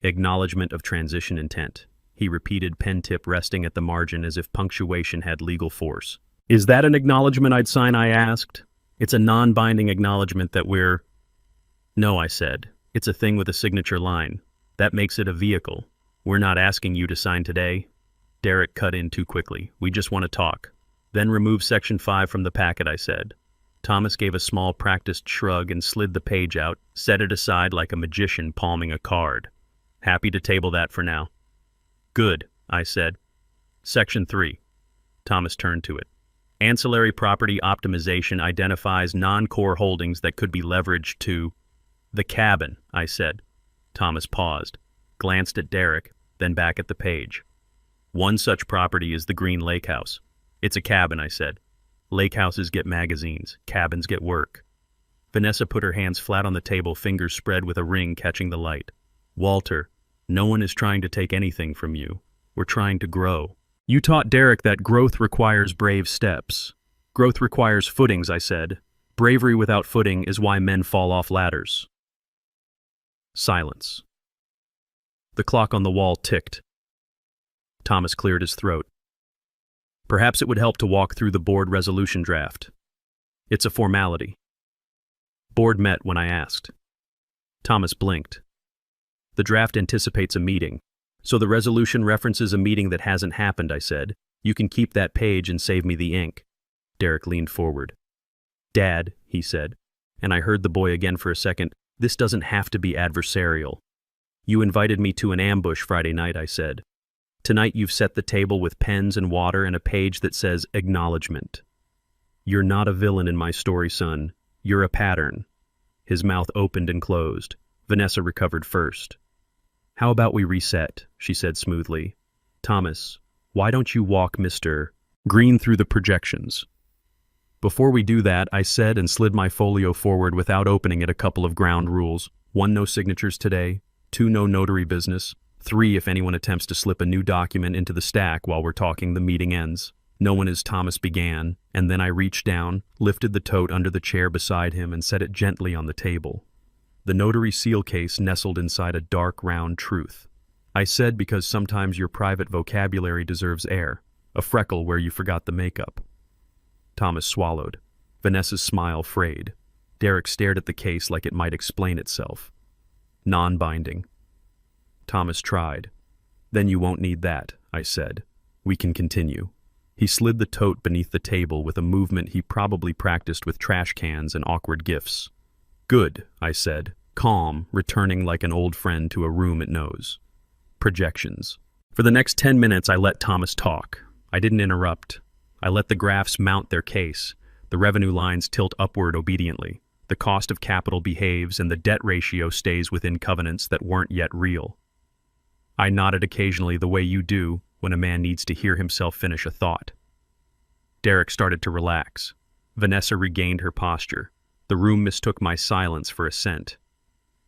Acknowledgement of Transition Intent. He repeated, pen tip resting at the margin as if punctuation had legal force. Is that an acknowledgement I'd sign, I asked. It's a non-binding acknowledgement that we're... No, I said. It's a thing with a signature line. That makes it a vehicle. We're not asking you to sign today. Derek cut in too quickly. We just want to talk. Then remove Section 5 from the packet, I said. Thomas gave a small practiced shrug and slid the page out, set it aside like a magician palming a card. Happy to table that for now. Good, I said. Section 3. Thomas turned to it. Ancillary property optimization identifies non-core holdings that could be leveraged to... The cabin, I said. Thomas paused, glanced at Derek, then back at the page. One such property is the Green Lake House. It's a cabin, I said. Lake houses get magazines, cabins get work. Vanessa put her hands flat on the table, fingers spread with a ring catching the light. Walter, no one is trying to take anything from you. We're trying to grow. You taught Derek that growth requires brave steps. Growth requires footings, I said. Bravery without footing is why men fall off ladders. Silence. The clock on the wall ticked. Thomas cleared his throat. Perhaps it would help to walk through the board resolution draft. It's a formality. Board met when I asked. Thomas blinked. The draft anticipates a meeting, so the resolution references a meeting that hasn't happened, I said. You can keep that page and save me the ink. Derek leaned forward. Dad, he said, and I heard the boy again for a second, this doesn't have to be adversarial. You invited me to an ambush Friday night, I said. Tonight you've set the table with pens and water and a page that says acknowledgement. You're not a villain in my story, son. You're a pattern. His mouth opened and closed. Vanessa recovered first. How about we reset, she said smoothly. Thomas, why don't you walk Mr. Green through the projections? Before we do that, I said and slid my folio forward without opening it, a couple of ground rules. 1, no signatures today. 2, no notary business. 3, if anyone attempts to slip a new document into the stack while we're talking, the meeting ends. No one as Thomas began, and then I reached down, lifted the tote under the chair beside him and set it gently on the table. The notary seal case nestled inside a dark, round truth. I said because sometimes your private vocabulary deserves air, a freckle where you forgot the makeup. Thomas swallowed. Vanessa's smile frayed. Derek stared at the case like it might explain itself. Non-binding. Thomas tried. Then you won't need that, I said. We can continue. He slid the tote beneath the table with a movement he probably practiced with trash cans and awkward gifts. Good, I said, calm, returning like an old friend to a room it knows. Projections. For the next 10 minutes, I let Thomas talk. I didn't interrupt. I let the graphs mount their case. The revenue lines tilt upward obediently. The cost of capital behaves and the debt ratio stays within covenants that weren't yet real. I nodded occasionally the way you do when a man needs to hear himself finish a thought. Derek started to relax. Vanessa regained her posture. The room mistook my silence for assent.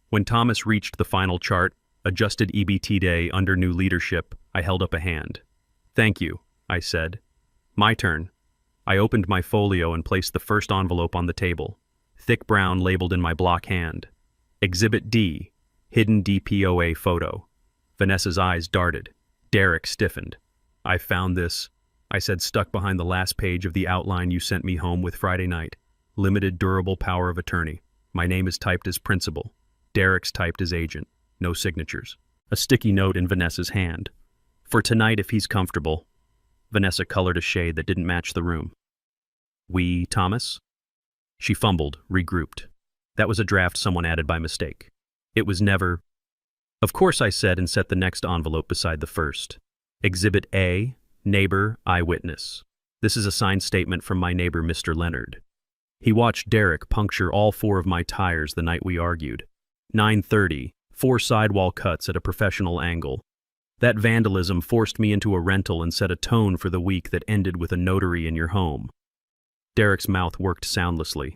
When Thomas reached the final chart, adjusted EBT day under new leadership, I held up a hand. "Thank you," I said. "My turn." I opened my folio and placed the first envelope on the table, thick brown labeled in my block hand. Exhibit D, hidden DPOA photo. Vanessa's eyes darted. Derek stiffened. "I found this," I said, stuck behind the last page of the outline you sent me home with Friday night. Limited durable power of attorney. My name is typed as principal. Derek's typed as agent. No signatures. A sticky note in Vanessa's hand. "For tonight if he's comfortable." Vanessa colored a shade that didn't match the room. "We, Thomas?" She fumbled, regrouped. That was a draft someone added by mistake. It was never... "Of course," I said and set the next envelope beside the first. Exhibit A, neighbor, eyewitness. This is a signed statement from my neighbor, Mr. Leonard. He watched Derek puncture all 4 of my tires the night we argued. 9:30, 4 sidewall cuts at a professional angle. That vandalism forced me into a rental and set a tone for the week that ended with a notary in your home. Derek's mouth worked soundlessly.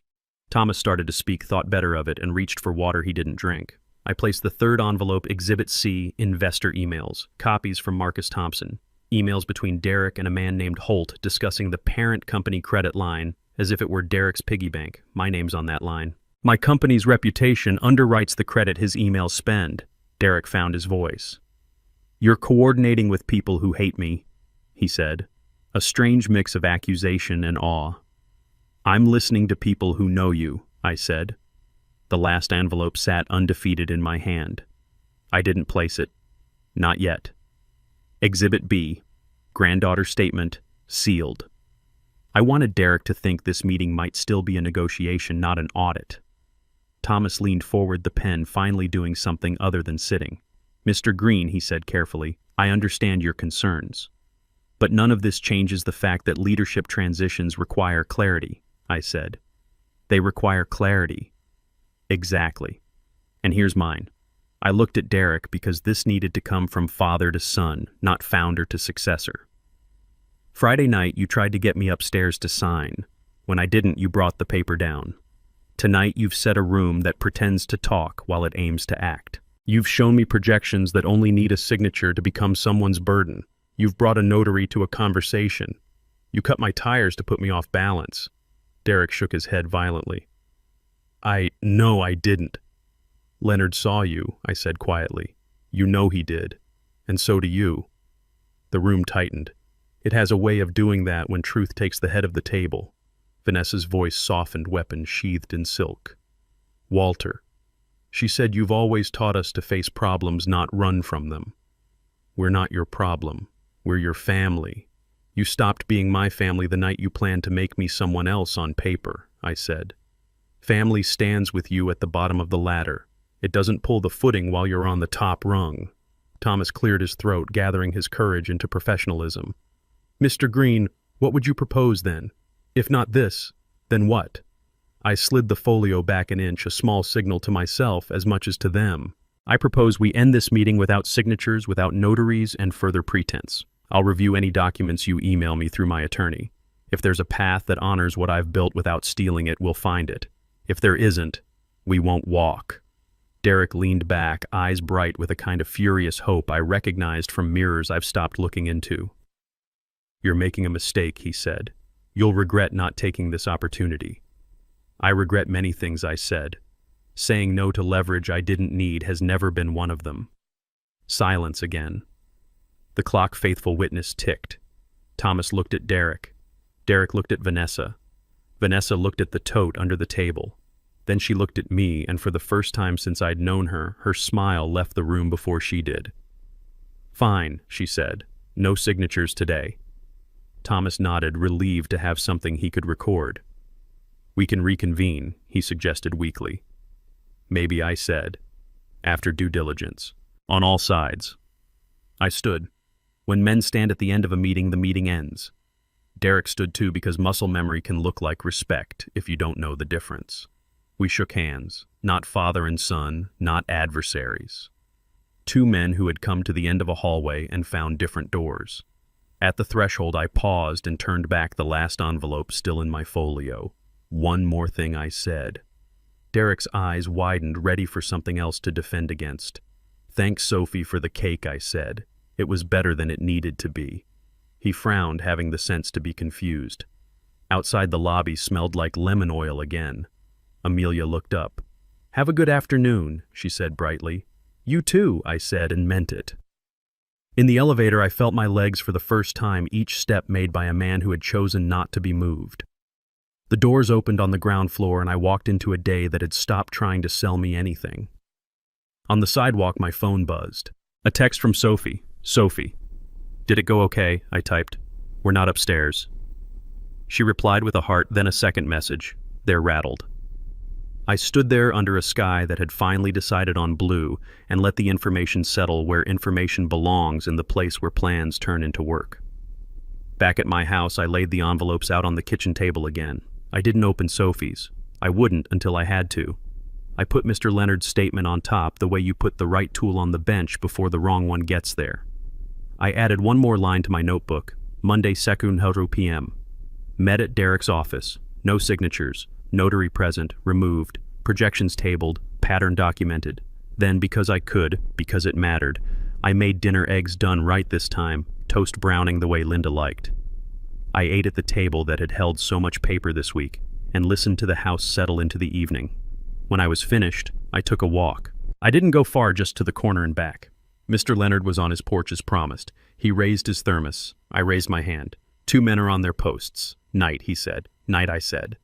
Thomas started to speak, thought better of it, and reached for water he didn't drink. I placed the third envelope, Exhibit C, investor emails, copies from Marcus Thompson, emails between Derek and a man named Holt discussing the parent company credit line as if it were Derek's piggy bank. My name's on that line. My company's reputation underwrites the credit his emails spend. Derek found his voice. "You're coordinating with people who hate me," he said, a strange mix of accusation and awe. "I'm listening to people who know you," I said. The last envelope sat undefeated in my hand. I didn't place it. Not yet. Exhibit B, granddaughter statement, sealed. I wanted Derek to think this meeting might still be a negotiation, not an audit. Thomas leaned forward, the pen finally doing something other than sitting. "Mr. Green," he said carefully, "I understand your concerns. But none of this changes the fact that leadership transitions require clarity," I said. "They require clarity." "Exactly. And here's mine." I looked at Derek because this needed to come from father to son, not founder to successor. "Friday night, you tried to get me upstairs to sign. When I didn't, you brought the paper down. Tonight, you've set a room that pretends to talk while it aims to act. You've shown me projections that only need a signature to become someone's burden. You've brought a notary to a conversation. You cut my tires to put me off balance." Derek shook his head violently. No, I didn't." "Leonard saw you," I said quietly. "You know he did. And so do you." The room tightened. It has a way of doing that when truth takes the head of the table. Vanessa's voice softened, weapon sheathed in silk. "Walter. She said you've always taught us to face problems, not run from them. We're not your problem. We're your family. You stopped being my family the night you planned to make me someone else on paper," I said. "Family stands with you at the bottom of the ladder. It doesn't pull the footing while you're on the top rung." Thomas cleared his throat, gathering his courage into professionalism. "Mr. Green, what would you propose then? If not this, then what?" I slid the folio back an inch, a small signal to myself as much as to them. "I propose we end this meeting without signatures, without notaries, and further pretense. I'll review any documents you email me through my attorney. If there's a path that honors what I've built without stealing it, we'll find it. If there isn't, we won't walk." Derek leaned back, eyes bright with a kind of furious hope I recognized from mirrors I've stopped looking into. "You're making a mistake," he said. "You'll regret not taking this opportunity." "I regret many things," I said. "Saying no to leverage I didn't need has never been one of them." Silence again. The clock faithful witness ticked. Thomas looked at Derek. Derek looked at Vanessa. Vanessa looked at the tote under the table. Then she looked at me, and for the first time since I'd known her, her smile left the room before she did. "Fine," she said. "No signatures today." Thomas nodded, relieved to have something he could record. "We can reconvene," he suggested weakly. "Maybe," I said. "After due diligence. On all sides." I stood. When men stand at the end of a meeting, the meeting ends. Derek stood too, because muscle memory can look like respect if you don't know the difference. We shook hands, not father and son, not adversaries. Two men who had come to the end of a hallway and found different doors. At the threshold, I paused and turned back the last envelope still in my folio. One more thing, I said. Derek's eyes widened, ready for something else to defend against. "Thanks, Sophie, for the cake," I said. "It was better than it needed to be." He frowned, having the sense to be confused. Outside the lobby smelled like lemon oil again. Amelia looked up. "Have a good afternoon," she said brightly. "You too," I said, and meant it. In the elevator, I felt my legs for the first time, each step made by a man who had chosen not to be moved. The doors opened on the ground floor, and I walked into a day that had stopped trying to sell me anything. On the sidewalk, my phone buzzed. A text from Sophie. "Sophie. Did it go okay?" I typed. "We're not upstairs." She replied with a heart, then a second message. "They're rattled." I stood there under a sky that had finally decided on blue and let the information settle where information belongs, in the place where plans turn into work. Back at my house, I laid the envelopes out on the kitchen table again. I didn't open Sophie's. I wouldn't until I had to. I put Mr. Leonard's statement on top, the way you put the right tool on the bench before the wrong one gets there. I added one more line to my notebook. Monday 2 p.m. Met at Derek's office. No signatures. Notary present. Removed. Projections tabled. Pattern documented. Then, because I could, because it mattered, I made dinner eggs done right this time, toast browning the way Linda liked. I ate at the table that had held so much paper this week, and listened to the house settle into the evening. When I was finished, I took a walk. I didn't go far, just to the corner and back. Mr. Leonard was on his porch as promised. He raised his thermos. I raised my hand. 2 men are on their posts. "Night," he said. "Night," I said.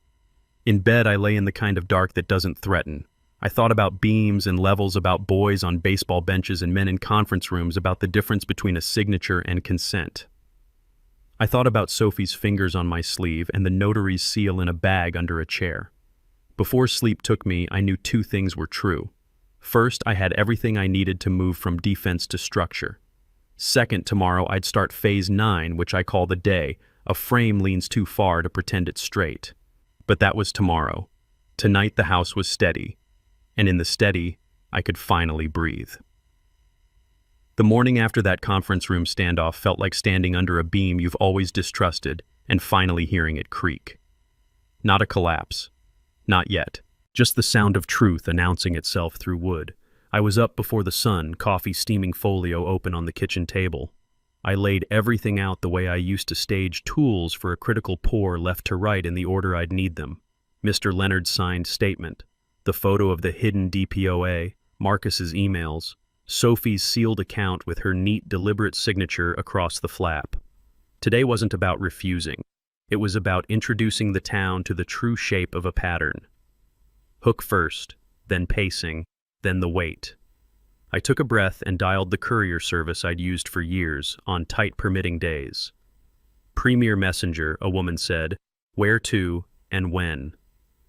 In bed, I lay in the kind of dark that doesn't threaten. I thought about beams and levels, about boys on baseball benches and men in conference rooms, about the difference between a signature and consent. I thought about Sophie's fingers on my sleeve and the notary's seal in a bag under a chair. Before sleep took me, I knew 2 things were true. First, I had everything I needed to move from defense to structure. Second, tomorrow I'd start phase 9, which I call the day. A frame leans too far to pretend it's straight. But that was tomorrow. Tonight the house was steady. And in the steady, I could finally breathe. The morning after that conference room standoff felt like standing under a beam you've always distrusted and finally hearing it creak. Not a collapse. Not yet. Just the sound of truth announcing itself through wood. I was up before the sun, coffee steaming, folio open on the kitchen table. I laid everything out the way I used to stage tools for a critical pour, left to right in the order I'd need them. Mr. Leonard's signed statement, the photo of the hidden DPOA, Marcus's emails, Sophie's sealed account with her neat, deliberate signature across the flap. Today wasn't about refusing. It was about introducing the town to the true shape of a pattern. Hook first, then pacing, then the weight. I took a breath and dialed the courier service I'd used for years on tight permitting days. "Premier Messenger," a woman said. "Where to and when?"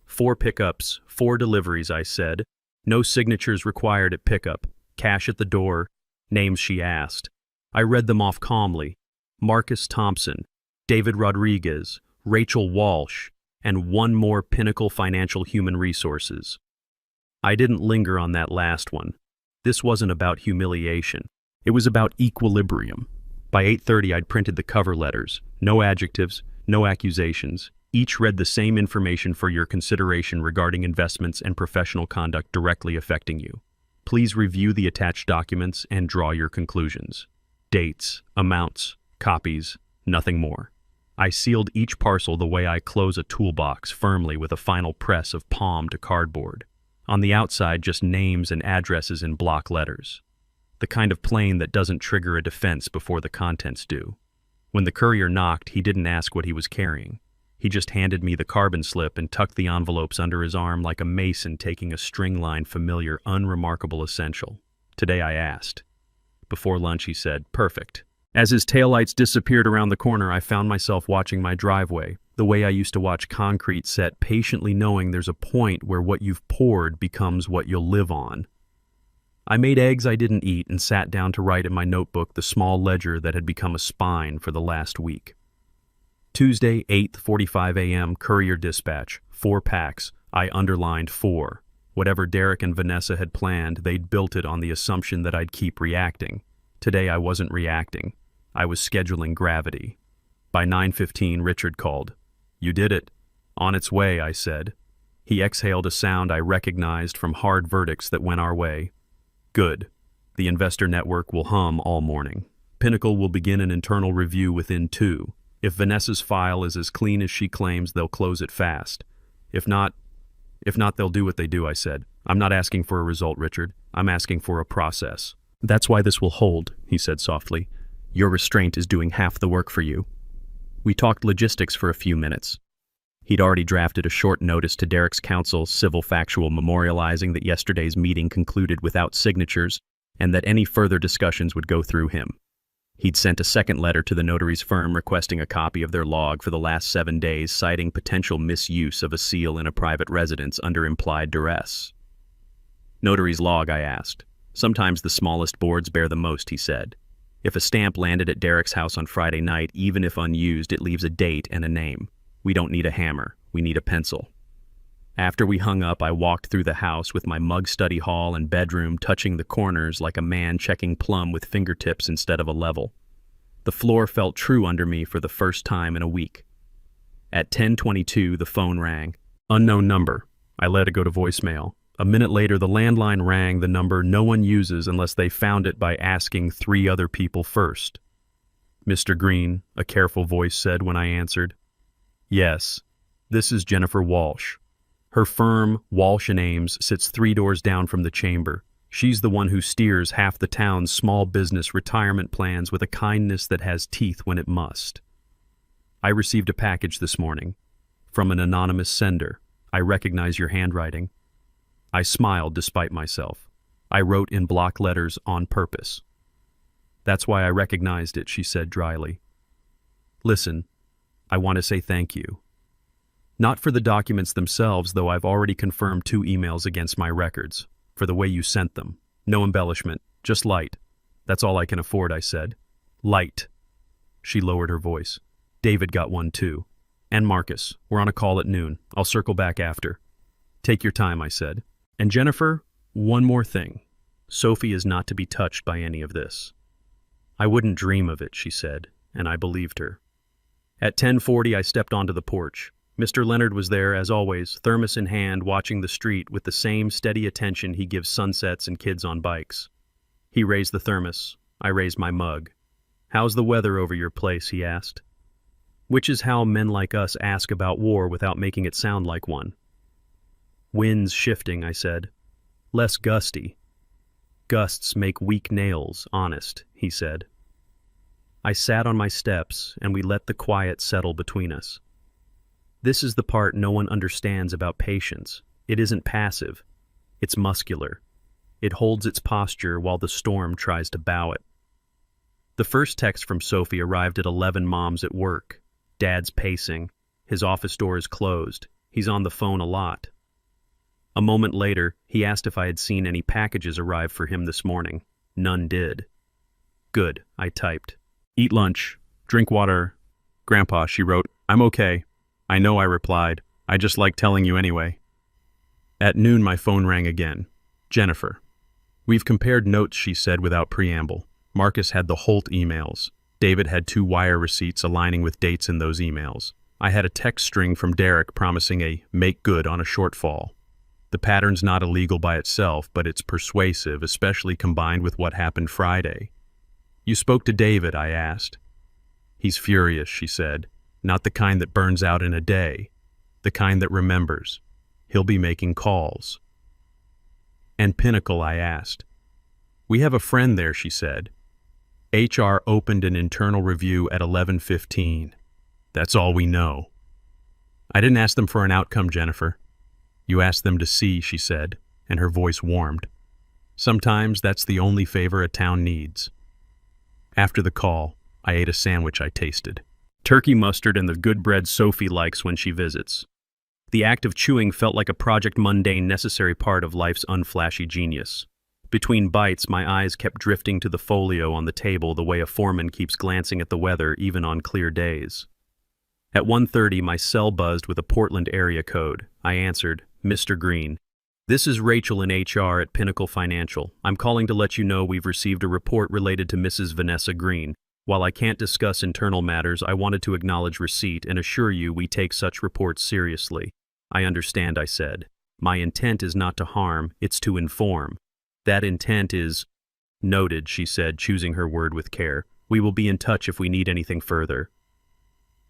4 pickups, 4 deliveries, I said. No signatures required at pickup. Cash at the door. Names she asked. I read them off calmly. Marcus Thompson, David Rodriguez, Rachel Walsh, and one more Pinnacle Financial Human Resources. I didn't linger on that last one. This wasn't about humiliation. It was about equilibrium. By 8:30, I'd printed the cover letters. No adjectives, no accusations. Each read the same information for your consideration regarding investments and professional conduct directly affecting you. Please review the attached documents and draw your conclusions. Dates, amounts, copies, nothing more. I sealed each parcel the way I close a toolbox, firmly with a final press of palm to cardboard. On the outside, just names and addresses in block letters. The kind of plain that doesn't trigger a defense before the contents do. When the courier knocked, he didn't ask what he was carrying. He just handed me the carbon slip and tucked the envelopes under his arm like a mason taking a string line, familiar, unremarkable, essential. Today I asked. Before lunch, he said, "Perfect." As his taillights disappeared around the corner, I found myself watching my driveway, the way I used to watch concrete set, patiently knowing there's a point where what you've poured becomes what you'll live on. I made eggs I didn't eat and sat down to write in my notebook the small ledger that had become a spine for the last week. Tuesday, 8:45 a.m., courier dispatch, 4 packs. I underlined 4. Whatever Derek and Vanessa had planned, they'd built it on the assumption that I'd keep reacting. Today I wasn't reacting. I was scheduling gravity. By 9:15, Richard called. "You did it." "On its way," I said. He exhaled a sound I recognized from hard verdicts that went our way. Good. The investor network will hum all morning. Pinnacle will begin an internal review within 2. If Vanessa's file is as clean as she claims, they'll close it fast. If not, they'll do what they do, I said. I'm not asking for a result, Richard. I'm asking for a process. That's why this will hold, he said softly. Your restraint is doing half the work for you. We talked logistics for a few minutes. He'd already drafted a short notice to Derek's counsel, civil factual, memorializing that yesterday's meeting concluded without signatures and that any further discussions would go through him. He'd sent a second letter to the notary's firm requesting a copy of their log for the last 7 days, citing potential misuse of a seal in a private residence under implied duress. Notary's log, I asked. Sometimes the smallest boards bear the most, he said. If a stamp landed at Derek's house on Friday night, even if unused, it leaves a date and a name. We don't need a hammer, we need a pencil. After we hung up, I walked through the house with my mug study hall and bedroom touching the corners like a man checking plumb with fingertips instead of a level. The floor felt true under me for the first time in a week. At 10:22, the phone rang. Unknown number. I let it go to voicemail. A minute later, the landline rang, the number no one uses unless they found it by asking 3 other people first. Mr. Green, a careful voice said when I answered. Yes, this is Jennifer Walsh. Her firm, Walsh & Ames, sits 3 doors down from the chamber. She's the one who steers half the town's small business retirement plans with a kindness that has teeth when it must. I received a package this morning. From an anonymous sender. I recognize your handwriting. I smiled despite myself. I wrote in block letters on purpose. That's why I recognized it, she said dryly. Listen, I want to say thank you. Not for the documents themselves, though I've already confirmed 2 emails against my records, for the way you sent them. No embellishment, just light. That's all I can afford, I said. Light. She lowered her voice. David got one too. And Marcus. We're on a call at noon. I'll circle back after. Take your time, I said. And Jennifer, one more thing. Sophie is not to be touched by any of this. I wouldn't dream of it, she said, and I believed her. At 10:40, I stepped onto the porch. Mr. Leonard was there, as always, thermos in hand, watching the street with the same steady attention he gives sunsets and kids on bikes. He raised the thermos. I raised my mug. How's the weather over your place, he asked. Which is how men like us ask about war without making it sound like one. Winds shifting, I said. Less gusty. Gusts make weak nails honest, he said. I sat on my steps, and we let the quiet settle between us. This is the part no one understands about patience. It isn't passive. It's muscular. It holds its posture while the storm tries to bow it. The first text from Sophie arrived at 11. Mom's at work. Dad's pacing. His office door is closed. He's on the phone a lot. A moment later, he asked if I had seen any packages arrive for him this morning. None did. Good, I typed. Eat lunch. Drink water. Grandpa, she wrote. I'm okay. I know, I replied. I just like telling you anyway. At noon, my phone rang again. Jennifer. We've compared notes, she said without preamble. Marcus had the Holt emails. David had 2 wire receipts aligning with dates in those emails. I had a text string from Derek promising a make good on a shortfall. The pattern's not illegal by itself, but it's persuasive, especially combined with what happened Friday. You spoke to David, I asked. He's furious, she said. Not the kind that burns out in a day. The kind that remembers. He'll be making calls. And Pinnacle, I asked. We have a friend there, she said. HR opened an internal review at 11:15. That's all we know. I didn't ask them for an outcome, Jennifer. You asked them to see, she said, and her voice warmed. Sometimes that's the only favor a town needs. After the call, I ate a sandwich I tasted. Turkey mustard and the good bread Sophie likes when she visits. The act of chewing felt like a project mundane necessary part of life's unflashy genius. Between bites, my eyes kept drifting to the folio on the table the way a foreman keeps glancing at the weather even on clear days. At 1:30, my cell buzzed with a Portland area code. I answered, Mr. Green. This is Rachel in HR at Pinnacle Financial. I'm calling to let you know we've received a report related to Mrs. Vanessa Green. While I can't discuss internal matters, I wanted to acknowledge receipt and assure you we take such reports seriously. I understand, I said. My intent is not to harm, it's to inform. That intent is... Noted, she said, choosing her word with care. We will be in touch if we need anything further.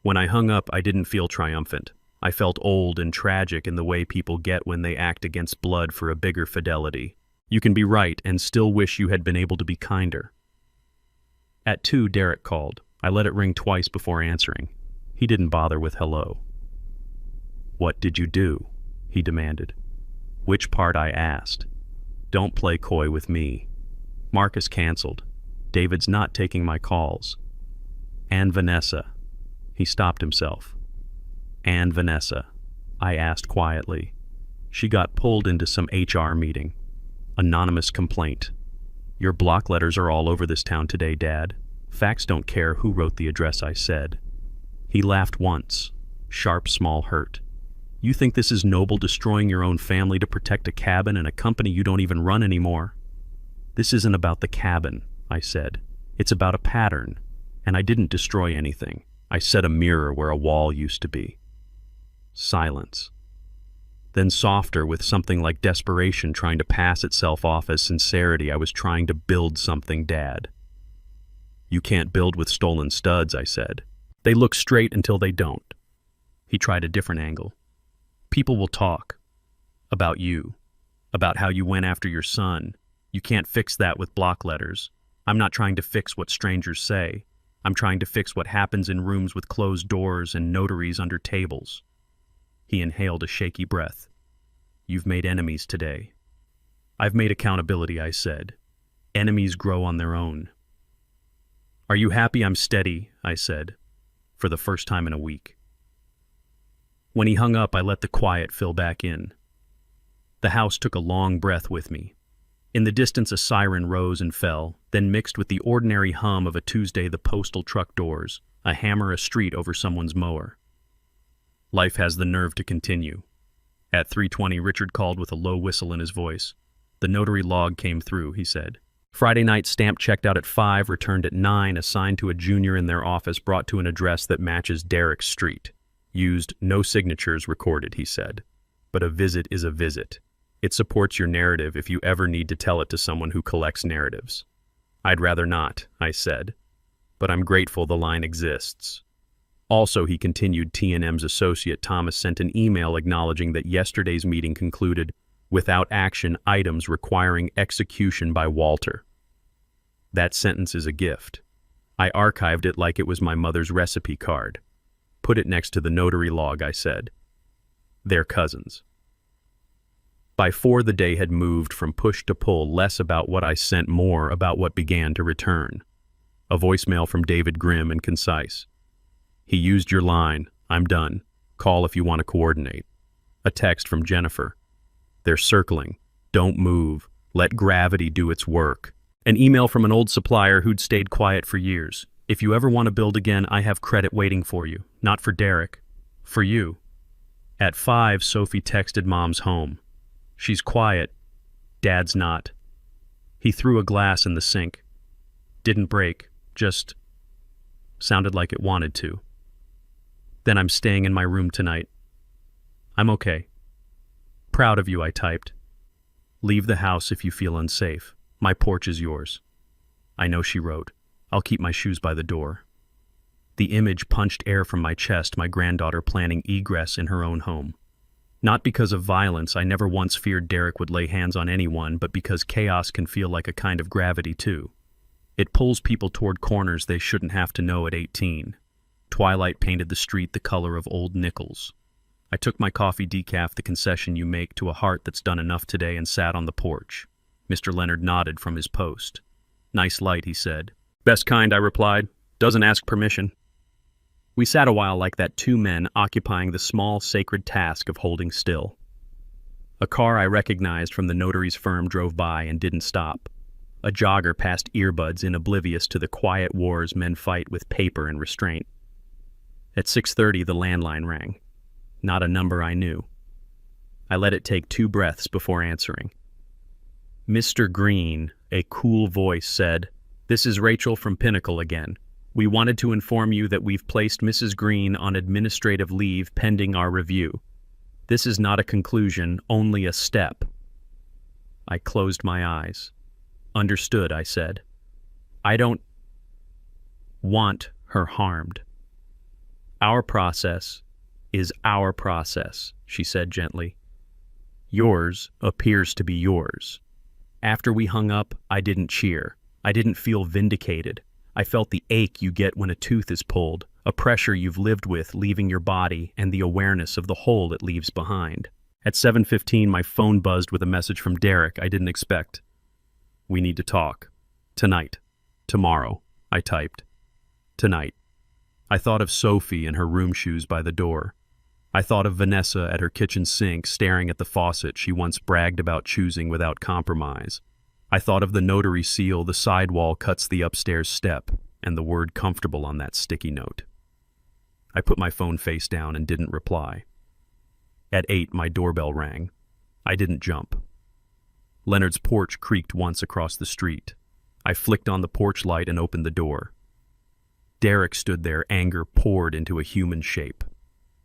When I hung up, I didn't feel triumphant. I felt old and tragic in the way people get when they act against blood for a bigger fidelity. You can be right and still wish you had been able to be kinder. At 2, Derek called. I let it ring twice before answering. He didn't bother with hello. What did you do? He demanded. Which part? I asked. Don't play coy with me. Marcus canceled. David's not taking my calls. And Vanessa. He stopped himself. And Vanessa, I asked quietly. She got pulled into some HR meeting. Anonymous complaint. Your block letters are all over this town today, Dad. Facts don't care who wrote the address, I said. He laughed once. Sharp, small hurt. You think this is noble, destroying your own family to protect a cabin and a company you don't even run anymore? This isn't about the cabin, I said. It's about a pattern. And I didn't destroy anything. I set a mirror where a wall used to be. Silence. Then softer, with something like desperation trying to pass itself off as sincerity. I was trying to build something, Dad. You can't build with stolen studs, I said. They look straight until they don't. He tried a different angle. People will talk. About you. About how you went after your son. You can't fix that with block letters. I'm not trying to fix what strangers say. I'm trying to fix what happens in rooms with closed doors and notaries under tables. He inhaled a shaky breath. You've made enemies today. I've made accountability, I said. Enemies grow on their own. Are you happy I'm steady? I said, for the first time in a week. When he hung up, I let the quiet fill back in. The house took a long breath with me. In the distance, a siren rose and fell, then mixed with the ordinary hum of a Tuesday, the postal truck doors, a hammer a street over someone's mower. Life has the nerve to continue. At 3:20, Richard called with a low whistle in his voice. The notary log came through, he said. Friday night stamp checked out at 5, returned at 9, assigned to a junior in their office, brought to an address that matches Derek's street. Used, no signatures recorded, he said. But a visit is a visit. It supports your narrative if you ever need to tell it to someone who collects narratives. I'd rather not, I said. But I'm grateful the line exists. Also, he continued, T&M's associate Thomas sent an email acknowledging that yesterday's meeting concluded without action items requiring execution by Walter. That sentence is a gift. I archived it like it was my mother's recipe card. Put it next to the notary log, I said. They're cousins. By 4, the day had moved from push to pull, less about what I sent, more about what began to return. A voicemail from David, grim and concise. He used your line. I'm done. Call if you want to coordinate. A text from Jennifer. They're circling. Don't move. Let gravity do its work. An email from an old supplier who'd stayed quiet for years. If you ever want to build again, I have credit waiting for you. Not for Derek. For you. At 5, Sophie texted Mom's home. She's quiet. Dad's not. He threw a glass in the sink. Didn't break. Just sounded like it wanted to. Then I'm staying in my room tonight. I'm okay. Proud of you, I typed. Leave the house if you feel unsafe. My porch is yours. I know, she wrote. I'll keep my shoes by the door. The image punched air from my chest, my granddaughter planning egress in her own home. Not because of violence, I never once feared Derek would lay hands on anyone, but because chaos can feel like a kind of gravity too. It pulls people toward corners they shouldn't have to know at 18. Twilight painted the street the color of old nickels. I took my coffee decaf, the concession you make to a heart that's done enough today, and sat on the porch. Mr. Leonard nodded from his post. Nice light, he said. Best kind, I replied. Doesn't ask permission. We sat a while like that, 2 men occupying the small, sacred task of holding still. A car I recognized from the notary's firm drove by and didn't stop. A jogger passed earbuds in, oblivious to the quiet wars men fight with paper and restraint. At 6:30, the landline rang. Not a number I knew. I let it take 2 breaths before answering. Mr. Green, a cool voice said, "This is Rachel from Pinnacle again. We wanted to inform you that we've placed Mrs. Green on administrative leave pending our review. This is not a conclusion, only a step. I closed my eyes. Understood, I said. I don't want her harmed. Our process is our process, she said gently. Yours appears to be yours. After we hung up, I didn't cheer. I didn't feel vindicated. I felt the ache you get when a tooth is pulled, a pressure you've lived with leaving your body, and the awareness of the hole it leaves behind. At 7:15, my phone buzzed with a message from Derek I didn't expect. We need to talk. Tonight. Tomorrow, I typed. Tonight. I thought of Sophie in her room shoes by the door. I thought of Vanessa at her kitchen sink staring at the faucet she once bragged about choosing without compromise. I thought of the notary seal the sidewall cuts the upstairs step, and the word comfortable on that sticky note. I put my phone face down and didn't reply. At 8, my doorbell rang. I didn't jump. Leonard's porch creaked once across the street. I flicked on the porch light and opened the door. Derek stood there, anger poured into a human shape.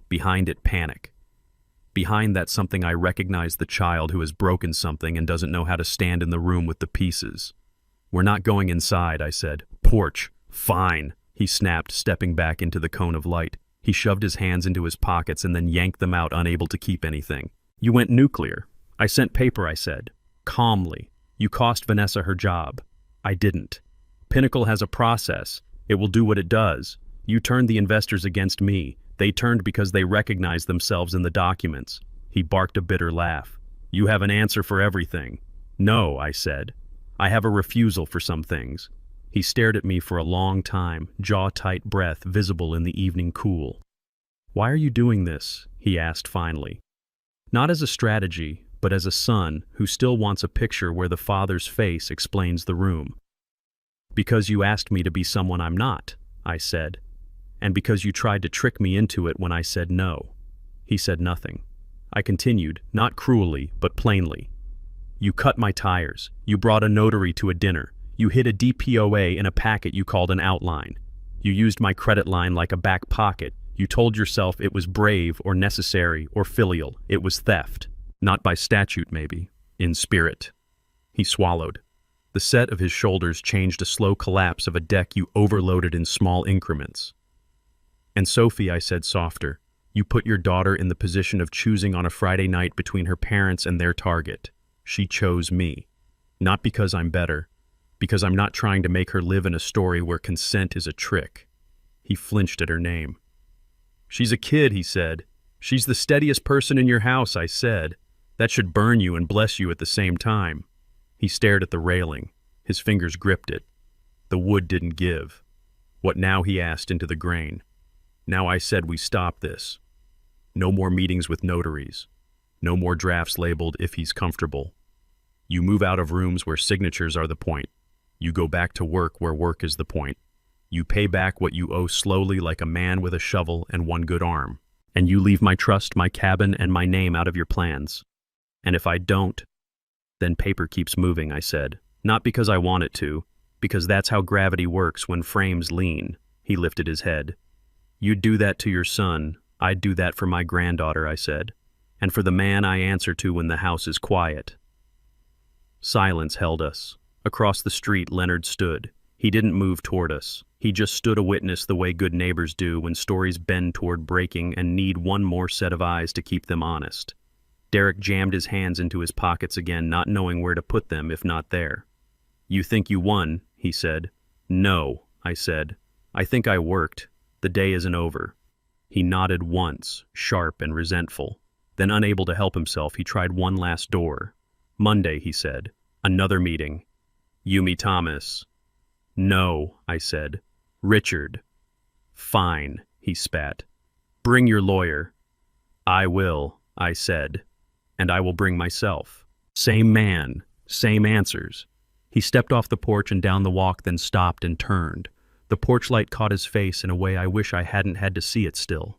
Behind it, panic. Behind that something, I recognized the child who has broken something and doesn't know how to stand in the room with the pieces. We're not going inside, I said. Porch. Fine, he snapped, stepping back into the cone of light. He shoved his hands into his pockets and then yanked them out, unable to keep anything. You went nuclear. I sent paper, I said. Calmly. You cost Vanessa her job. I didn't. Pinnacle has a process. It will do what it does. You turned the investors against me. They turned because they recognized themselves in the documents. He barked a bitter laugh. You have an answer for everything. No, I said. I have a refusal for some things. He stared at me for a long time, jaw-tight breath visible in the evening cool. Why are you doing this? He asked finally. Not as a strategy, but as a son who still wants a picture where the father's face explains the room. Because you asked me to be someone I'm not, I said. And because you tried to trick me into it when I said no. He said nothing. I continued, not cruelly, but plainly. You cut my tires. You brought a notary to a dinner. You hid a DPOA in a packet you called an outline. You used my credit line like a back pocket. You told yourself it was brave or necessary or filial. It was theft. Not by statute, maybe. In spirit. He swallowed. The set of his shoulders changed a slow collapse of a deck you overloaded in small increments. And Sophie, I said softer, you put your daughter in the position of choosing on a Friday night between her parents and their target. She chose me. Not because I'm better, because I'm not trying to make her live in a story where consent is a trick. He flinched at her name. She's a kid, he said. She's the steadiest person in your house, I said. That should burn you and bless you at the same time. He stared at the railing. His fingers gripped it. The wood didn't give. What now, he asked into the grain. Now I said we stop this. No more meetings with notaries. No more drafts labeled if he's comfortable. You move out of rooms where signatures are the point. You go back to work where work is the point. You pay back what you owe slowly like a man with a shovel and one good arm. And you leave my trust, my cabin, and my name out of your plans. And if I don't, then paper keeps moving, I said. Not because I want it to, because that's how gravity works when frames lean. He lifted his head. You'd do that to your son. I'd do that for my granddaughter, I said. And for the man I answer to when the house is quiet. Silence held us. Across the street, Leonard stood. He didn't move toward us. He just stood a witness the way good neighbors do when stories bend toward breaking and need one more set of eyes to keep them honest. Derek jammed his hands into his pockets again, not knowing where to put them if not there. You think you won, he said. No, I said. I think I worked. The day isn't over. He nodded once, sharp and resentful. Then, unable to help himself, he tried one last door. Monday, he said. Another meeting. Yumi Thomas. No, I said. Richard. Fine, he spat. Bring your lawyer. I will, I said. And I will bring myself. Same man, same answers. He stepped off the porch and down the walk, then stopped and turned. The porch light caught his face in a way I wish I hadn't had to see it still.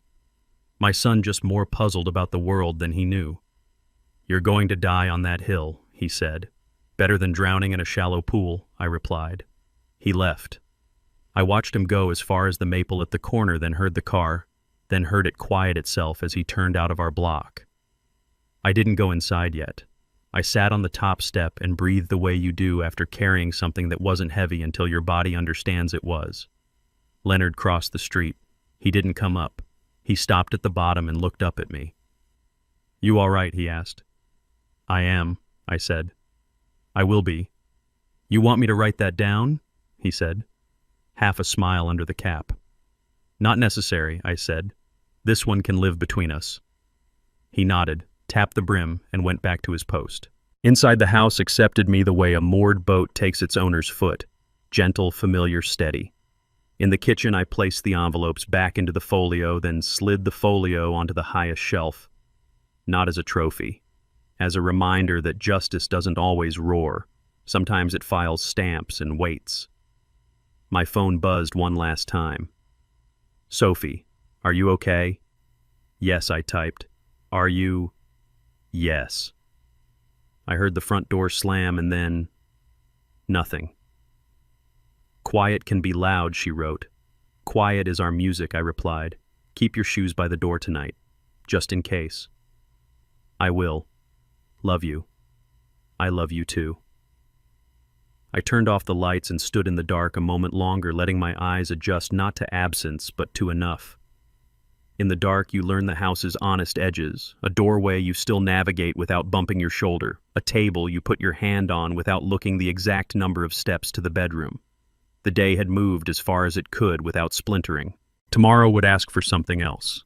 My son just more puzzled about the world than he knew. You're going to die on that hill, he said. Better than drowning in a shallow pool, I replied. He left. I watched him go as far as the maple at the corner, then heard the car, then heard it quiet itself as he turned out of our block. I didn't go inside yet. I sat on the top step and breathed the way you do after carrying something that wasn't heavy until your body understands it was. Leonard crossed the street. He didn't come up. He stopped at the bottom and looked up at me. "You all right?" he asked. "I am," I said. "I will be." "You want me to write that down?" he said, half a smile under the cap. "Not necessary," I said. "This one can live between us." He nodded, tapped the brim, and went back to his post. Inside the house accepted me the way a moored boat takes its owner's foot, gentle, familiar, steady. In the kitchen, I placed the envelopes back into the folio, then slid the folio onto the highest shelf. Not as a trophy, as a reminder that justice doesn't always roar. Sometimes it files stamps and waits. My phone buzzed one last time. "Sophie, are you okay?" "Yes," I typed. "Are you?" "Yes." I heard the front door slam and then nothing. "Quiet can be loud," she wrote. "Quiet is our music," I replied. "Keep your shoes by the door tonight, just in case." "I will. Love you. I love you too." I turned off the lights and stood in the dark a moment longer, letting my eyes adjust not to absence, but to enough. In the dark, you learn the house's honest edges, a doorway you still navigate without bumping your shoulder, a table you put your hand on without looking the exact number of steps to the bedroom. The day had moved as far as it could without splintering. Tomorrow would ask for something else.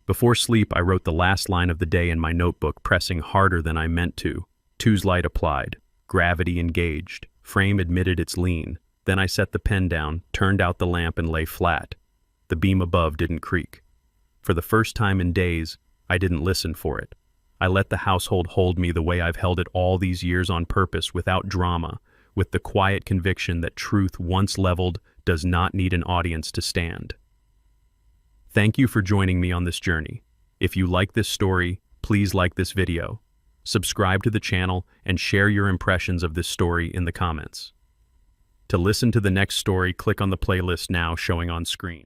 Before sleep, I wrote the last line of the day in my notebook, pressing harder than I meant to. Two's light applied, gravity engaged, frame admitted its lean. Then I set the pen down, turned out the lamp, and lay flat. The beam above didn't creak. For the first time in days, I didn't listen for it. I let the household hold me the way I've held it all these years on purpose, without drama, with the quiet conviction that truth once leveled does not need an audience to stand. Thank you for joining me on this journey. If you like this story, please like this video, subscribe to the channel, and share your impressions of this story in the comments. To listen to the next story, click on the playlist now showing on screen.